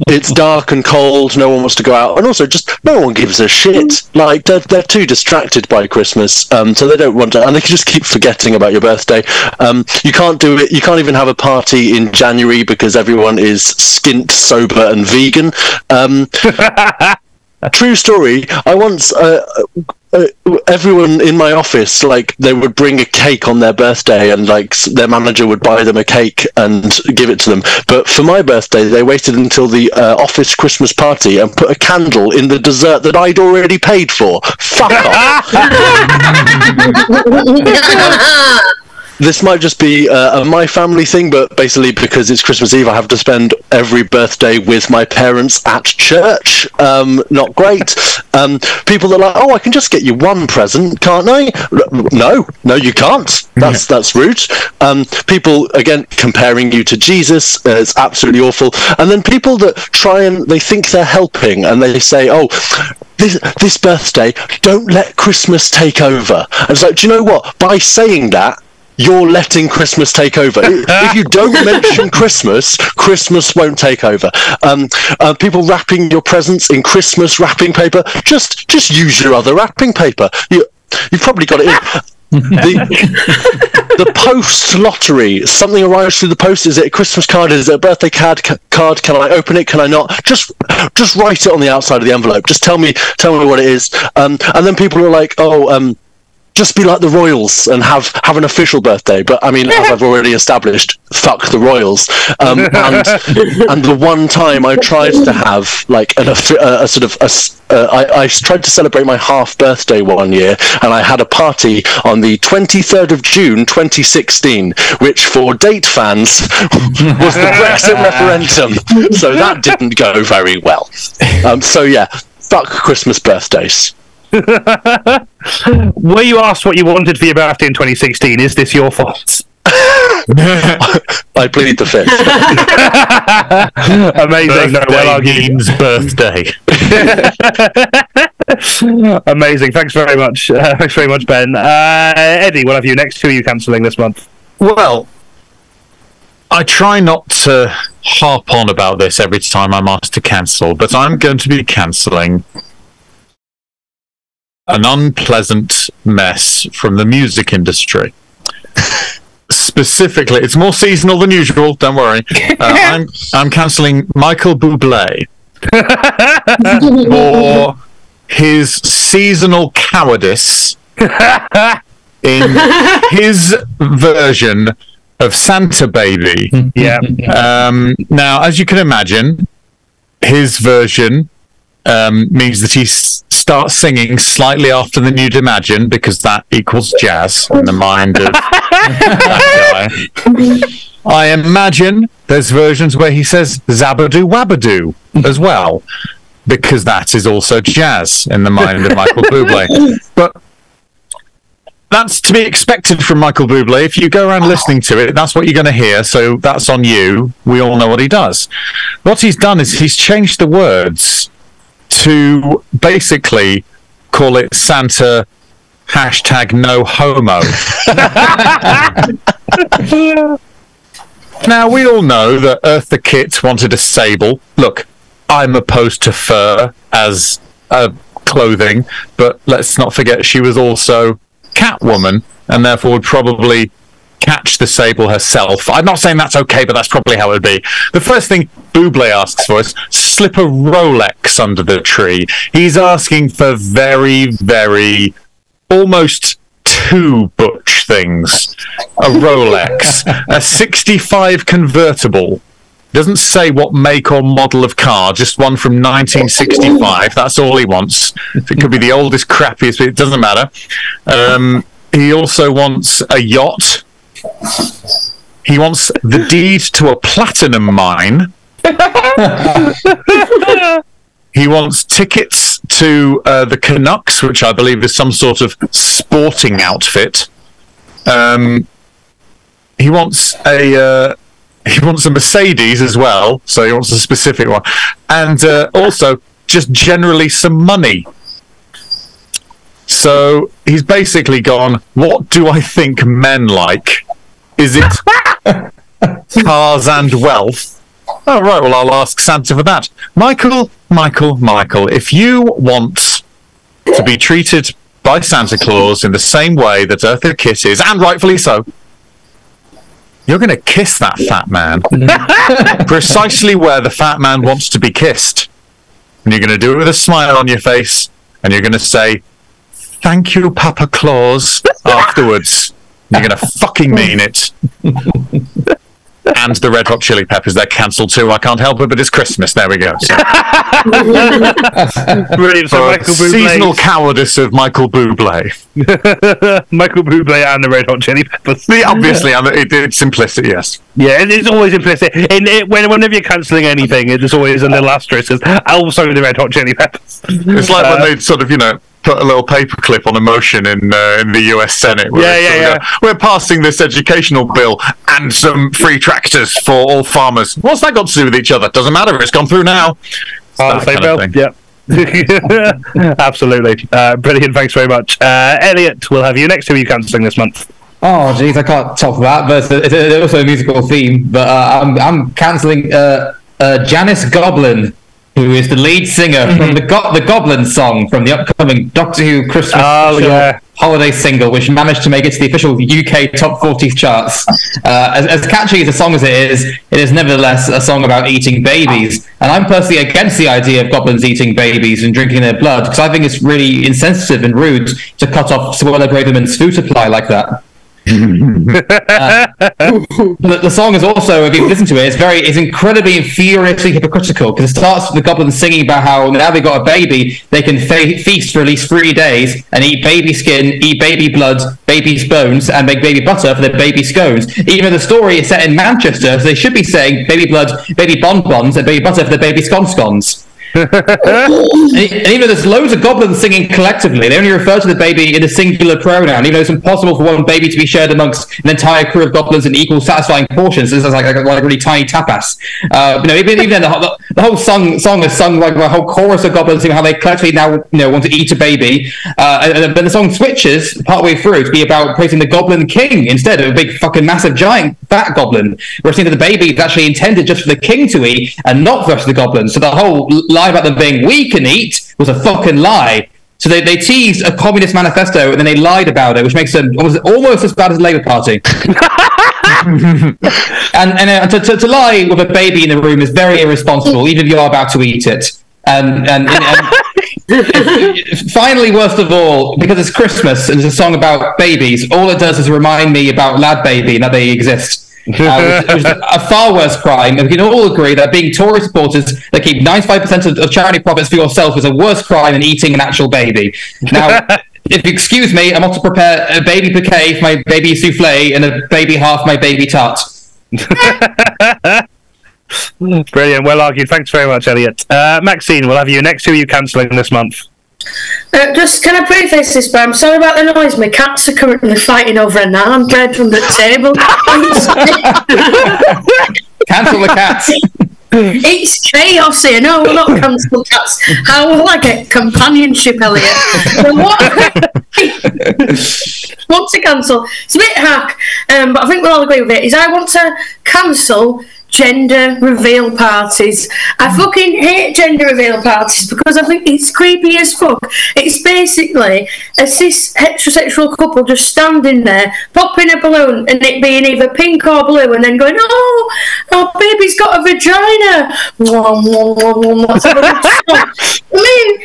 It's dark and cold, no one wants to go out, and also just no one gives a shit. Like, they're too distracted by Christmas, so they don't want to, and they can just keep forgetting about your birthday. You can't do it. You can't even have a party in January because everyone is skint, sober, and vegan. True story. I once everyone in my office, like, they would bring a cake on their birthday, and like their manager would buy them a cake and give it to them. But for my birthday, they waited until the office Christmas party and put a candle in the dessert that I'd already paid for. Fuck off. This might just be a my family thing, but basically because it's Christmas Eve, I have to spend every birthday with my parents at church. Not great. People are like, oh, I can just get you one present, can't I? No, you can't. That's rude. People, again, comparing you to Jesus, it's absolutely awful. And then people that they think they're helping, and they say, oh, this birthday, don't let Christmas take over. And it's like, do you know what? By saying that, you're letting Christmas take over. If you don't mention Christmas, Christmas won't take over. People wrapping your presents in Christmas wrapping paper, just use your other wrapping paper. You've probably got it in. The post lottery, something arrives through the post. Is it a Christmas card? Is it a birthday card? Can I open it? Can I not? Just write it on the outside of the envelope. Just tell me what it is. And then people are like, oh, just be like the royals and have an official birthday. But I mean, as I've already established, fuck the royals. And the one time I tried to have like I tried to celebrate my half birthday one year, and I had a party on the 23rd of June 2016, which for date fans was the Brexit referendum. So that didn't go very well. So yeah, fuck Christmas birthdays. Were you asked what you wanted for your birthday in 2016? Is this your fault? I plead the fifth. Amazing. Means birthday. Amazing. Thanks very much. Thanks very much, Ben. Eddie, what have you next? Who are you cancelling this month? Well, I try not to harp on about this every time I'm asked to cancel, but I'm going to be cancelling an unpleasant mess from the music industry. Specifically, it's more seasonal than usual, don't worry. I'm cancelling Michael Bublé for his seasonal cowardice in his version of Santa Baby. Yeah. Now, as you can imagine, his version means that he starts singing slightly after than you'd imagine, because that equals jazz in the mind of that guy. I imagine there's versions where he says Zabadoo Wabadoo as well, because that is also jazz in the mind of Michael Bublé. But that's to be expected from Michael Bublé. If you go around listening to it, that's what you're going to hear, so that's on you. We all know what he does. What he's done is he's changed the words to basically call it Santa #no homo. Now, we all know that Eartha Kitt wanted a sable. Look, I'm opposed to fur as clothing, but let's not forget she was also Catwoman, and therefore would probably catch the sable herself. I'm not saying that's okay, but that's probably how it would be. The first thing Bublé asks for is slip a Rolex under the tree. He's asking for very, very, almost two butch things. A Rolex, a 65 convertible. Doesn't say what make or model of car, just one from 1965. That's all he wants. It could be the oldest, crappiest, but it doesn't matter. He also wants a yacht. He wants the deed to a platinum mine. He wants tickets to the Canucks, which I believe is some sort of sporting outfit. He wants a Mercedes as well, so he wants a specific one, and also just generally some money. So he's basically gone, what do I think men like? Is it cars and wealth? Oh, right, well, I'll ask Santa for that. Michael, if you want to be treated by Santa Claus in the same way that Eartha Kitt is, and rightfully so, you're going to kiss that fat man precisely where the fat man wants to be kissed. And you're going to do it with a smile on your face, and you're going to say, thank you, Papa Claus, afterwards. You're going to fucking mean it. And the Red Hot Chili Peppers, they're cancelled too. I can't help it, but it's Christmas. There we go. So. Brilliant. So Michael Bublé. Seasonal cowardice of Michael Bublé. Michael Bublé and the Red Hot Chili Peppers. Obviously, it's implicit, yes. Yeah, it's always implicit. Whenever you're cancelling anything, there's always a little asterisk. Also, the Red Hot Chili Peppers. It's like when they sort of, put a little paperclip on a motion in the US Senate. Where we're passing this educational bill and some free tractors for all farmers. What's that got to do with each other? Doesn't matter. It's gone through now. Same bill. Yep. Absolutely. Brilliant. Thanks very much. Elliot, we'll have you next. Who are you cancelling this month? Oh, geez, I can't top that. But it's also a musical theme. But I'm cancelling Janis Goblin, who is the lead singer from the Goblin song from the upcoming Doctor Who Christmas holiday single, which managed to make it to the official UK top 40 charts. As catchy as a song as it is nevertheless a song about eating babies. And I'm personally against the idea of goblins eating babies and drinking their blood, because I think it's really insensitive and rude to cut off Suella Braverman's food supply like that. The song is also, if you listen to it, it's incredibly infuriatingly hypocritical, because it starts with the goblins singing about how now they've got a baby, they can feast for at least 3 days and eat baby skin, eat baby blood, baby's bones, and make baby butter for their baby scones. Even though the story is set in Manchester, so they should be saying baby blood, baby bonbons, and baby butter for their baby scones. And even though there's loads of goblins singing collectively, they only refer to the baby in a singular pronoun, even though it's impossible for one baby to be shared amongst an entire crew of goblins in equal satisfying portions. This is like really tiny tapas. Even then, the whole song is sung like a whole chorus of goblins singing how they collectively now want to eat a baby, and then the song switches partway through to be about praising the Goblin King instead of a big fucking massive giant fat goblin. We're seeing that the baby is actually intended just for the king to eat and not for the rest of the goblins. So the whole lie about them being we can eat was a fucking lie. So they teased a communist manifesto and then they lied about it, which makes them almost as bad as the Labour Party. and to lie with a baby in the room is very irresponsible, even if you are about to eat it. And finally, worst of all, because it's Christmas and it's a song about babies, all it does is remind me about Lad Baby and that they exist. Which is a far worse crime. And we can all agree that being Tory supporters that keep 95% of charity profits for yourself is a worse crime than eating an actual baby. Now, if you excuse me, I'm off to prepare a baby bouquet for my baby souffle and a baby half my baby tart. Brilliant. Well argued. Thanks very much, Elliot. Maxine, we'll have you next. Who are you cancelling this month? Just can I preface this, but I'm sorry about the noise. My cats are currently fighting over a naan bread from the table. Cancel the cats. It's chaos here. No, we'll not cancel cats. How will I get companionship, Elliot? Want to cancel? It's a bit hack, but I think we'll all agree with it. Is I want to cancel gender reveal parties. I fucking hate gender reveal parties because I think it's creepy as fuck. It's basically a cis heterosexual couple just standing there, popping a balloon and it being either pink or blue, and then going, "Oh, our baby's got a vagina." I mean,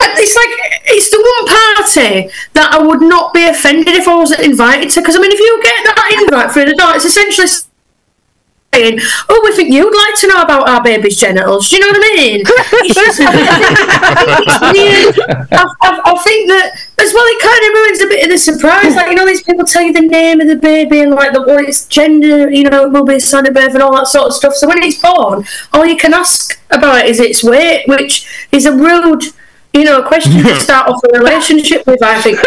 it's like, it's the one party that I would not be offended if I wasn't invited to, because I mean, if you get that invite through the door, it's essentially saying, "Oh, we think you'd like to know about our baby's genitals." Do you know what I mean? It's just, it's weird. I think that as well, it kind of ruins a bit of the surprise. Like, you know, these people tell you the name of the baby and like what its gender, you know, it will be a sign of birth and all that sort of stuff. So when it's born, all you can ask about is its weight, which is a rude, you know, a question to start off a relationship with, I think.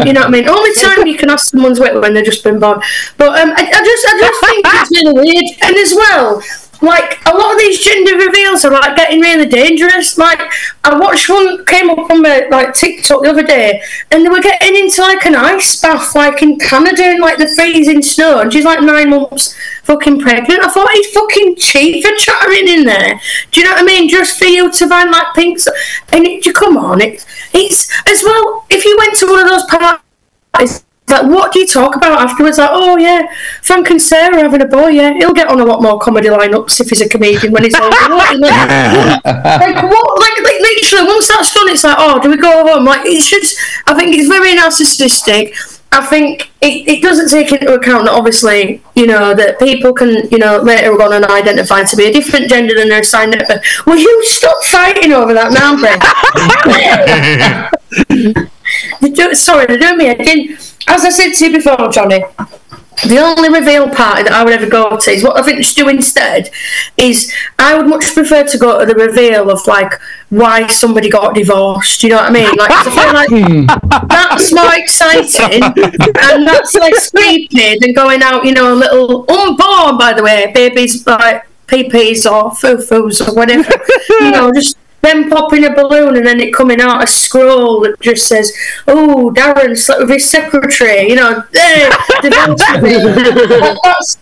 You know what I mean? Only time you can ask someone's weight when they've just been born. But I just think it's really weird. And as well, like, a lot of these gender reveals are like getting really dangerous. Like, I watched one came up on my like TikTok the other day, and they were getting into like an ice bath, like in Canada, in like the freezing snow, and she's like 9 months fucking pregnant. I thought, he's fucking cheap for chattering in there. Do you know what I mean? Just for you to find like pinks, and come on, it's as well. If you went to one of those parties, like, what do you talk about afterwards? Like, "Oh yeah, Frank and Sarah having a boy. Yeah, he'll get on a lot more comedy lineups if he's a comedian when he's older." Like, what? Like, literally, once that's done, it's like, "Oh, do we go home?" Like, it's just, I think it's very narcissistic. I think it doesn't take into account that obviously, you know, that people can, you know, later on and identify to be a different gender than they're assigned at birth. Will you stop fighting over that now, Ben? Sorry, they're doing me again. As I said to you before, Jonny, the only reveal party that I would ever go to is what I think they should do instead is I would much prefer to go to the reveal of like why somebody got divorced. You know what I mean? Like, 'cause I feel like that's more exciting and that's less creepy than going out, you know, a little unborn, by the way, babies like pee-pees or foo-foos or whatever, you know, just them popping a balloon and then it coming out a scroll that just says, "Oh, Darren slept with his secretary," you know,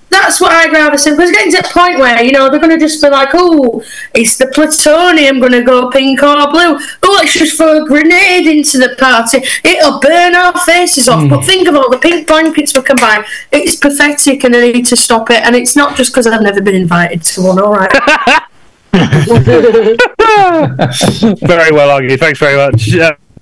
that's what I'd rather see. Because getting to the point where, you know, they're going to just be like, "Oh, it's the plutonium going to go pink or blue. Oh, let's just throw a grenade into the party. It'll burn our faces off." But think of all the pink blankets we can buy. It's pathetic and I need to stop it. And it's not just because I've never been invited to one, all right. Very well argued. Thanks very much.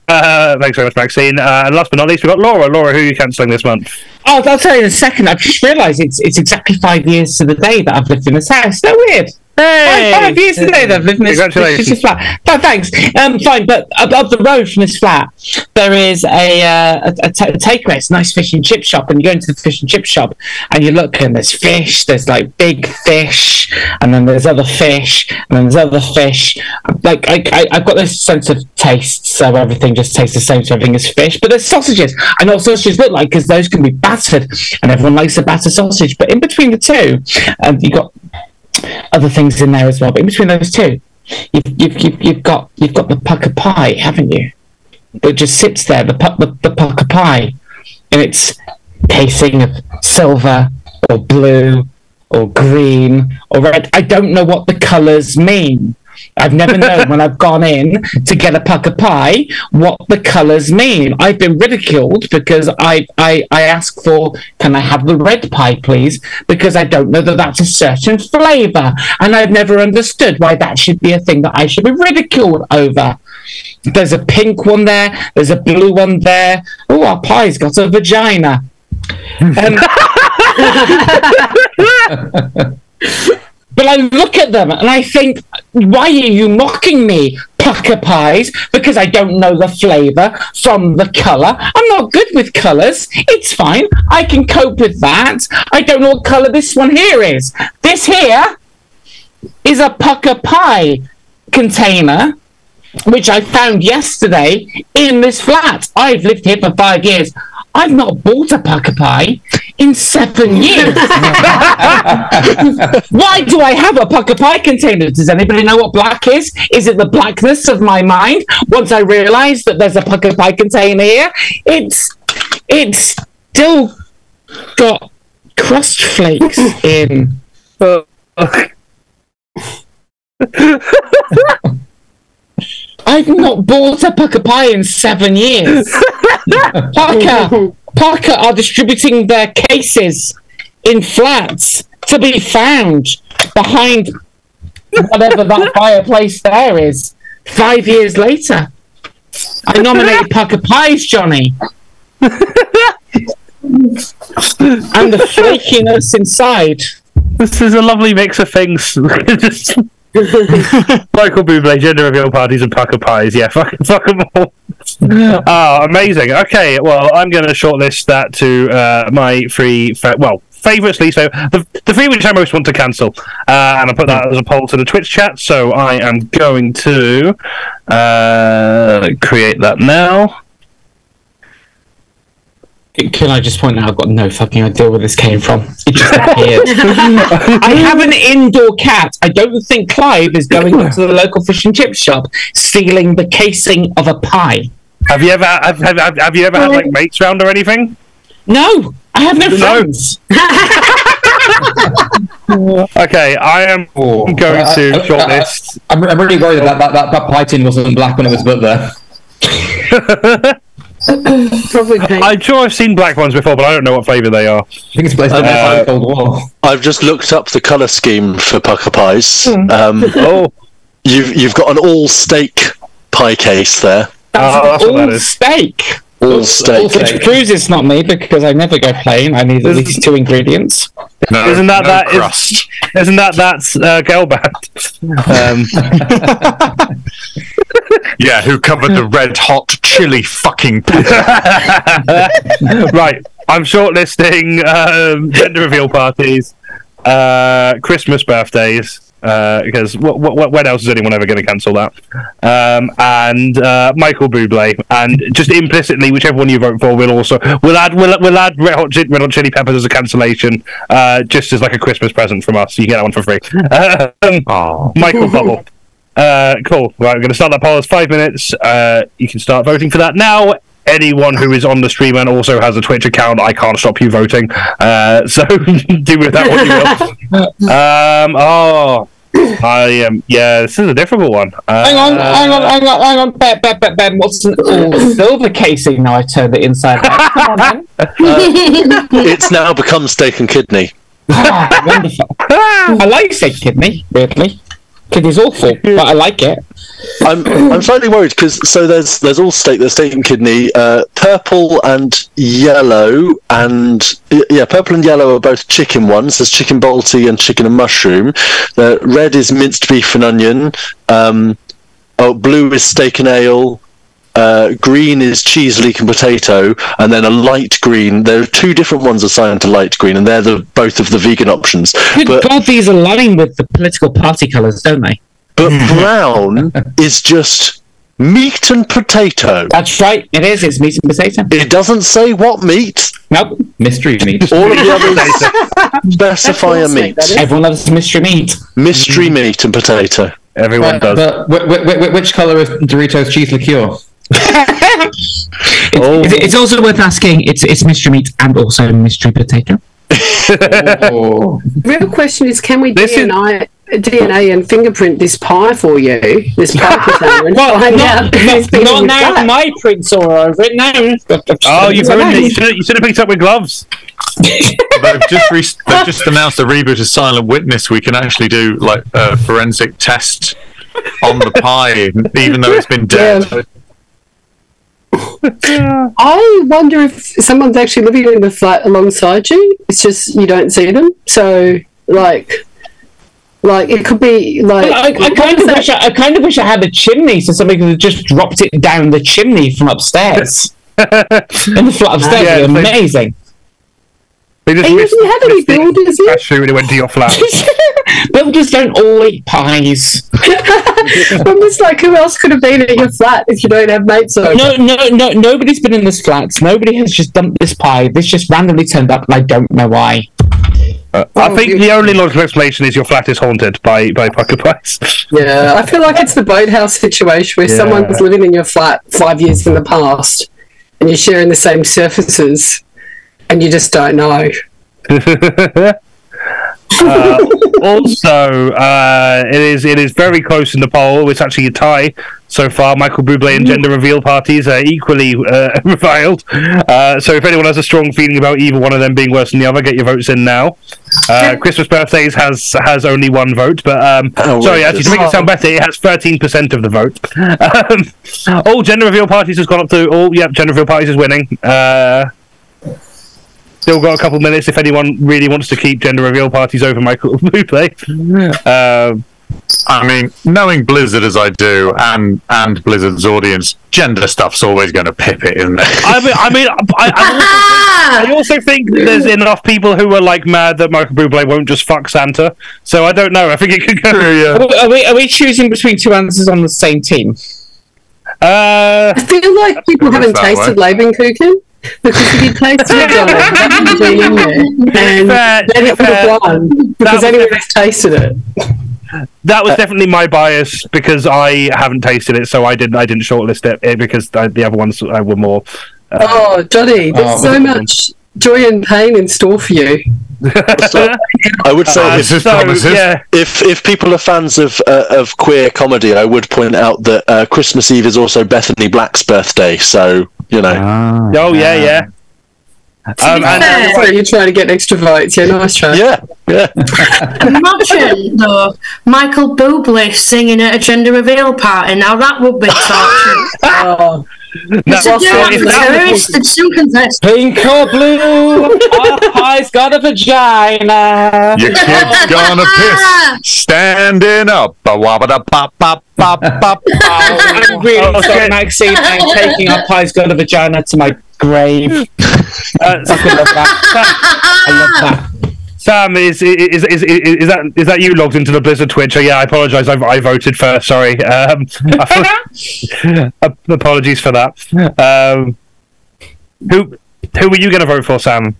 Thanks very much, Maxine. And last but not least, we've got Laura. Laura, who are you cancelling this month? Oh, I'll tell you in a second. I've just realised it's exactly 5 years to the day that I've lived in this house. So weird. Hey! 5 years today that I've lived in this flat. No, thanks. Fine, but up the road from this flat, there is a takeaway. It's a nice fish and chip shop, and you go into the fish and chip shop, and you look, and there's fish. There's like big fish, and then there's other fish, and then there's other fish. Like I've got this sense of taste, so everything just tastes the same. So everything is fish. But there's sausages. I know what sausages look like because those can be battered, and everyone likes a battered sausage. But in between the two, you got other things in there as well, but in between those two, you've got the pucker pie, haven't you? That just sits there, the pucker pie, and it's casing of silver or blue or green or red. I don't know what the colours mean. I've never known when I've gone in to get a pucker pie what the colours mean. I've been ridiculed because I ask for, "Can I have the red pie, please?" Because I don't know that that's a certain flavour, and I've never understood why that should be a thing that I should be ridiculed over. There's a pink one there. There's a blue one there. Oh, our pie's got a vagina. But I look at them and I think, why are you mocking me, pucker pies? Because I don't know the flavour from the colour. I'm not good with colours. It's fine. I can cope with that. I don't know what colour this one here is. This here is a pucker pie container, which I found yesterday in this flat. I've lived here for 5 years. I've not bought a pucker pie in 7 years. Why do I have a pucker pie container? Does anybody know what black is? Is it the blackness of my mind? Once I realise that there's a pucker pie container here, it's still got crust flakes in. I've not bought a pucker pie in 7 years. Parker are distributing their cases in flats to be found behind whatever that fireplace there is 5 years later. I nominated pucker pies, Jonny. And the flakiness inside. This is a lovely mix of things. Michael Bublé, gender reveal parties, and pucker pies. Yeah, fuck them all. Oh, amazing. Okay, well, I'm going to shortlist that to my three, favourites. So the three which I most want to cancel, and I'll put that as a poll to the Twitch chat. So I am going to create that now. Can I just point out, I've got no fucking idea where this came from. It just appeared. I have an indoor cat. I don't think Clive is going into the local fish and chip shop stealing the casing of a pie. Have you ever had like mates round or anything? No, I have no friends. Okay, I am going to shortlist. I'm really worried that pie tin wasn't black when it was put there. Probably pink. I'm sure I've seen black ones before, but I don't know what flavour they are. I think it's based on the Cold War. I've just looked up the colour scheme for pucker pies. You've got an all steak pie case there. That's all what that is. steak. All steak. Which proves it's not me because I never go plain. I need at least 2 ingredients. No, Isn't that no crust. Isn't that's girl band? Yeah, who covered the red hot chili fucking Right, I'm shortlisting gender reveal parties, Christmas birthdays, because when else is anyone ever going to cancel that? And Michael Bublé, and just implicitly, whichever one you vote for, we'll add Red Hot Chili Peppers as a cancellation, just as like a Christmas present from us. You get that one for free. Michael Bubble. Cool. Right, we're going to start that poll. It's 5 minutes. You can start voting for that now. Anyone who is on the stream and also has a Twitch account, I can't stop you voting. So do with that what you will. Yeah, this is a difficult one. Hang on. Ben, what's an all silver casing now I turned it inside out? Come on, Ben. It's now become steak and kidney. Wonderful. I like steak kidney, weirdly. Kidney's awful, but I like it. I'm slightly worried because there's all steak, there's steak and kidney, purple and yellow, and purple and yellow are both chicken ones. There's chicken balti and chicken and mushroom. The red is minced beef and onion. Blue is steak and ale. Green is cheese, leek and potato, and then a light green. There are 2 different ones assigned to light green, and they're both of the vegan options. Good God, these align with the political party colours, don't they? But brown is just meat and potato. That's right, it is. It's meat and potato. It doesn't say what meat. Nope. Mystery meat. All of the others specify a meat. Everyone loves mystery meat. Mystery meat and potato. Everyone does. But which colour is Doritos cheese liqueur? It's also worth asking. It's mystery meat and also mystery potato. The real question is, can we DNA and fingerprint this pie for you? This pie container. Not now. My prints are over it now. You ruined it. You should have picked up with gloves. They've just announced a reboot of Silent Witness. We can actually do like a forensic test on the pie, even though it's been dead. Yeah. I wonder if someone's actually living in the flat alongside you. It's just you don't see them. So, like it could be like. I kind of wish I had a chimney, so somebody could have just dropped it down the chimney from upstairs. In the flat upstairs, it'd be amazing. They just you have any builders here? When it went to your flat. Builders don't all eat pies. I'm just like, who else could have been at your flat if you don't have mates over? No, nobody's been in this flat. Nobody has just dumped this pie. This just randomly turned up, and I don't know why. I think the only logical explanation is your flat is haunted by pucker pies. Yeah, I feel like it's the boathouse situation where someone's living in your flat 5 years in the past, and you're sharing the same surfaces, and you just don't know. Also, it is very close in the poll. It's actually a tie so far. Michael Bublé and gender reveal parties are equally reviled. So if anyone has a strong feeling about either one of them being worse than the other, get your votes in now. Christmas birthdays has only one vote, but sorry, actually, to make it sound better, it has 13% of the vote. All gender reveal parties has gone up to gender reveal parties is winning. Still got a couple minutes if anyone really wants to keep gender reveal parties over Michael Bublé. I mean, knowing Blizzard as I do, and Blizzard's audience, gender stuff's always going to pip it, isn't it? I also think there's enough people who are like mad that Michael Bublé won't just fuck Santa. So I don't know. I think it could go. Are we choosing between two answers on the same team? I feel like people haven't tasted Leibkuchen. Because if you tasted it, that would have been in there, and then it would have won because anyone has tasted it. That was definitely my bias because I haven't tasted it, so I didn't shortlist it because the other ones were more. Johnny, there's so much joy and pain in store for you. I would say yeah. if people are fans of queer comedy, I would point out that Christmas Eve is also Bethany Black's birthday, so you know. Yeah. So you're trying to get extra votes. Yeah, nice try. Yeah. Imagine though Michael Bublé singing at a gender reveal party. Now that would be torture. Pink or blue, our pie's got a vagina. Your kid's gonna piss standing up. I'm really sorry, Maxine. I'm taking our pie's got a vagina to my grave. I love that. Sam, is that you logged into the Blizzard Twitch? Yeah, I apologise. I voted first. Sorry. Apologies for that. Who were you going to vote for, Sam?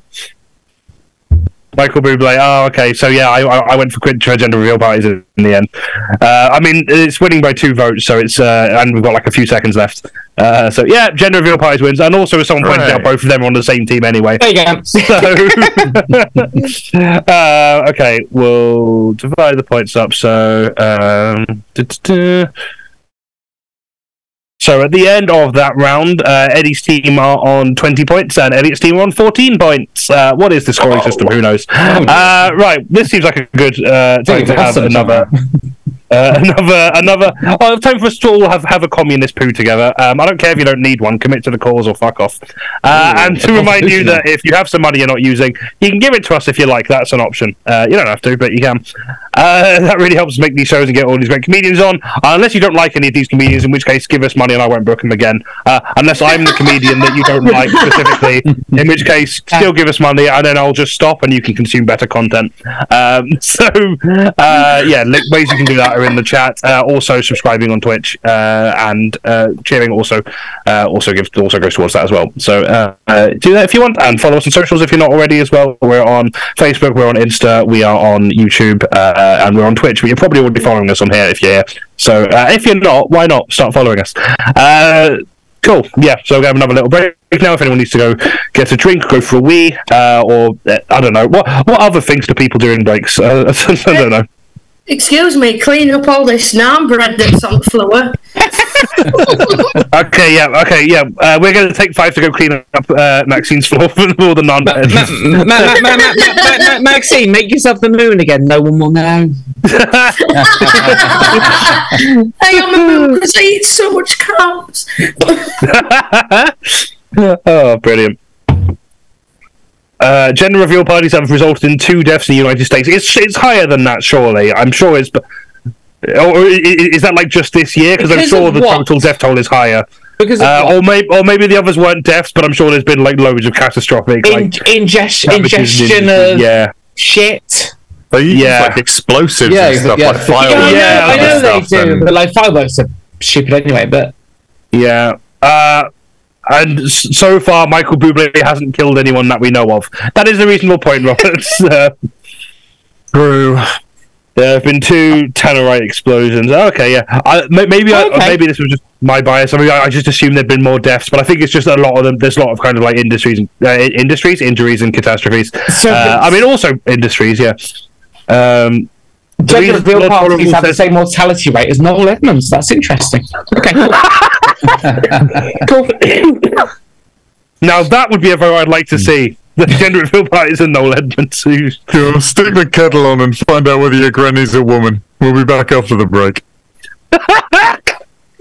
Michael Bublé. Oh, okay. So yeah, I went for gender reveal parties in the end. I mean, it's winning by 2 votes, so it's and we've got like a few seconds left. So yeah, gender reveal parties wins, and also as someone pointed out, both of them are on the same team anyway. There you go. So, okay, we'll divide the points up. So, so at the end of that round, Eddie's team are on 20 points and Elliot's team are on 14 points. What is the scoring system? Who knows? Right, this seems like a good time to have another time for us to all have a communist poo together. I don't care if you don't need one. Commit to the cause or fuck off. And to remind you that if you have some money you're not using, you can give it to us if you like. That's an option. You don't have to, but you can. That really helps make these shows and get all these great comedians on. Unless you don't like any of these comedians, in which case give us money and I won't book them again. Unless I'm the comedian that you don't like specifically, in which case still give us money and then I'll just stop and you can consume better content. Yeah, ways you can do that are in the chat. Also subscribing on Twitch and cheering also goes towards that as well. So do that if you want, and follow us on socials if you're not already as well. We're on Facebook, we're on Insta, we are on YouTube, and we're on Twitch. But you're probably already following us on here if you're here. So if you're not, why not start following us? Cool. Yeah. So we're going to have another little break now. If anyone needs to go get a drink, go for a wee, or I don't know what other things do people do in breaks? I don't know. Excuse me, clean up all this naan bread that's on the floor. Okay, yeah. We're going to take 5 to go clean up Maxine's floor for all the naan bread. Maxine, make yourself the moon again. No one will know. I am a moon because I eat so much carbs. Oh, brilliant. Gender reveal parties have resulted in 2 deaths in the United States. It's higher than that, surely. I'm sure it's... Or is that like just this year? Because I'm sure the total death toll is higher. Because or maybe the others weren't deaths, but I'm sure there's been like loads of catastrophic ingestion of shit. They use like explosives and stuff like fireworks. Yeah, I know they do, but like fireworks are stupid anyway. But yeah. And so far, Michael Bublé hasn't killed anyone that we know of. That is a reasonable point, Robert. True. There have been 2 Tannerite explosions. Okay, yeah. Maybe this was just my bias. I mean, I just assumed there'd been more deaths, but I think it's just a lot of them. There's a lot of kind of like injuries, and catastrophes. So, I mean, also industries, yeah. Gender reveal parties have the same mortality rate as Noel Edmonds. That's interesting. Okay. Cool. Now that would be a vote I'd like to see. The gender reveal parties and Noel Edmonds. Stick the kettle on and find out whether your granny's a woman. We'll be back after the break.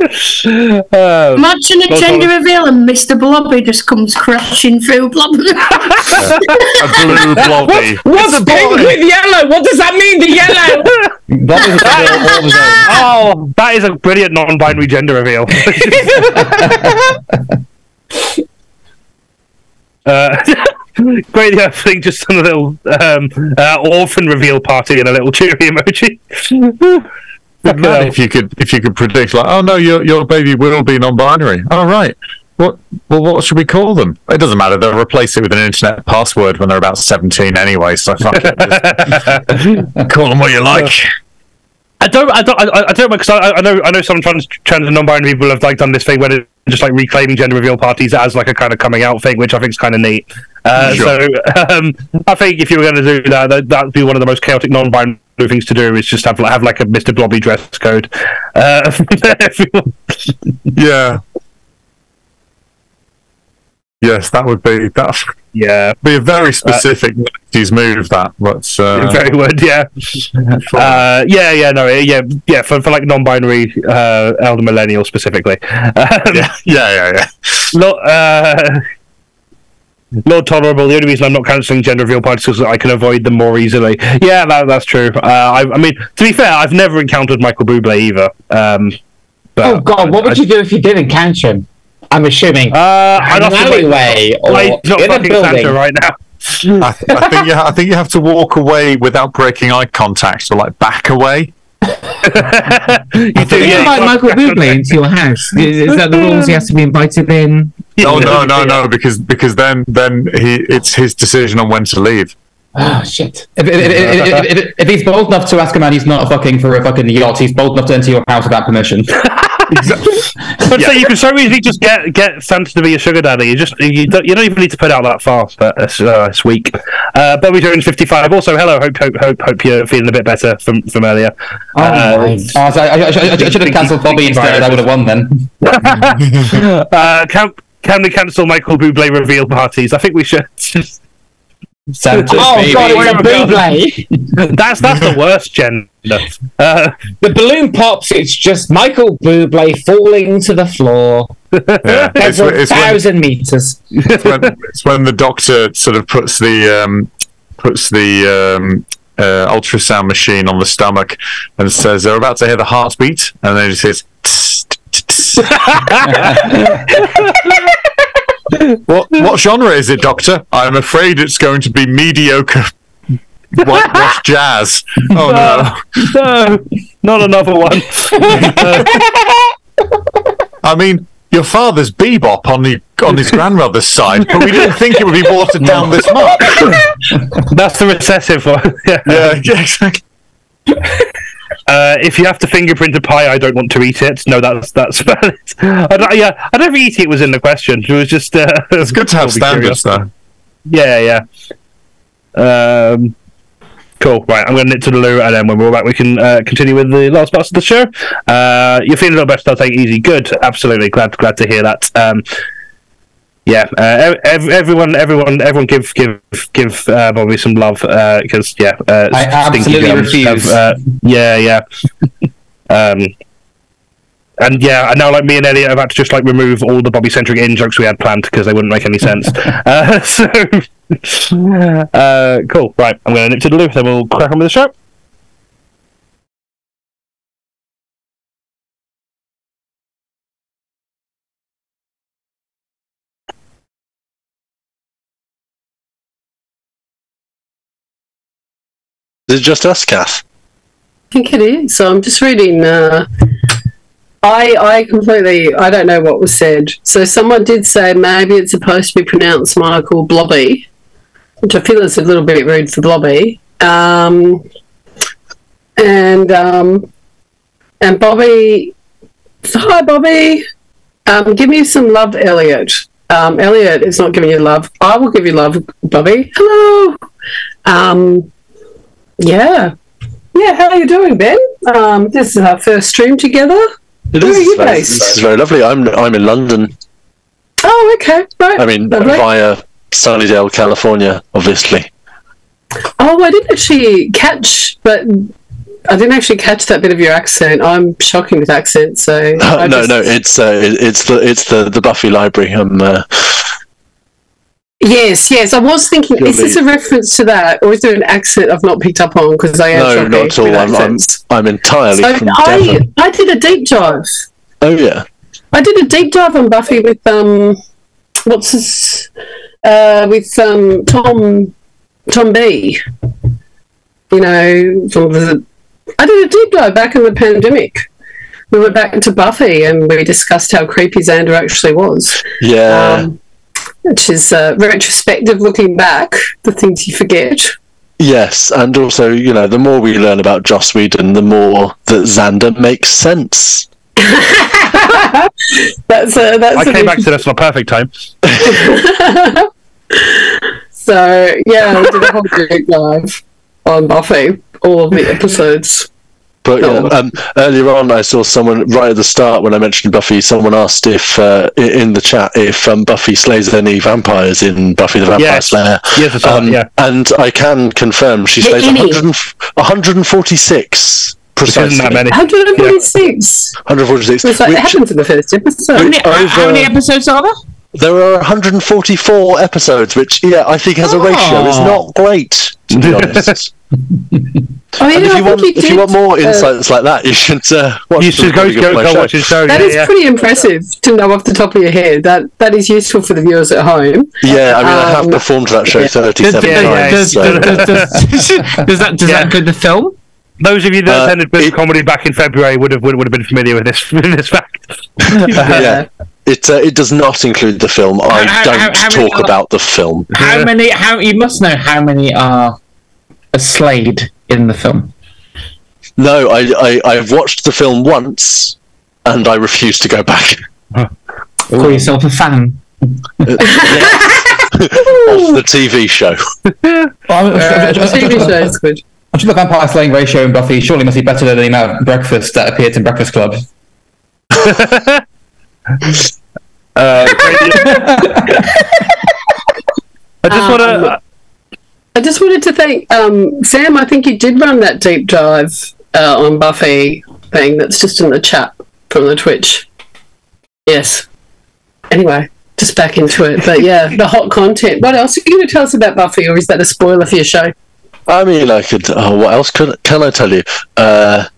Imagine a gender reveal and Mr. Blobby just comes crashing through. Blobby. A blue blobby. What's pink with yellow? What does that mean, the yellow? Oh, that is a brilliant non-binary gender reveal. Great, I think just a little orphan reveal party and a little cheery emoji. Man, if you could predict, like, oh no, your baby will be non-binary. Oh right. What should we call them? It doesn't matter. They'll replace it with an internet password when they're about 17 anyway. So fuck it. Just call them what you like. I don't because I know some trans and non-binary people have like done this thing where they're just like reclaiming gender reveal parties as like a kind of coming out thing, which I think is kind of neat. Sure. So I think if you were going to do that, that'd be one of the most chaotic non-binary things to do. Is just have like a Mr. Blobby dress code. Yeah. Yes, that would be that. Yeah, be a very specific 90s move. That, but very would, yeah. For like non-binary elder millennial specifically. Yeah. Lord Tolerable. The only reason I'm not cancelling gender reveal parties is because I can avoid them more easily. Yeah, that's true. I mean, to be fair, I've never encountered Michael Bublé either. Oh God, what would you do if you did encounter him? I'm assuming an alleyway or in a building. Santa right now. I think you have to walk away without breaking eye contact, or like back away. You invite Michael Bublé into your house. Is that the rules? He has to be invited in. No, because then it's his decision on when to leave. Oh shit! If he's bold enough to ask a man he's not fucking for a fucking yacht, he's bold enough to enter your house without permission. But so you can so easily just get Santa to be your sugar daddy. You don't even need to put out that fast. But it's weak. Bobby Jones 55. Also, hello. Hope you're feeling a bit better from earlier. I should have cancelled Bobby instead. I would have won then. Can we cancel Michael Bublé reveal parties? I think we should. Santa's baby. God, it's a Bublé. That's the worst gender. The balloon pops. It's just Michael Bublé falling to the floor. Yeah, it's 1,000 meters. It's when the doctor sort of puts the ultrasound machine on the stomach and says they're about to hear the heartbeat, and then it says. What genre is it, Doctor? I'm afraid it's going to be mediocre whitewash jazz. Oh no, not another one. I mean, your father's bebop on his grandmother's side, but we didn't think it would be watered down this much. That's the recessive one. Yeah, exactly. If you have to fingerprint a pie, I don't want to eat it. No, that's valid. I don't think eating it was in the question. It was just. It's good to have standards, though. Yeah. Cool. Right, I'm going to nip to the loo, and then when we're back, we can continue with the last parts of the show. You're feeling a little better. I'll take it easy. Good. Absolutely. Glad to hear that. Everyone, give Bobby some love because I absolutely refuse. And now like me and Elliot have had to just like remove all the Bobby-centric in-jokes we had planned because they wouldn't make any sense. Cool. Right, I'm going to nip to the loo, then we'll crack on with the show. Is it just us, Kath? I think it is. So I'm just reading. I don't know what was said. So someone did say maybe it's supposed to be pronounced Michael Blobby, which I feel is a little bit rude for Blobby. And Bobby, hi Bobby. Give me some love, Elliot. Elliot is not giving you love. I will give you love, Bobby. Hello. Yeah. Yeah, how are you doing, Ben? This is our first stream together. Where are you based? This is very lovely. I'm in London. Oh, okay. Right. I mean, via Sunnydale, California, obviously. Oh, I didn't actually catch that bit of your accent. I'm shocking with accents, so it's the Buffy library. Yes. I was thinking, is this a reference to that, or is there an accent I've not picked up on? Because I am shocking not at all. I'm entirely from Devon. I did a deep dive. Oh yeah. I did a deep dive on Buffy with Tom B. You know, I did a deep dive back in the pandemic. We went back into Buffy and we discussed how creepy Xander actually was. Yeah. Which is retrospective, looking back, the things you forget. Yes, and also, you know, the more we learn about Joss Whedon, the more that Xander makes sense. I came back to this on a perfect time. So, yeah, I did a whole deep dive on Buffy, all of the episodes. But earlier on, I saw someone right at the start when I mentioned Buffy. Someone asked if in the chat if Buffy slays any vampires in Buffy the Vampire Slayer. Yes, and I can confirm she slays 146. Precisely. That many. 146. 146. It happens in the first episode. How many episodes are there? There are 144 episodes, which I think as a ratio is not great, to be honest. If you want more insights like that, you should watch. You should go watch his show. That is pretty impressive to know off the top of your head. That is useful for the viewers at home. Yeah, I mean, I have performed that show 37 times. Does that include the film? Those of you that attended British Comedy back in February would have been familiar with this fact. Yeah. It does not include the film. I don't talk about the film. How many? You must know how many are slayed in the film. No, I've watched the film once, and I refuse to go back. Call yourself a fan of the TV show. The TV show is good. I'm sure the vampire slaying ratio in Buffy surely must be better than the amount of breakfast that appeared in Breakfast Club. I just wanted to thank Sam. I think you did run that deep dive on Buffy thing that's just in the chat from the Twitch. Yes. Anyway, just back into it. But yeah, the hot content. What else are you going to tell us about Buffy, or is that a spoiler for your show? I mean, I could. What else can I tell you? That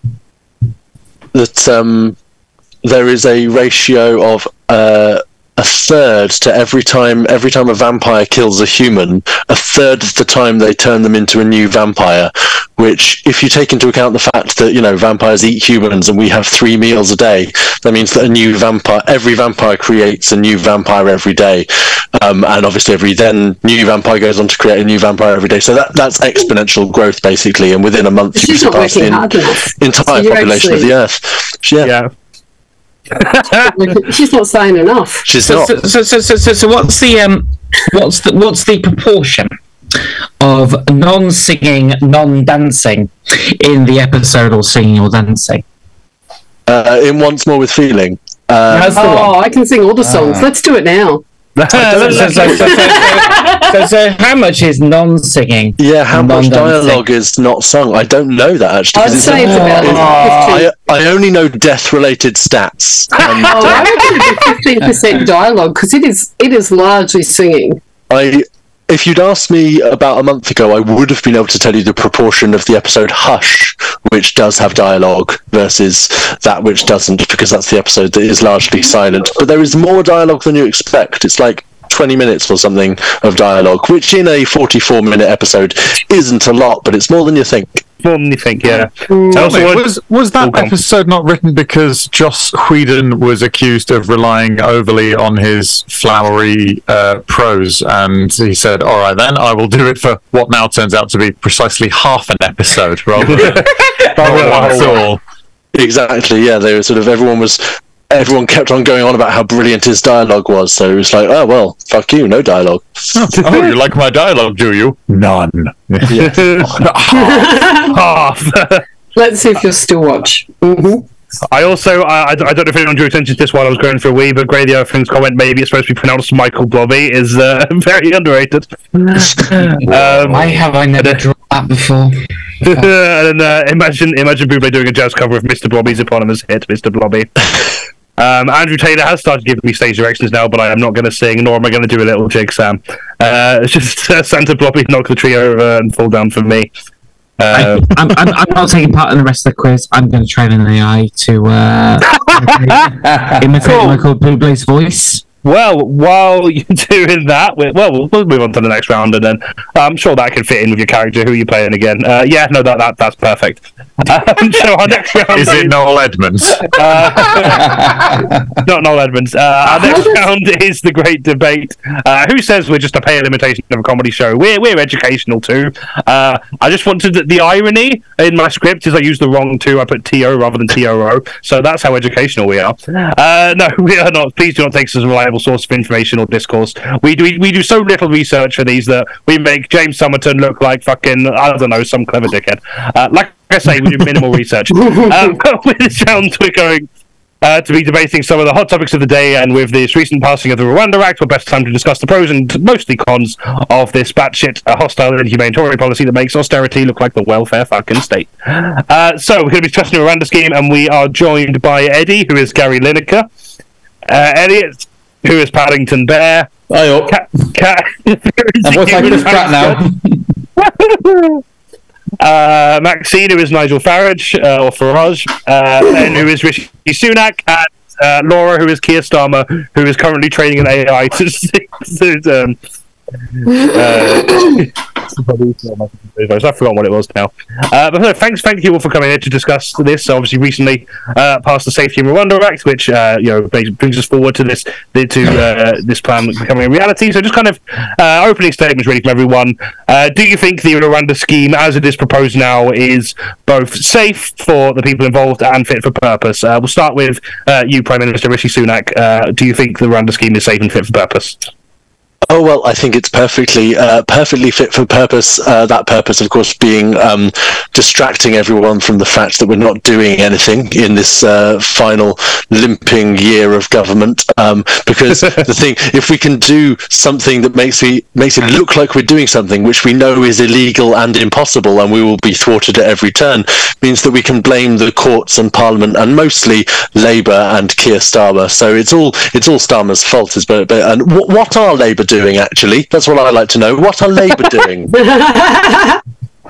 there is a ratio of a third to every time a vampire kills a human, a third of the time they turn them into a new vampire. Which, if you take into account the fact that vampires eat humans and we have 3 meals a day, that means that every vampire creates a new vampire every day, and obviously every new vampire goes on to create a new vampire every day. So that's exponential growth basically, and within a month you surpass the entire population of the Earth. Yeah. She's not saying enough. She's not. So what's the proportion of non-singing, non-dancing in the episode, or singing or dancing? In Once More with Feeling. I can sing all the songs. Let's do it now. So how much is non-singing? Yeah, how much dialogue is not sung? I don't know that actually. I'd say it's about 50. I only know death-related stats. And, I reckon it'd be 15% dialogue, because it is largely singing. If you'd asked me about a month ago, I would have been able to tell you the proportion of the episode Hush, which does have dialogue, versus that which doesn't, because that's the episode that is largely silent. But there is more dialogue than you expect. It's like 20 minutes or something of dialogue, which in a 44-minute episode isn't a lot, but it's more than you think. More than you think, yeah. Was that episode not written because Joss Whedon was accused of relying overly on his flowery prose, and he said, all right then, I will do it for what now turns out to be precisely half an episode rather than one at all. Exactly, yeah. They were everyone was everyone kept on going on about how brilliant his dialogue was. So it was like, oh well, fuck you, no dialogue. Oh, you like my dialogue, do you? None. Half. Let's see if you'll still watch. Mm-hmm. I also, I don't know if anyone drew attention to this while I was going through a wee, but Grey the Earthling's comment, maybe it's supposed to be pronounced Michael Blobby, is very underrated. Why have I never drawn that before? And imagine Buble doing a jazz cover of Mr. Blobby's eponymous hit, Mr. Blobby. Andrew Taylor has started giving me stage directions now, but I am not going to sing, nor am I going to do a little jig, Sam. It's just Santa Blobby knock the tree over and fall down for me. I'm not taking part in the rest of the quiz. I'm going to train an AI to imitate Michael Bublé's voice. Well, while you're doing that, we'll move on to the next round, and then I'm sure that can fit in with your character. Who are you playing again? Yeah, no, that's perfect. So our next round is it Noel Edmonds? Not Noel Edmonds. Our next round is the great debate. Who says we're just a pale imitation of a comedy show? We're educational too. I just wanted the irony in my script is I used the wrong two. I put TO rather than TOO. So that's how educational we are. No, we are not. Please do not take us as a reliable source of information or discourse. We do so little research for these that we make James Somerton look like fucking, I don't know, some clever dickhead. Like I say, we do minimal research. With this round, we're going to be debating some of the hot topics of the day, and with this recent passing of the Rwanda Act, we're best time to discuss the pros and mostly cons of this batshit hostile and inhumane Tory policy that makes austerity look like the welfare fucking state. So we're going to be discussing the Rwanda scheme, and we are joined by Eddie, who is Gary Lineker, Elliot, who is Paddington Bear. Hi, Cat. And what's like this crap now? Maxine, who is Nigel Farage, or Farage, Ben, who is Rishi Sunak, and Laura, who is Keir Starmer, who is currently training an AI to I've forgotten what it was now. But no, thank you all for coming here to discuss this. Obviously, recently passed the Safety in Rwanda Act, which brings us forward to this plan becoming a reality. So, just kind of opening statements really from everyone. Do you think the Rwanda scheme, as it is proposed now, is both safe for the people involved and fit for purpose? We'll start with you, Prime Minister Rishi Sunak. Do you think the Rwanda scheme is safe and fit for purpose? Oh, well, I think it's perfectly fit for purpose. That purpose, of course, being distracting everyone from the fact that we're not doing anything in this final limping year of government. Because the thing, if we can do something that makes it look like we're doing something which we know is illegal and impossible, and we will be thwarted at every turn, means that we can blame the courts and Parliament and mostly Labour and Keir Starmer. So it's all Starmer's fault. And what are Labour doing? Actually, that's what I'd like to know. What are Labour doing?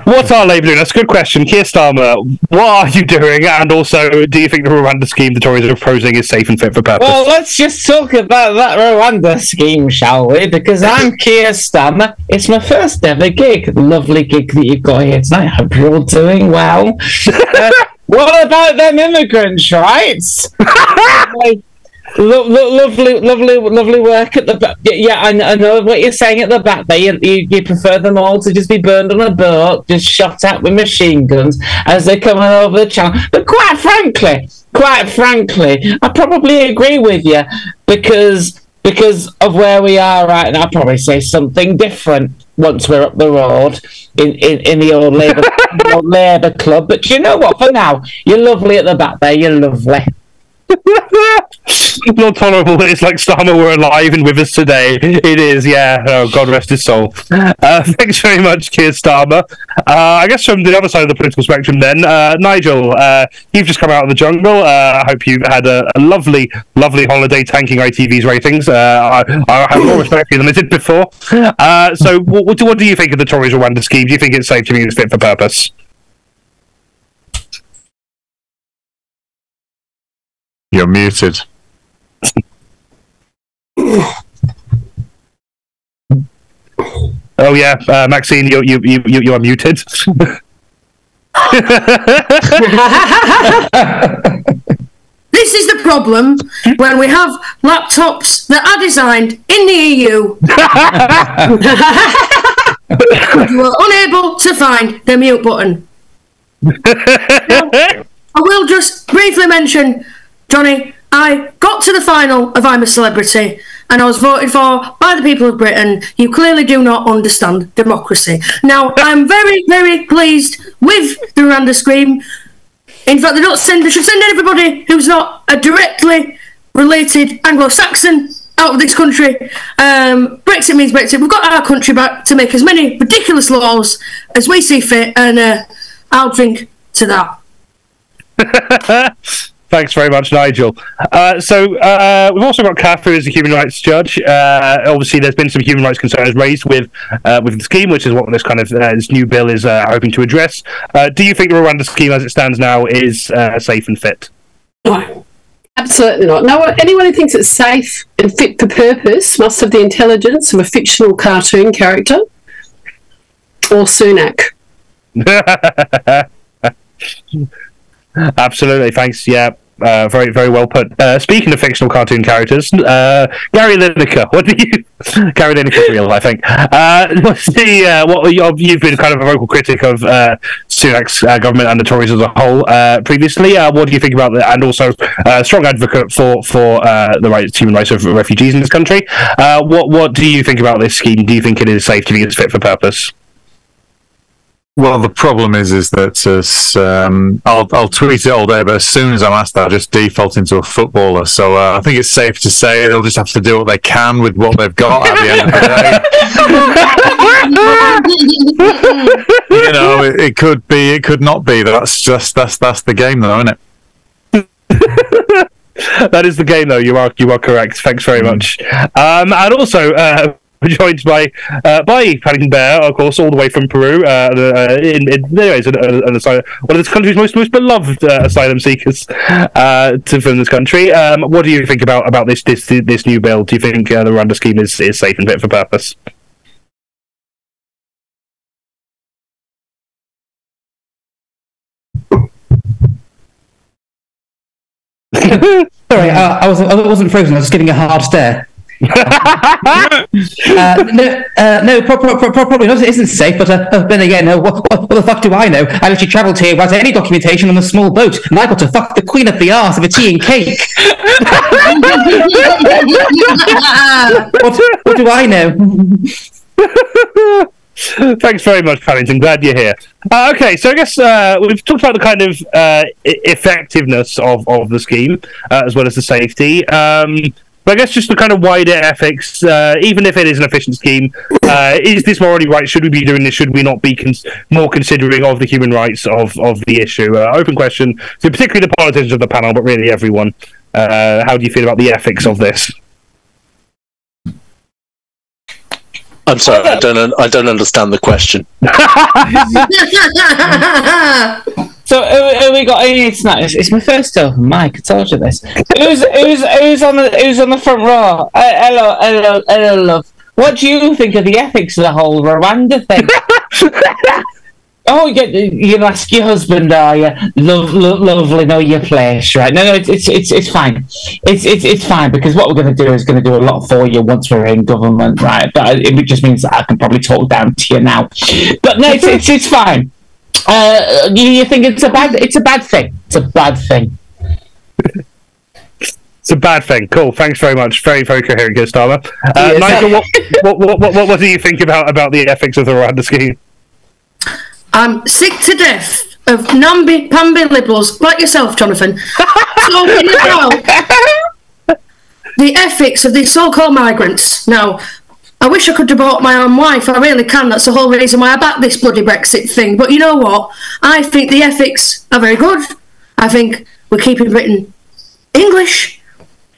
What are Labour doing? That's a good question. Keir Starmer, what are you doing? And also, do you think the Rwanda scheme the Tories are proposing is safe and fit for purpose? Well, let's just talk about that Rwanda scheme, shall we? Because I'm Keir Starmer. It's my first ever gig. Lovely gig that you've got here tonight. I hope you're all doing well. What about them immigrants' rights? Lovely work at the back. Yeah, I know what you're saying at the back there. You prefer them all to just be burned on a boat, just shot at with machine guns as they're coming over the channel. But quite frankly, I probably agree with you because of where we are right now. I'd probably say something different once we're up the road in the old Labour club. But you know what? For now, you're lovely at the back there. You're lovely. Not tolerable that it's like Starmer were alive and with us today. It is, yeah. Oh, God rest his soul. Thanks very much, Keir Starmer. I guess from the other side of the political spectrum then, Nigel, you've just come out of the jungle. I hope you've had a lovely holiday tanking ITV's ratings. I have more respect for you than I did before. So what do you think of the Tories Rwanda scheme? Do you think it's safe? Do you think it's fit for purpose? You're muted. Oh yeah, Maxine, you are muted. This is the problem when we have laptops that are designed in the EU. You are unable to find the mute button. Now, I will just briefly mention, Jonny, I got to the final of I'm a Celebrity, and I was voted for by the people of Britain. You clearly do not understand democracy. Now, I'm very, very pleased with the Rwanda Scheme. In fact, they should send everybody who's not a directly related Anglo-Saxon out of this country. Brexit means Brexit. We've got our country back to make as many ridiculous laws as we see fit, and I'll drink to that. Thanks very much, Nigel. So we've also got KATH, who is a human rights judge. Obviously, there's been some human rights concerns raised with the scheme, which is what this kind of this new bill is hoping to address. Do you think the Rwanda scheme, as it stands now, is safe and fit? No, absolutely not. No, anyone who thinks it's safe and fit for purpose must have the intelligence of a fictional cartoon character or Sunak. Absolutely, thanks. Yeah, very, very well put. Speaking of fictional cartoon characters, Gary Lineker. What do you? Gary Lineker's real, I think. What's the? You've been kind of a vocal critic of Sunak's government and the Tories as a whole previously. What do you think about that? And also, a strong advocate for the human rights of refugees in this country. What do you think about this scheme? Do you think it is safe? Do you think it's fit for purpose? Well, the problem is that I'll tweet it all day, but as soon as I'm asked that, I just default into a footballer. So I think it's safe to say they'll just have to do what they can with what they've got at the end of the day. You know, it could be, it could not be. That's the game, though, isn't it? That is the game, though. You are correct. Thanks very much. And also. Joined by Paddington Bear, of course, all the way from Peru. Anyways, one of this country's most beloved asylum seekers from this country. What do you think about this new bill? Do you think the Rwanda scheme is safe and fit for purpose? Sorry, I wasn't frozen. I was just getting a hard stare. No, probably not. It isn't safe, but then again, what the fuck do I know? I literally travelled here without any documentation on a small boat, and I got to fuck the queen up the arse of a tea and cake. What do I know? Thanks very much, Paddington. Glad you're here. Okay, so I guess we've talked about the kind of effectiveness of the scheme, as well as the safety. But I guess just the kind of wider ethics, even if it is an efficient scheme, is this morally right? Should we be doing this? Should we not be more considering of the human rights of the issue? Open question to particularly the politicians of the panel, but really everyone. How do you feel about the ethics of this? I'm sorry, I don't understand the question. So, who we got? It's my first open mic. I told you this. Who's on the front row? Hello, love. What do you think of the ethics of the whole Rwanda thing? Oh, you'll ask your husband, are you? Lovely, know your place, right? No, it's fine. It's fine, because what we're going to do is going to do a lot for you once we're in government, right? But it just means that I can probably talk down to you now. But no, it's fine. You think it's a bad thing? It's a bad thing. It's a bad thing. Cool. Thanks very much. Very, very coherent, Gustavo. Nigel, what do you think about the ethics of the Rwanda scheme? I'm sick to death of namby-pamby liberals like yourself, Jonathan, talking about the ethics of these so-called migrants. Now, I wish I could deport my own wife. I really can. That's the whole reason why I back this bloody Brexit thing. But you know what? I think the ethics are very good. I think we're keeping Britain English.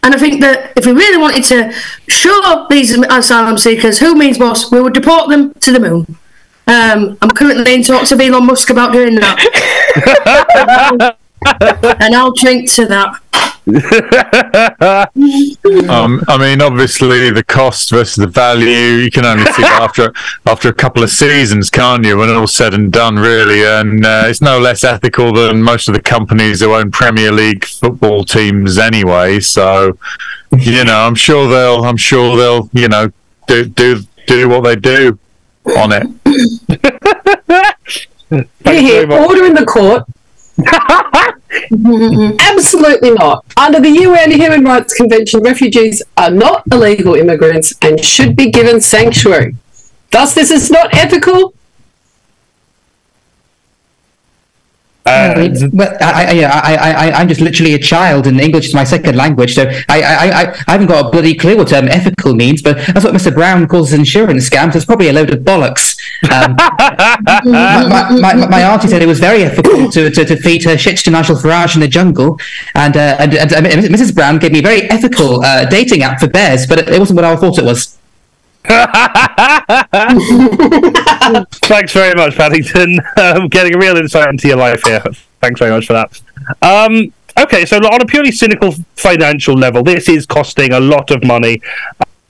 And I think that if we really wanted to show these asylum seekers who means boss, we would deport them to the moon. I'm currently in talks with Elon Musk about doing that. And I'll drink to that. I mean, obviously, the cost versus the value, you can only see that after a couple of seasons, can't you, when all's said and done, really. And it's no less ethical than most of the companies who own Premier League football teams anyway. So, you know, I'm sure they'll do what they do on it. Here, order in the court. Absolutely not. Under the UN Human Rights Convention, refugees are not illegal immigrants and should be given sanctuary. Thus, this is not ethical. Well, I'm just literally a child, and English is my second language, so I haven't got a bloody clue what ethical means, but that's what Mr. Brown calls insurance scams. It's probably a load of bollocks. My auntie said it was very ethical to feed her shit to Nigel Farage in the jungle, and Mrs. Brown gave me a very ethical dating app for bears, but it wasn't what I thought it was. Thanks very much, Paddington. Getting a real insight into your life here. Thanks very much for that. Okay, so on a purely cynical financial level, this is costing a lot of money,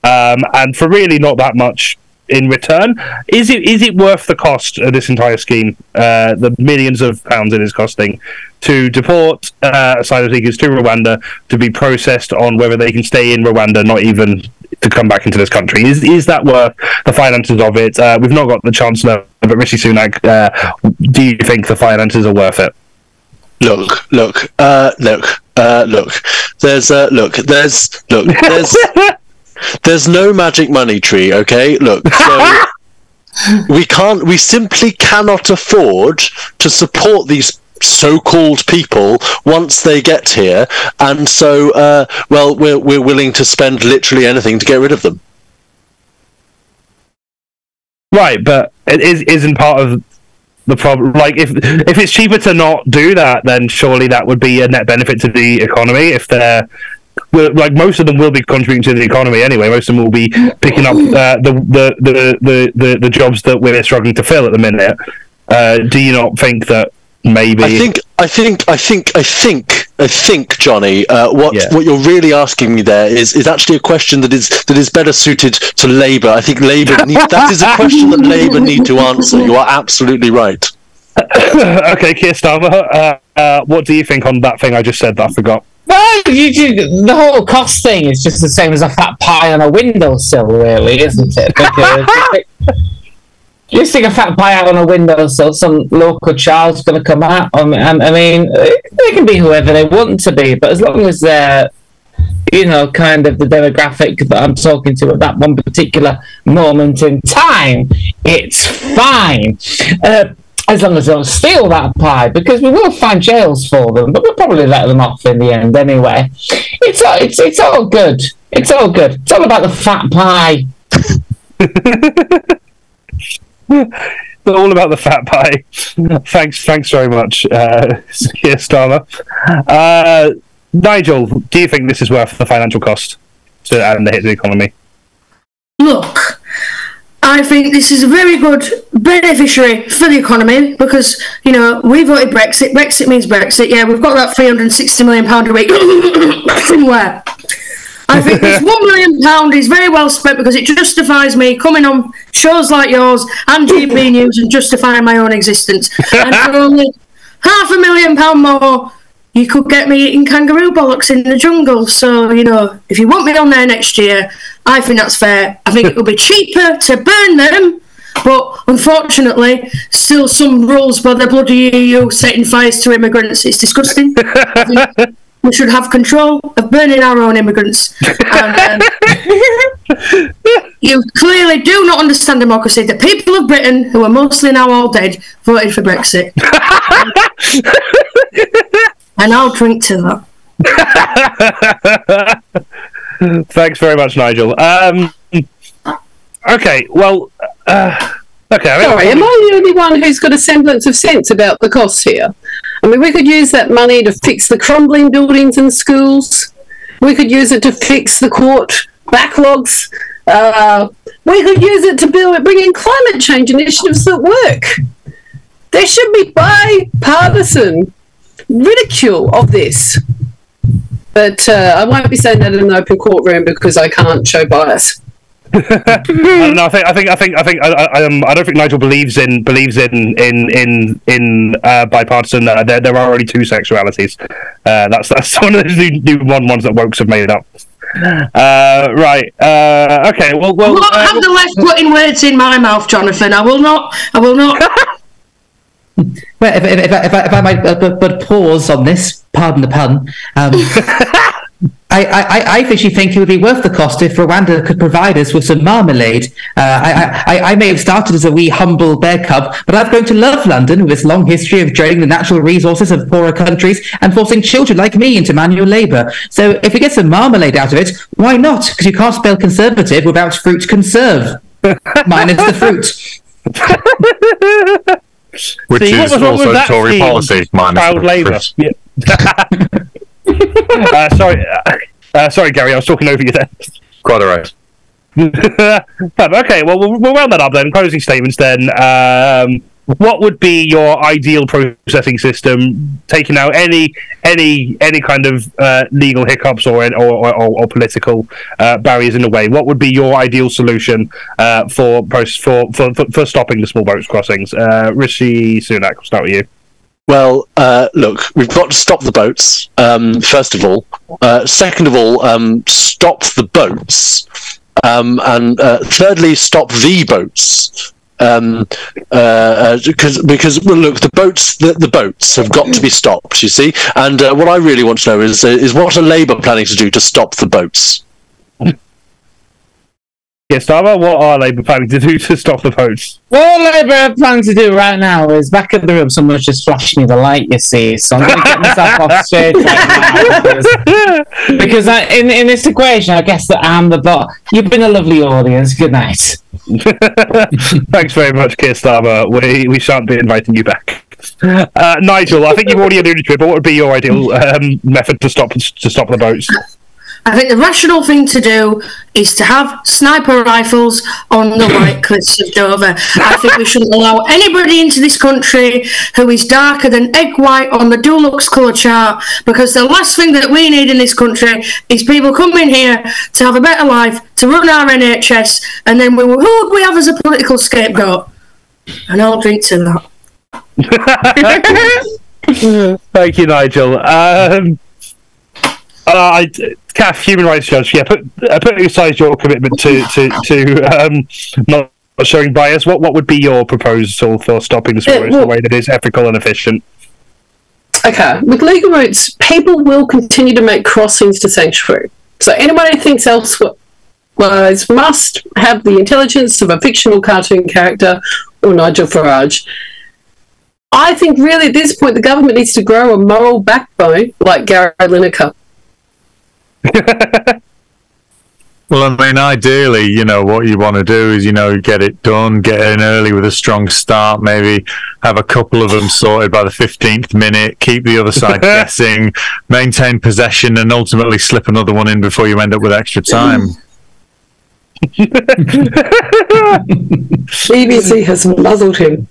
and for really not that much in return. Is it worth the cost of this entire scheme? The millions of pounds it is costing to deport asylum seekers to Rwanda to be processed on whether they can stay in Rwanda, not even to come back into this country. Is that worth the finances of it? We've not got the Chancellor, but Rishi Sunak, do you think the finances are worth it? Look. There's no magic money tree, okay? Look, so we simply cannot afford to support these so-called people once they get here, and so we're willing to spend literally anything to get rid of them. Right, but it isn't part of the problem. Like, if it's cheaper to not do that, then surely that would be a net benefit to the economy. If they're like, most of them will be contributing to the economy anyway. Most of them will be picking up the jobs that we're struggling to fill at the minute. Do you not think that maybe? I think, Johnny. What you're really asking me there is actually a question that is better suited to Labour. I think that is a question that Labour need to answer. You are absolutely right. Okay, Keir Starmer, what do you think on that thing I just said that I forgot? Well, the whole cost thing is just the same as a fat pie on a windowsill, really, isn't it? Because you stick a fat pie out on a windowsill, some local child's going to come out. I mean, they can be whoever they want to be, but as long as they're, kind of the demographic that I'm talking to at that one particular moment in time, it's fine. As long as they don't steal that pie, because we will find jails for them, but we'll probably let them off in the end anyway. It's all good. It's all good. It's all about the fat pie. All about the fat pie. Thanks very much, Keir Starmer. Nigel, do you think this is worth the financial cost to add the hit to the economy? Look, I think this is a very good beneficiary for the economy because, we voted Brexit. Brexit means Brexit. Yeah, we've got that £360 million a week from where? I think this £1 million is very well spent because it justifies me coming on shows like yours and GB News and justifying my own existence. And for only £500,000 more, you could get me eating kangaroo bollocks in the jungle. So, if you want me on there next year, I think that's fair. I think it will be cheaper to burn them, but unfortunately, still some rules by the bloody EU setting fires to immigrants. It's disgusting. I think we should have control of burning our own immigrants. And, you clearly do not understand democracy. The people of Britain, who are mostly now all dead, voted for Brexit. And I'll drink to that. Thanks very much, Nigel. Okay, well, okay. Sorry, am I the only one who's got a semblance of sense about the costs here? I mean, we could use that money to fix the crumbling buildings in schools. We could use it to fix the court backlogs. We could use it to bring in climate change initiatives that work. There should be bipartisan ridicule of this. But I won't be saying that in an open courtroom because I can't show bias. I don't think Nigel believes in bipartisan. There are already two sexualities. That's one of those new modern ones that wokes have made up. Right. Okay. Well. I will not have the left putting words in my mouth, Jonathan. I will not. Well, if I might but pause on this, pardon the pun. I actually think it would be worth the cost if Rwanda could provide us with some marmalade. I may have started as a wee humble bear cub, but I've grown to love London with its long history of draining the natural resources of poorer countries and forcing children like me into manual labour. So if we get some marmalade out of it, why not? Because you can't spell conservative without fruit conserve. Minus the fruit. Which is also Tory policy. Minus child labour. Yeah. Sorry, Gary, I was talking over you there. Quite all right. Okay, well, we'll round that up then. Closing statements then. What would be your ideal processing system, taking out any kind of legal hiccups or political barriers in the way? What would be your ideal solution for stopping the small boats crossings? Rishi Sunak, we'll start with you. Well, look, we've got to stop the boats, first of all. Second of all, stop the boats. And thirdly, stop the boats. Because well, look, the boats have got to be stopped, you see. And what I really want to know is what are Labour planning to do to stop the boats? Yes, Starva, what are Labour planning to do to stop the boats? What Labour are planning to do right now is back in the room, someone's just flashed me the light, you see, so I'm going to get myself off stage right now because in this equation, I guess that I'm the bot. You've been a lovely audience. Good night. Thanks very much, Keir Starmer. We shan't be inviting you back. Nigel, I think you've already alluded to it, but what would be your ideal method to stop the boats? I think the rational thing to do is to have sniper rifles on the White Cliffs of Dover. I think we shouldn't allow anybody into this country who is darker than egg white on the Dulux colour chart, because the last thing that we need in this country is people coming here to have a better life, to run our NHS, and then who would we have as a political scapegoat? And I'll drink to that. Thank you, Nigel. KATH, human rights judge. Yeah, putting aside your commitment to not showing bias, what would be your proposal for stopping the sport in a way that is ethical and efficient? Okay, with legal routes, people will continue to make crossings to sanctuary. So anybody who thinks elsewise must have the intelligence of a fictional cartoon character or Nigel Farage. I think really at this point the government needs to grow a moral backbone like Gary Lineker. Well, I mean, ideally, what you want to do is, get it done, get in early with a strong start, maybe have a couple of them sorted by the 15th minute, keep the other side guessing, maintain possession, and ultimately slip another one in before you end up with extra time. BBC has muzzled him.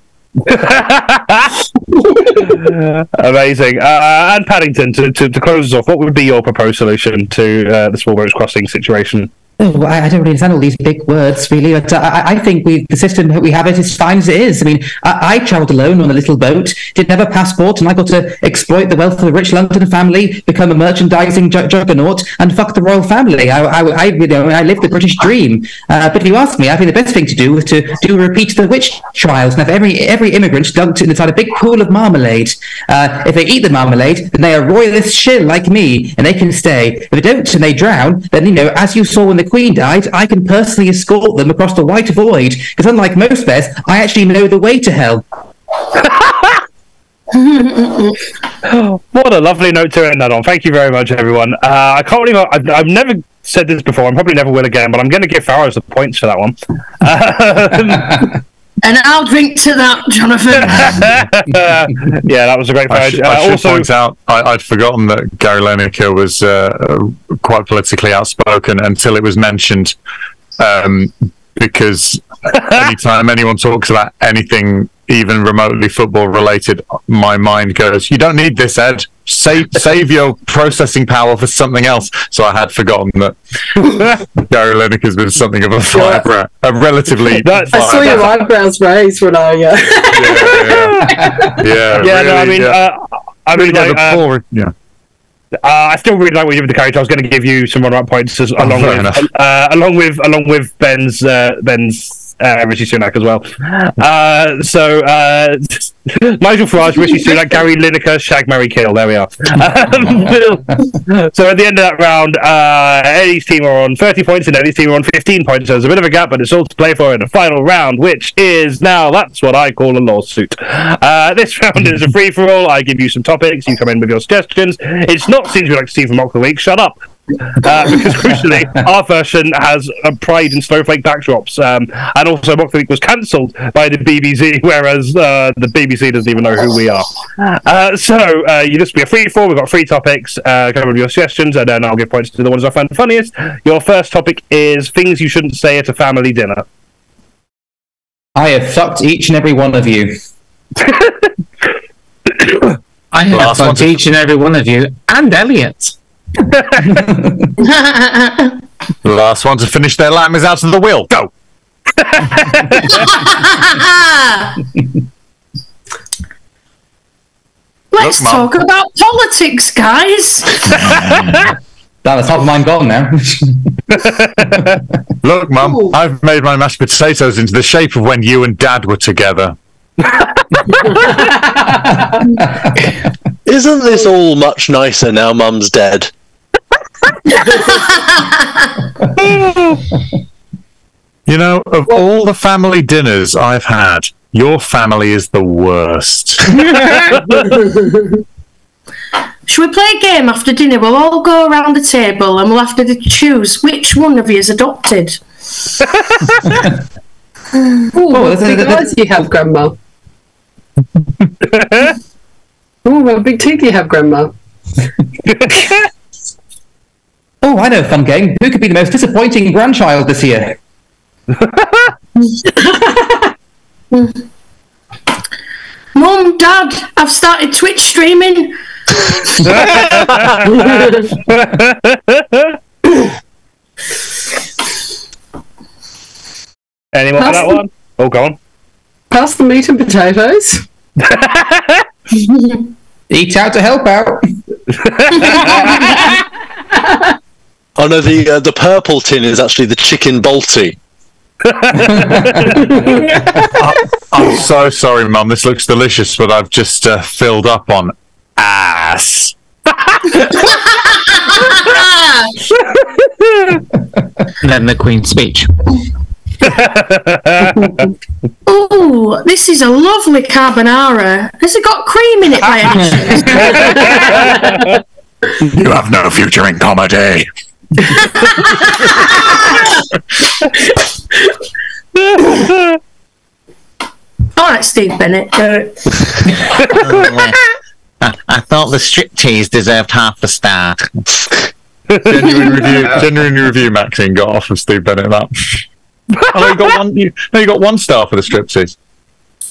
Amazing. And Paddington, to close us off, what would be your proposed solution to the small boats crossing situation? Oh, I don't really understand all these big words, really. But I think the system that we have is fine as it is. I mean, I travelled alone on a little boat, didn't have a passport, and I got to exploit the wealth of a rich London family, become a merchandising juggernaut, and fuck the royal family. I lived the British dream. But if you ask me, I think the best thing to do is to repeat the witch trials and have every immigrant dunked inside a big pool of marmalade. If they eat the marmalade, then they are royalist shill like me, and they can stay. If they don't and they drown, then, as you saw in the Queen died, I can personally escort them across the white void, because unlike most bears, I actually know the way to hell. What a lovely note to end that on. Thank you very much, everyone. I can't believe I've never said this before, I probably never will again, but I'm going to give Farrows the points for that one. And I'll drink to that, Jonathan. Yeah, that was a great page. I should point out, I'd forgotten that Gary Lineker was quite politically outspoken until it was mentioned, because anytime anyone talks about anything even remotely football related, my mind goes, you don't need this, Ed. Save your processing power for something else. So I had forgotten that Gary Lineker's been something of a firebrow, a relatively. I saw your eyebrows raised when I. Yeah. Really, no, I mean, I still really like what you did with the character. I was going to give you some run-up points along with Ben's Rishi Sunak as well. Nigel Farage, Rishi Sunak, Gary Lineker, Shag, Marry, Kill. There we are. So at the end of that round, Eddie's team are on 30 points and Eddie's team are on 15 points. So there's a bit of a gap, but it's all to play for in the final round, which is now, that's what I call a lawsuit. This round is a free-for-all. I give you some topics. You come in with your suggestions. It's not Scenes We'd Like to See from Mock the Week. Shut up. Because crucially, our version has Pride and Snowflake backdrops, and also Mock the Week was cancelled by the BBC, whereas the BBC doesn't even know who we are. You just be a free for. We've got 3 topics. Come with your suggestions, and then I'll give points to the ones I find the funniest. Your first topic is things you shouldn't say at a family dinner. I have fucked each and every one of you. I have fucked each and every one of you, and Elliot. The last one to finish their lamb is out of the wheel. Go. Let's talk about politics, guys. That's half of mine gone now. Look, Mum, I've made my mashed potatoes into the shape of when you and Dad were together. Isn't this all much nicer now Mum's dead? You know, of all the family dinners I've had, your family is the worst. Should we play a game after dinner? We'll all go around the table and we'll have to choose which one of you is adopted. What big eyes do you have, Grandma? What big teeth do you have, Grandma? Oh, I know a fun game. Who could be the most disappointing grandchild this year? Mum, Dad, I've started Twitch streaming. Anyone for that one? Oh, go on. Pass the meat and potatoes. Eat out to help out. Oh no, the purple tin is actually the chicken balti. I'm so sorry, Mum. This looks delicious, but I've just filled up on ass. Then the Queen's speech. Oh, this is a lovely carbonara. Has it got cream in it by any chance? You have no future in comedy. All right, Steve Bennett. I thought the striptease deserved half a star. Genuine review, Maxine got off of Steve Bennett that. Oh, you got 1 star for the striptease.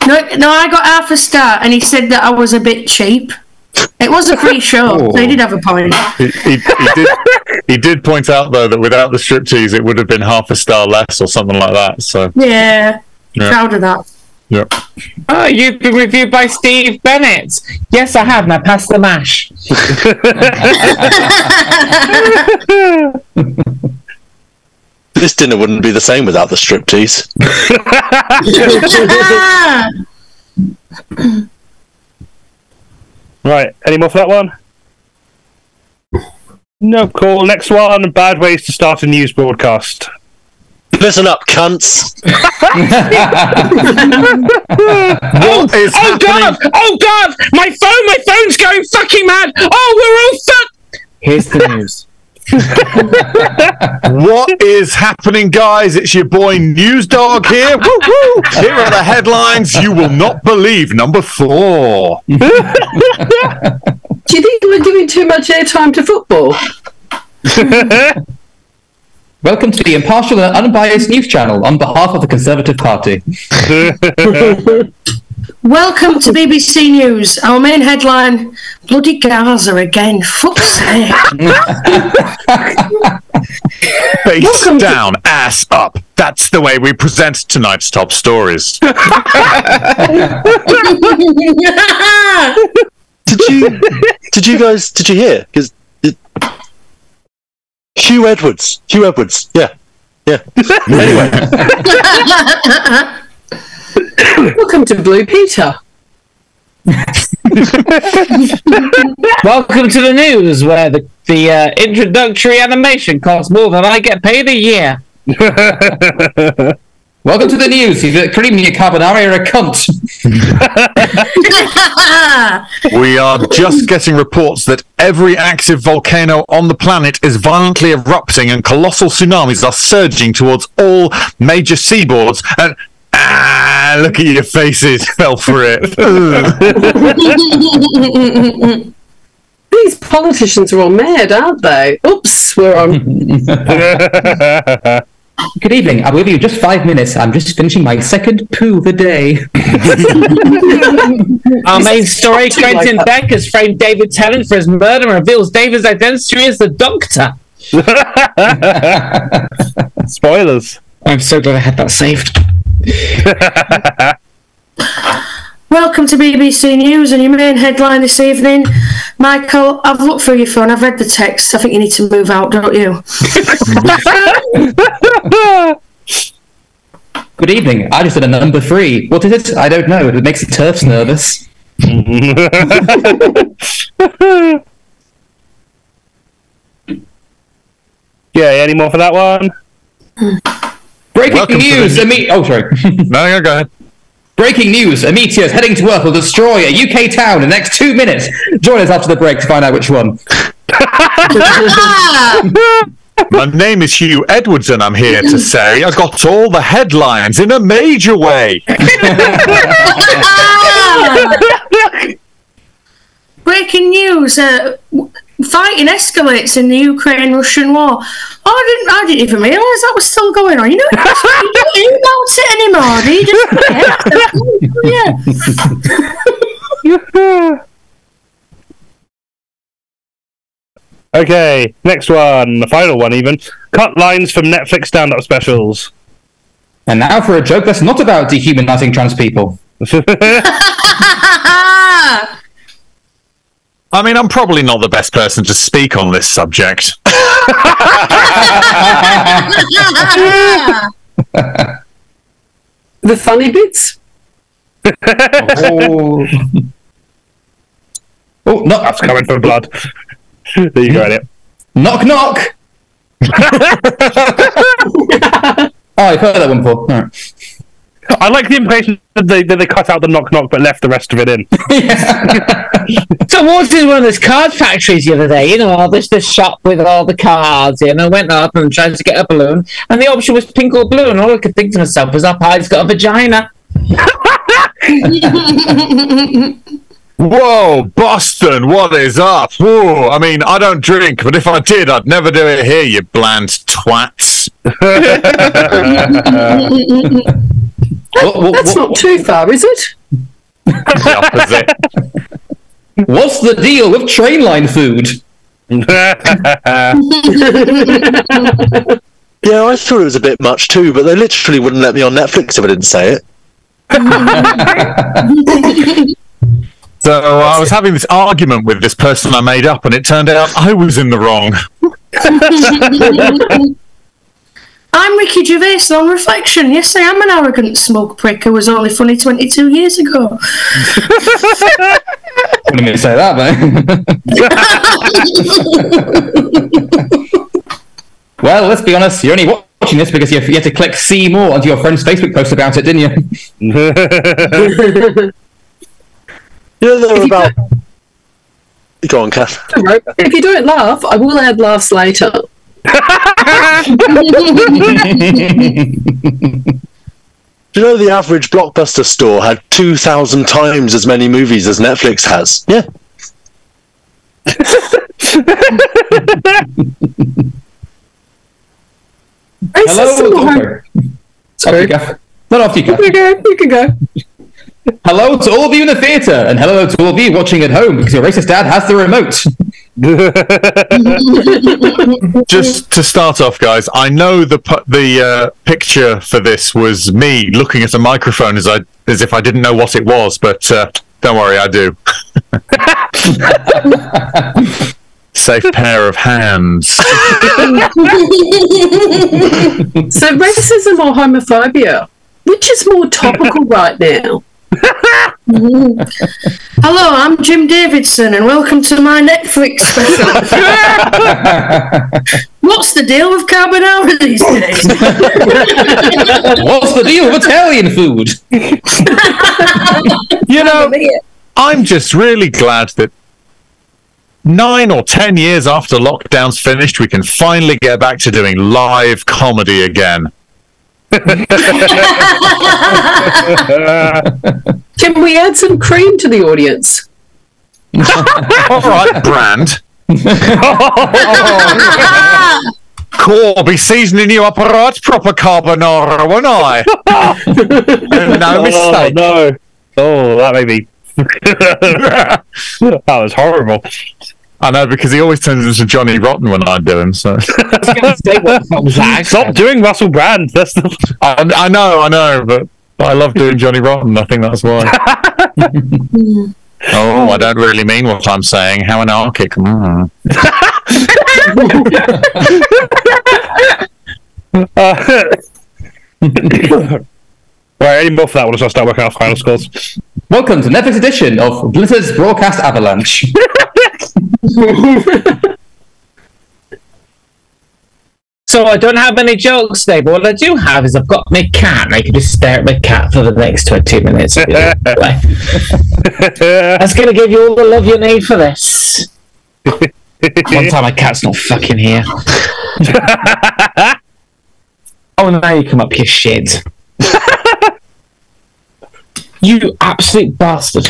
No, I got half a star, and he said that I was a bit cheap. It was a free show, so he did have a point. He did point out though that without the striptease, it would have been half a star less or something like that. So yeah. Proud of that. Yep. Oh, you've been reviewed by Steve Bennett. Yes, I have. Now pass the mash. This dinner wouldn't be the same without the striptease. Right, any more for that one? No, cool. Next one, bad ways to start a news broadcast. Listen up, cunts. Oh God! My phone's going fucking mad. Oh, we're all fucked. Here's the news. What is happening, guys? It's your boy News Dog here. Woo woo! Here are the headlines you will not believe. Number 4. Do you think we're giving too much airtime to football? Welcome to the impartial and unbiased news channel on behalf of the Conservative Party. Welcome to BBC News. Our main headline: bloody Gaza again. Fuck's sake. Face down, ass up. That's the way we present tonight's top stories. Did you hear? Because Hugh Edwards, yeah. Yeah. Anyway. Welcome to Blue Peter. Welcome to the news, where the introductory animation costs more than I get paid a year. Welcome to the news. Either creamy a carbonara or a cunt. We are just getting reports that every active volcano on the planet is violently erupting and colossal tsunamis are surging towards all major seaboards. And look at your faces. Fell for it. These politicians are all mad, aren't they? Oops, we're on. Good evening. I'll give you just 5 minutes. I'm just finishing my second poo of the day. Our main story, Quentin Beck has framed David Tennant for his murder and reveals David's identity as the Doctor. Spoilers. I'm so glad I had that saved. Welcome to BBC News and your main headline this evening. Michael, I've looked through your phone, I've read the text. I think you need to move out, don't you? Good evening. I just did a number 3. What is it? I don't know. It makes the turfs nervous. Yeah, any more for that one? Breaking news. Oh, sorry. No, go ahead. Breaking news. A meteor is heading to Earth will destroy a UK town in the next 2 minutes. Join us after the break to find out which one. My name is Hugh Edwards, and I'm here to say I got all the headlines in a major way. Breaking news. Fighting escalates in the Ukraine-Russian war. Oh, I didn't even realise that was still going on. You know, you don't hear about it anymore, do you? Yeah. Okay, next one. The final one, even. Cut lines from Netflix stand-up specials. And now for a joke that's not about dehumanizing trans people. I mean, I'm probably not the best person to speak on this subject. The funny bits? Oh, no, That's coming from blood. There you go, Elliot. Knock, knock. Oh, I've heard that one before. All right. I like the impression that they cut out the knock knock but left the rest of it in. So I walked in one of those card factories the other day, you know, this shop with all the cards, you know, went up and tried to get a balloon, and the option was pink or blue, and all I could think to myself was, that pine's got a vagina. Whoa, Boston, what is up? Whoa, I mean, I don't drink, but if I did, I'd never do it here, you bland twats. That's not too far, is it? The opposite. What's the deal with train line food? Yeah, I thought it was a bit much too, but they literally wouldn't let me on Netflix if I didn't say it. So I was having this argument with this person I made up, and it turned out I was in the wrong. I'm Ricky Gervais on Reflection. Yes, I am an arrogant smug prick who was only funny 22 years ago. Wouldn't even say that, man. Well, let's be honest, you're only watching this because you had to click see more onto your friend's Facebook post about it, didn't you? You know, they're about... Go on, Kath. If you don't laugh, I will add laughs later. Do you know the average Blockbuster store had 2,000 times as many movies as Netflix has? Yeah. Hello. Sorry. Not off you, Kath. You can go. Hello to all of you in the theatre, and hello to all of you watching at home, because your racist dad has the remote. Just to start off, guys, I know the picture for this was me looking at a microphone as if I didn't know what it was, but don't worry, I do. safe pair of hands. So racism or homophobia, which is more topical right now? Hello, I'm Jim Davidson, and welcome to my Netflix special. What's the deal with carbonara these days? What's the deal with Italian food? You know, I'm just really glad that 9 or 10 years after lockdown's finished, we can finally get back to doing live comedy again. Can we add some cream to the audience? All right, Brand. Corby seasoning you up a right proper carbonara, won't I? No mistake. Oh, no. Oh, that made me... that was horrible. I know, because he always turns into Jonny Rotten when I do him. So stop doing Russell Brand. That's the... I know, but I love doing Jonny Rotten. I think that's why. Oh, I don't really mean what I'm saying. How anarchic. Right, any more for that one, so I'll start working out final scores. Welcome to Netflix edition of Blizzard's Broadcast Avalanche. So I don't have any jokes today, but what I do have is I've got my cat, and I can just stare at my cat for the next 20 minutes. That's going to give you all the love you need for this. One time my cat's not fucking here. Oh, now you come up, you shit. You absolute bastard.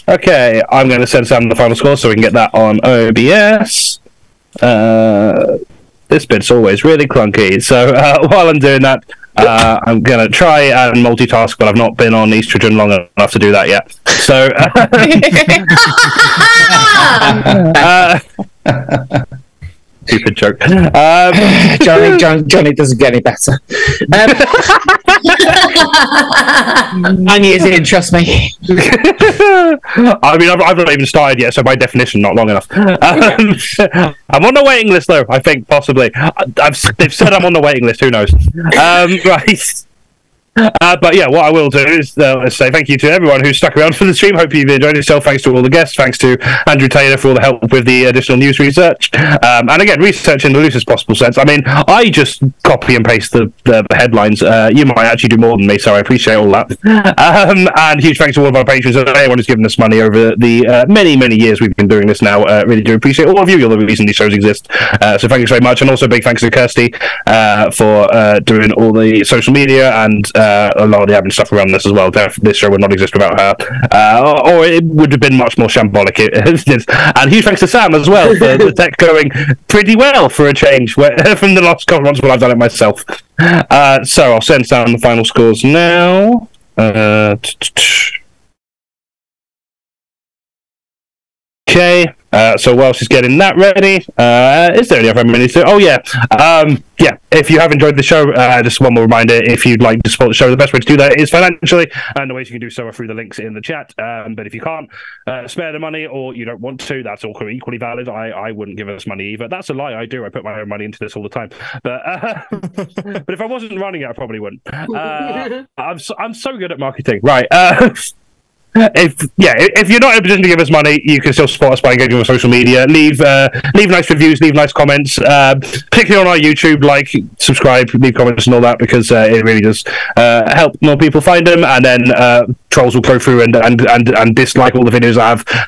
Okay, I'm going to send Sam the final score so we can get that on OBS. This bit's always really clunky, so while I'm doing that, I'm going to try and multitask, but I've not been on estrogen long enough to do that yet. So... stupid joke. Jonny doesn't get any better. I knew it didn't, trust me. I mean, I've not even started yet, so by definition, not long enough. I'm on the waiting list, though, I think, possibly. They've said I'm on the waiting list, who knows? Right. But yeah, what I will do is say thank you to everyone who stuck around for the stream. Hope you've enjoyed yourself. Thanks to all the guests. Thanks to Andrew Taylor for all the help with the additional news research. And again, research in the loosest possible sense. I mean, I just copy and paste the headlines. You might actually do more than me, so I appreciate all that. And huge thanks to all of our patrons and anyone who's given us money over the many, many years we've been doing this now. Really do appreciate all of you. You're the reason these shows exist. So thank you very much. And also big thanks to Kirsty for doing all the social media and a lot of the admin stuff around this as well. This show would not exist without her, or it would have been much more shambolic. And huge thanks to Sam as well for the tech going pretty well for a change from the last couple of months when I've done it myself. So I'll send Sam the final scores now. Okay. So while she's getting that ready, is there any other minutes? Oh yeah, yeah. If you have enjoyed the show, just one more reminder: if you'd like to support the show, the best way to do that is financially, and the ways you can do so are through the links in the chat. But if you can't spare the money or you don't want to, that's all equally valid. I wouldn't give us money either. That's a lie. I do. I put my own money into this all the time. But but if I wasn't running it, I probably wouldn't. I'm so good at marketing, right? If you're not in a position to give us money, you can still support us by engaging on social media. Leave nice reviews, leave nice comments, particularly on our YouTube. Like, subscribe, leave comments and all that, because it really does help more people find them. And then trolls will go through and dislike all the videos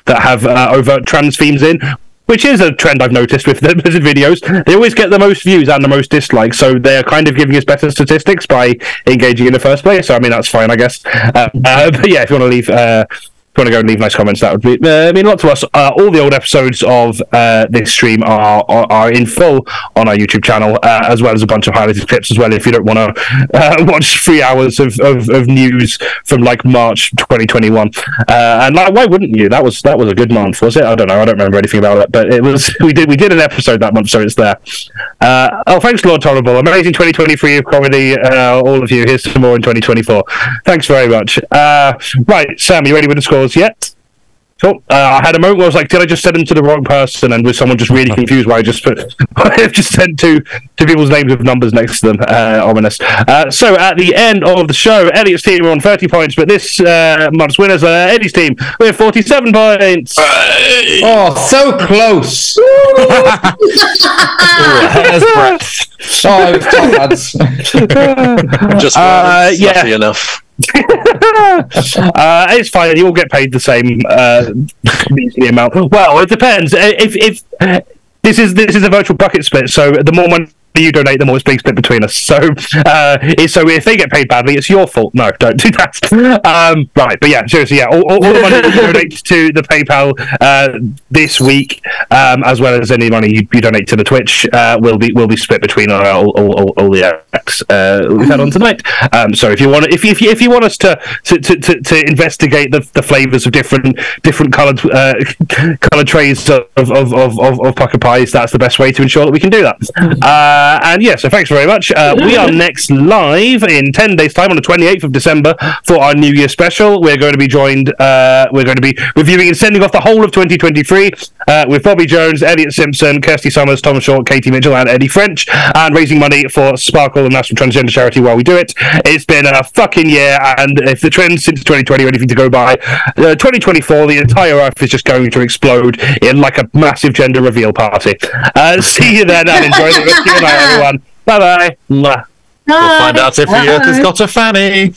that have overt trans themes in, which is a trend I've noticed with the videos. They always get the most views and the most dislikes, so they're kind of giving us better statistics by engaging in the first place. So, I mean, that's fine, I guess. But yeah, if you want to leave you want to go and leave nice comments, that would mean a lot to us. All the old episodes of this stream are in full on our YouTube channel, as well as a bunch of highlighted clips as well. If you don't want to watch 3 hours of news from like March 2021, and like, why wouldn't you? That was a good month, was it? I don't know. I don't remember anything about it, but it was. We did an episode that month, so it's there. Thanks, Lord Tolerable. Amazing 2023 of comedy, all of you. Here's some more in 2024. Thanks very much. Right, Sam, you ready with the scores yet? Cool. I had a moment where I was like, did I just send them to the wrong person? And was someone just really confused why I just sent two people's names with numbers next to them? Ominous. So at the end of the show, Elliott's team are on 30 points, but this month's winners are Eddie's team with 47 points. Oh, so close. Hair's breadth. Oh, lads. Just lucky enough. It's fine. You all get paid the same measly amount. Well, it depends. If this is a virtual bucket split, so the more money you donate, the more it's being split between us. So, if they get paid badly, it's your fault. No, don't do that. Right, but yeah, seriously, yeah, all the money you donate to the PayPal this week, as well as any money you donate to the Twitch, will be split between all the acts we've had on tonight. So if you want us to investigate the flavors of different colored trays of pucker pies, that's the best way to ensure that we can do that. And yeah, so thanks very much. We are next live in 10 days' time on the 28th of December for our New Year special. We're going to be joined, we're going to be reviewing and sending off the whole of 2023 with Bobby Jones, Elliott Simpson, Kirsty Summers, Tom Short, Katie Mitchell, and Eddie French, and raising money for Sparkle, the National Transgender Charity, while we do it. It's been a fucking year, and if the trends since 2020 are anything to go by, 2024, the entire Earth is just going to explode in like a massive gender reveal party. See you then, and enjoy the rest of your night, everyone. Bye-bye. We'll find out if the Earth has got a fanny.